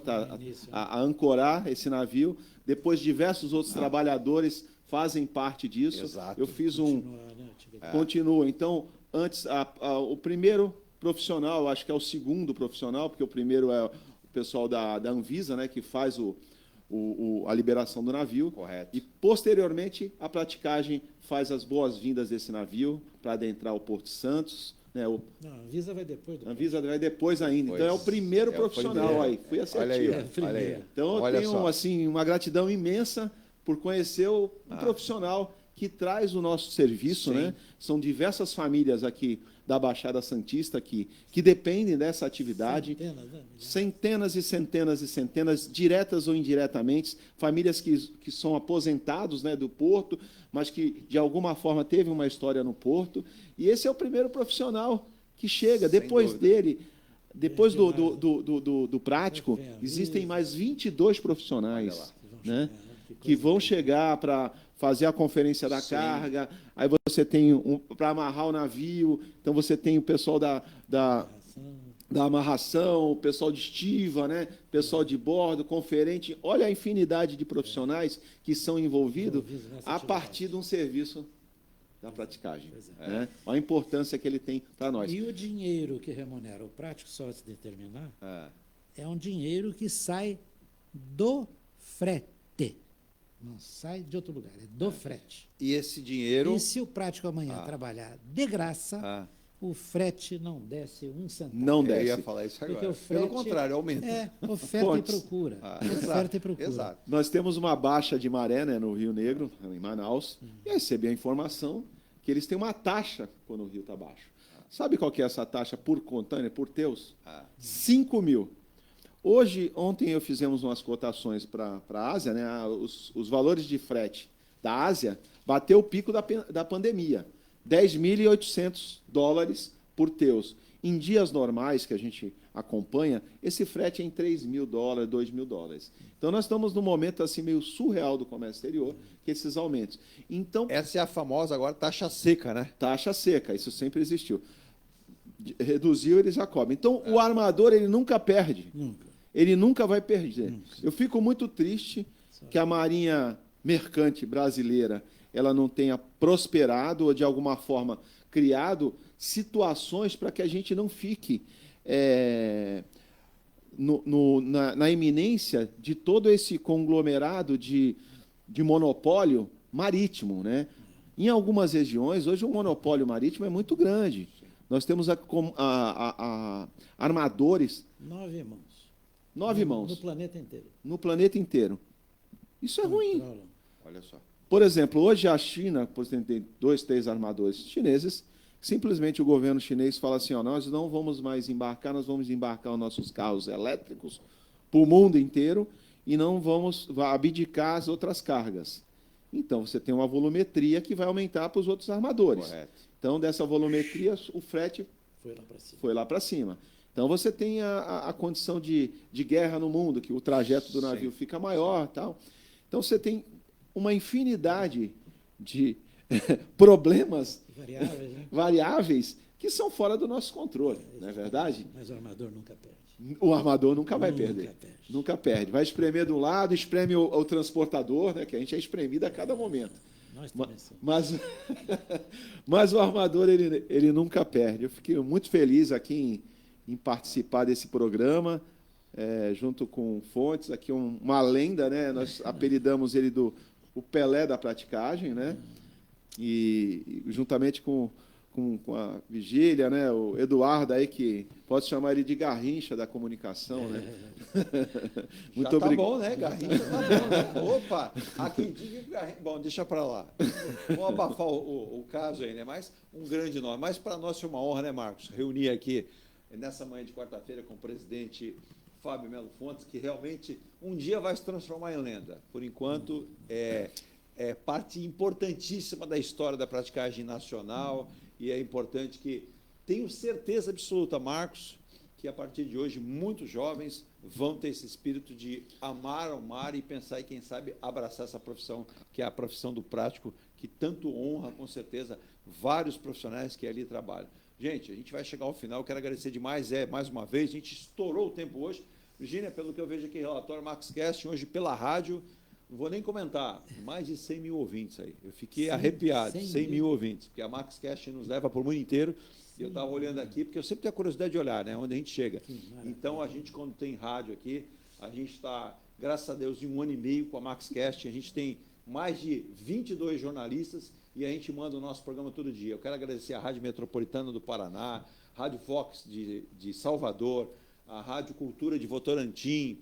[SPEAKER 4] a ancorar esse navio. Depois, diversos outros trabalhadores fazem parte disso.
[SPEAKER 2] Exato.
[SPEAKER 4] Eu fiz Continua. Então, antes, o primeiro profissional, acho que é o segundo profissional, porque o primeiro é o pessoal da Anvisa, né, que faz a liberação do navio.
[SPEAKER 2] Correto.
[SPEAKER 4] E, posteriormente, a praticagem faz as boas-vindas desse navio para adentrar o Porto de Santos. Né,
[SPEAKER 3] Não, a Anvisa vai depois.
[SPEAKER 4] A Anvisa vai depois ainda.
[SPEAKER 2] Pois,
[SPEAKER 4] então, é o primeiro profissional aí. Fui assertivo.
[SPEAKER 2] Olha aí.
[SPEAKER 4] Então, eu
[SPEAKER 2] Olha
[SPEAKER 4] tenho
[SPEAKER 2] só.
[SPEAKER 4] assim, uma gratidão imensa por conhecer um profissional que traz o nosso serviço. Né? São diversas famílias aqui da Baixada Santista que dependem dessa atividade. Centenas e centenas e centenas, diretas ou indiretamente, famílias que são aposentados, né, do Porto, mas que, de alguma forma, teve uma história no Porto. E esse é o primeiro profissional que chega. Depois dele, depois do prático, existem mais 22 profissionais, né, que vão chegar para fazer a conferência da carga. Aí você tem para amarrar o navio, então você tem o pessoal da amarração, o pessoal de estiva, né? Pessoal de bordo, conferente. Olha a infinidade de profissionais que são envolvidos a partir de um serviço da praticagem. Né? Olha a importância que ele tem para nós.
[SPEAKER 3] E o dinheiro que remunera o prático, só antes de terminar, é um dinheiro que sai do frete. Não sai de outro lugar, é do frete.
[SPEAKER 2] E esse dinheiro...
[SPEAKER 3] E se o prático amanhã trabalhar de graça, o frete não desce um centavo.
[SPEAKER 4] Não desce.
[SPEAKER 2] Eu ia falar isso agora.
[SPEAKER 3] Porque o frete,
[SPEAKER 2] pelo contrário, aumenta.
[SPEAKER 3] É, oferta e procura. Oferta e procura.
[SPEAKER 2] Exato.
[SPEAKER 4] Nós temos uma baixa de maré, né, no Rio Negro, em Manaus, e eu recebi a informação que eles têm uma taxa quando o rio está baixo. Sabe qual que é essa taxa por contêiner, por teus? 5 mil. Ontem fizemos umas cotações para a Ásia, né? Os valores de frete da Ásia bateu o pico da pandemia, $10.800 por teus. Em dias normais que a gente acompanha, esse frete é em $3.000, $2.000. Então, nós estamos num momento assim meio surreal do comércio exterior, que esses aumentos. Então,
[SPEAKER 2] essa é a famosa agora taxa seca, né?
[SPEAKER 4] Taxa seca, isso sempre existiu. Reduziu, ele já cobra. Então, o armador, ele nunca perde. Ele nunca vai perder. Eu fico muito triste que a Marinha Mercante brasileira ela não tenha prosperado ou, de alguma forma, criado situações para que a gente não fique na iminência de todo esse conglomerado de monopólio marítimo. Né? Em algumas regiões, hoje o monopólio marítimo é muito grande. Nós temos armadores...
[SPEAKER 3] 9 mãos.
[SPEAKER 4] 9 mãos.
[SPEAKER 3] No planeta inteiro.
[SPEAKER 4] No planeta inteiro. Isso é ruim.
[SPEAKER 2] Olha só.
[SPEAKER 4] Por exemplo, hoje a China, por exemplo, tem 2, 3 armadores chineses, simplesmente o governo chinês fala assim, nós não vamos mais embarcar, nós vamos embarcar os nossos carros elétricos para o mundo inteiro e não vamos abdicar as outras cargas. Então, você tem uma volumetria que vai aumentar para os outros armadores.
[SPEAKER 2] Correto.
[SPEAKER 4] Então, dessa volumetria, o frete foi lá para cima. Então, você tem a condição de guerra no mundo, que o trajeto do navio fica maior. Tal. Então, você tem uma infinidade de problemas variáveis que são fora do nosso controle, não é verdade?
[SPEAKER 3] Mas o armador nunca perde.
[SPEAKER 4] O armador nunca vai perder. Nunca perde. Vai espremer de um lado, espreme o transportador, né, que a gente é espremido a cada momento. Mas o armador, ele nunca perde. Eu fiquei muito feliz aqui em participar desse programa, junto com Fontes, aqui uma lenda, né? Nós apelidamos ele o Pelé da praticagem, né? E juntamente com com a Vigília, né? O Eduardo aí, que pode chamar ele de Garrincha da comunicação, né?
[SPEAKER 2] Muito obrigado. Tá bom, né? Garrincha tá bom, né? Opa, há quem diga que Garrincha... Bom, deixa para lá. Vamos abafar o caso aí, né? Mas um grande nome. Mas para nós foi uma honra, né, Marcos? Reunir aqui nessa manhã de quarta-feira com o presidente Fábio Melo Fontes, que realmente um dia vai se transformar em lenda. Por enquanto, é parte importantíssima da história da praticagem nacional, e é importante que, tenho certeza absoluta, Marcos, que a partir de hoje muitos jovens vão ter esse espírito de amar o mar e pensar e, quem sabe, abraçar essa profissão, que é a profissão do prático, que tanto honra, com certeza, vários profissionais que ali trabalham. Gente, a gente vai chegar ao final, quero agradecer demais, mais uma vez, a gente estourou o tempo hoje. Virgínia, pelo que eu vejo aqui, relatório MaxCast, hoje pela rádio, não vou nem comentar, mais de 100 mil ouvintes aí. Eu fiquei arrepiado, 100 mil ouvintes, porque a MaxCast nos leva para o mundo inteiro. E eu estava olhando aqui, porque eu sempre tenho a curiosidade de olhar, né, onde a gente chega. Então, a gente, quando tem rádio aqui, a gente está, graças a Deus, em 1 ano e meio com a MaxCast, a gente tem mais de 22 jornalistas e a gente manda o nosso programa todo dia. Eu quero agradecer a Rádio Metropolitana do Paraná, Rádio Fox de Salvador, a Rádio Cultura de Votorantim,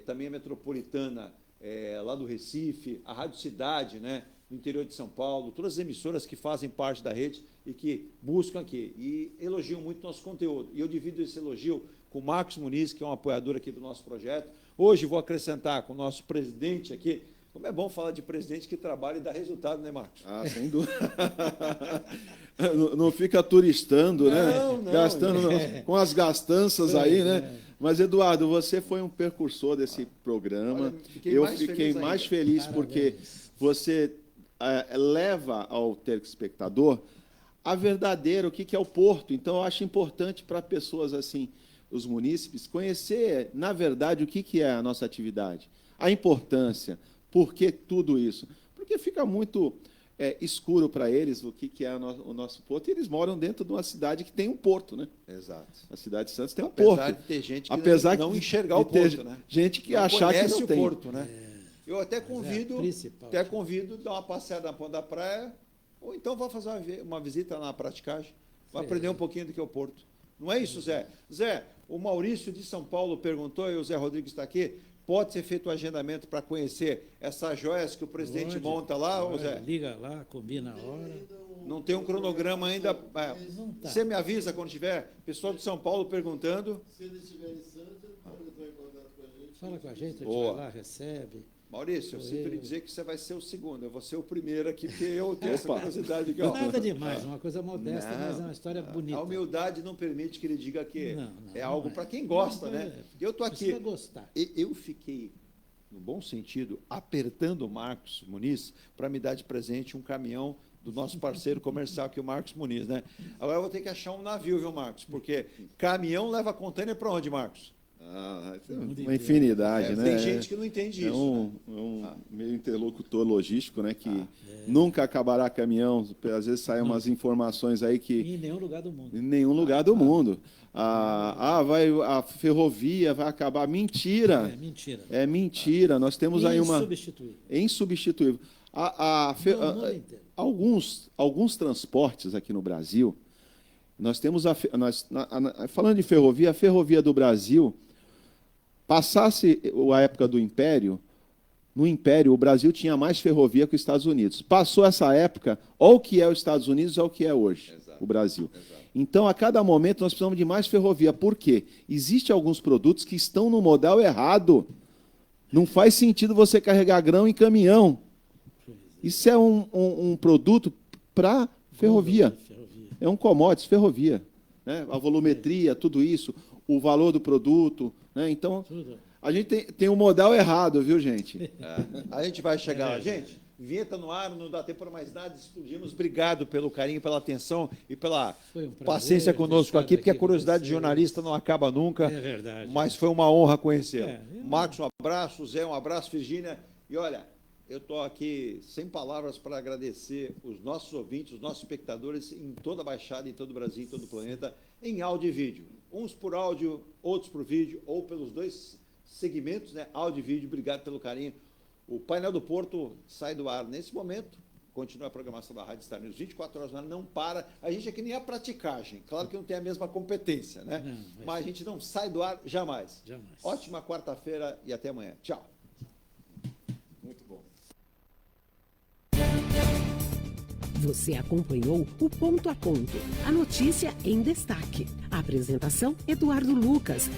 [SPEAKER 2] também a Metropolitana lá do Recife, a Rádio Cidade, né, no interior de São Paulo, todas as emissoras que fazem parte da rede e que buscam aqui e elogiam muito nosso conteúdo. E eu divido esse elogio com o Marcos Muniz, que é um apoiador aqui do nosso projeto. Hoje vou acrescentar com o nosso presidente aqui. Como é bom falar de presidente que trabalha e dá resultado, né, Marcos?
[SPEAKER 4] Ah, sem dúvida. Não fica turistando, né? Gastando com as gastanças aí, né? Mas, Eduardo, você foi um precursor desse programa. Eu fiquei mais feliz porque você leva ao telespectador a verdadeira, o que é o Porto. Então, eu acho importante para pessoas assim, os munícipes, conhecer, na verdade, o que é a nossa atividade, a importância, por que tudo isso. Porque fica muito escuro para eles o que é o nosso porto, e eles moram dentro de uma cidade que tem um porto, né?
[SPEAKER 2] Exato.
[SPEAKER 4] A cidade de Santos tem um porto.
[SPEAKER 2] Apesar de ter gente que não enxergar o porto, né?
[SPEAKER 4] Gente que achar que não tem.
[SPEAKER 2] Porto, né? Eu até convido a dar uma passeada na ponta da praia, ou então vá fazer uma visita na praticagem, vai aprender um pouquinho do que é o porto. Não é isso, Zé? Zé, o Maurício de São Paulo perguntou, e o Zé Rodrigues está aqui, pode ser feito o agendamento para conhecer essas joias que o presidente monta lá, Zé?
[SPEAKER 3] Liga lá, combina a hora.
[SPEAKER 2] Não tem um cronograma ainda. Você me avisa quando tiver. Pessoal de São Paulo perguntando.
[SPEAKER 13] Se ele estiver em Santos, ele pode entrar em contato com a gente.
[SPEAKER 3] Fala com a gente, a gente vai lá, recebe.
[SPEAKER 2] Maurício, eu sinto lhe dizer que você vai ser o segundo, eu vou ser o primeiro aqui, porque eu tenho essa curiosidade aqui.
[SPEAKER 3] Nada demais, uma coisa modesta, mas é uma história bonita.
[SPEAKER 2] A humildade não permite que ele diga que é algo para quem gosta, né? Eu estou aqui.
[SPEAKER 3] Gostar.
[SPEAKER 2] Eu fiquei, no bom sentido, apertando o Marcos Muniz para me dar de presente um caminhão do nosso parceiro comercial, que é o Marcos Muniz, né? Agora eu vou ter que achar um navio, viu, Marcos? Porque caminhão leva container para onde, Marcos?
[SPEAKER 4] Uma infinidade, né?
[SPEAKER 2] Tem gente que não entende isso.
[SPEAKER 4] Meio interlocutor logístico, né? Que nunca acabará caminhão. Às vezes saem umas informações aí que...
[SPEAKER 3] Em nenhum lugar do mundo.
[SPEAKER 4] Em nenhum lugar do mundo. A ferrovia vai acabar. Mentira.
[SPEAKER 3] Mentira.
[SPEAKER 4] É mentira. Nós temos aí uma...
[SPEAKER 3] Insubstituível.
[SPEAKER 4] Insubstituível. Alguns transportes aqui no Brasil, nós temos falando de ferrovia, a ferrovia do Brasil, passasse a época do Império, no Império o Brasil tinha mais ferrovia que os Estados Unidos. Passou essa época, ou o que é os Estados Unidos, ou o que é hoje, o Brasil. Então, a cada momento, nós precisamos de mais ferrovia. Por quê? Existem alguns produtos que estão no modal errado. Não faz sentido você carregar grão em caminhão. Isso é um produto para ferrovia. É um commodity, ferrovia. Né? A volumetria, tudo isso, o valor do produto. Né? Então, a gente tem um modal errado, viu, gente?
[SPEAKER 2] A gente vai chegar lá. Gente, vinheta no ar, não dá tempo para mais nada, explodimos. Obrigado pelo carinho, pela atenção e pela paciência conosco aqui, porque a curiosidade de jornalista não acaba nunca.
[SPEAKER 3] É verdade.
[SPEAKER 2] Mas foi uma honra conhecê-lo. Marcos, um abraço. Zé, um abraço. Virgínia. E olha, eu estou aqui sem palavras para agradecer os nossos ouvintes, os nossos espectadores em toda a Baixada, em todo o Brasil, em todo o planeta, em áudio e vídeo. Uns por áudio, outros por vídeo, ou pelos dois segmentos, né? Áudio e vídeo. Obrigado pelo carinho. O Painel do Porto sai do ar nesse momento, Continua a programação da Rádio Star News 24 horas, não para. A gente é que nem a praticagem. Claro que não tem a mesma competência, né?
[SPEAKER 3] Não,
[SPEAKER 2] mas a gente não sai do ar jamais.
[SPEAKER 3] Jamais.
[SPEAKER 2] Ótima quarta-feira e até amanhã. Tchau. Muito bom.
[SPEAKER 1] Você acompanhou o Ponto a Ponto, a notícia em destaque. A apresentação, Eduardo Lucas.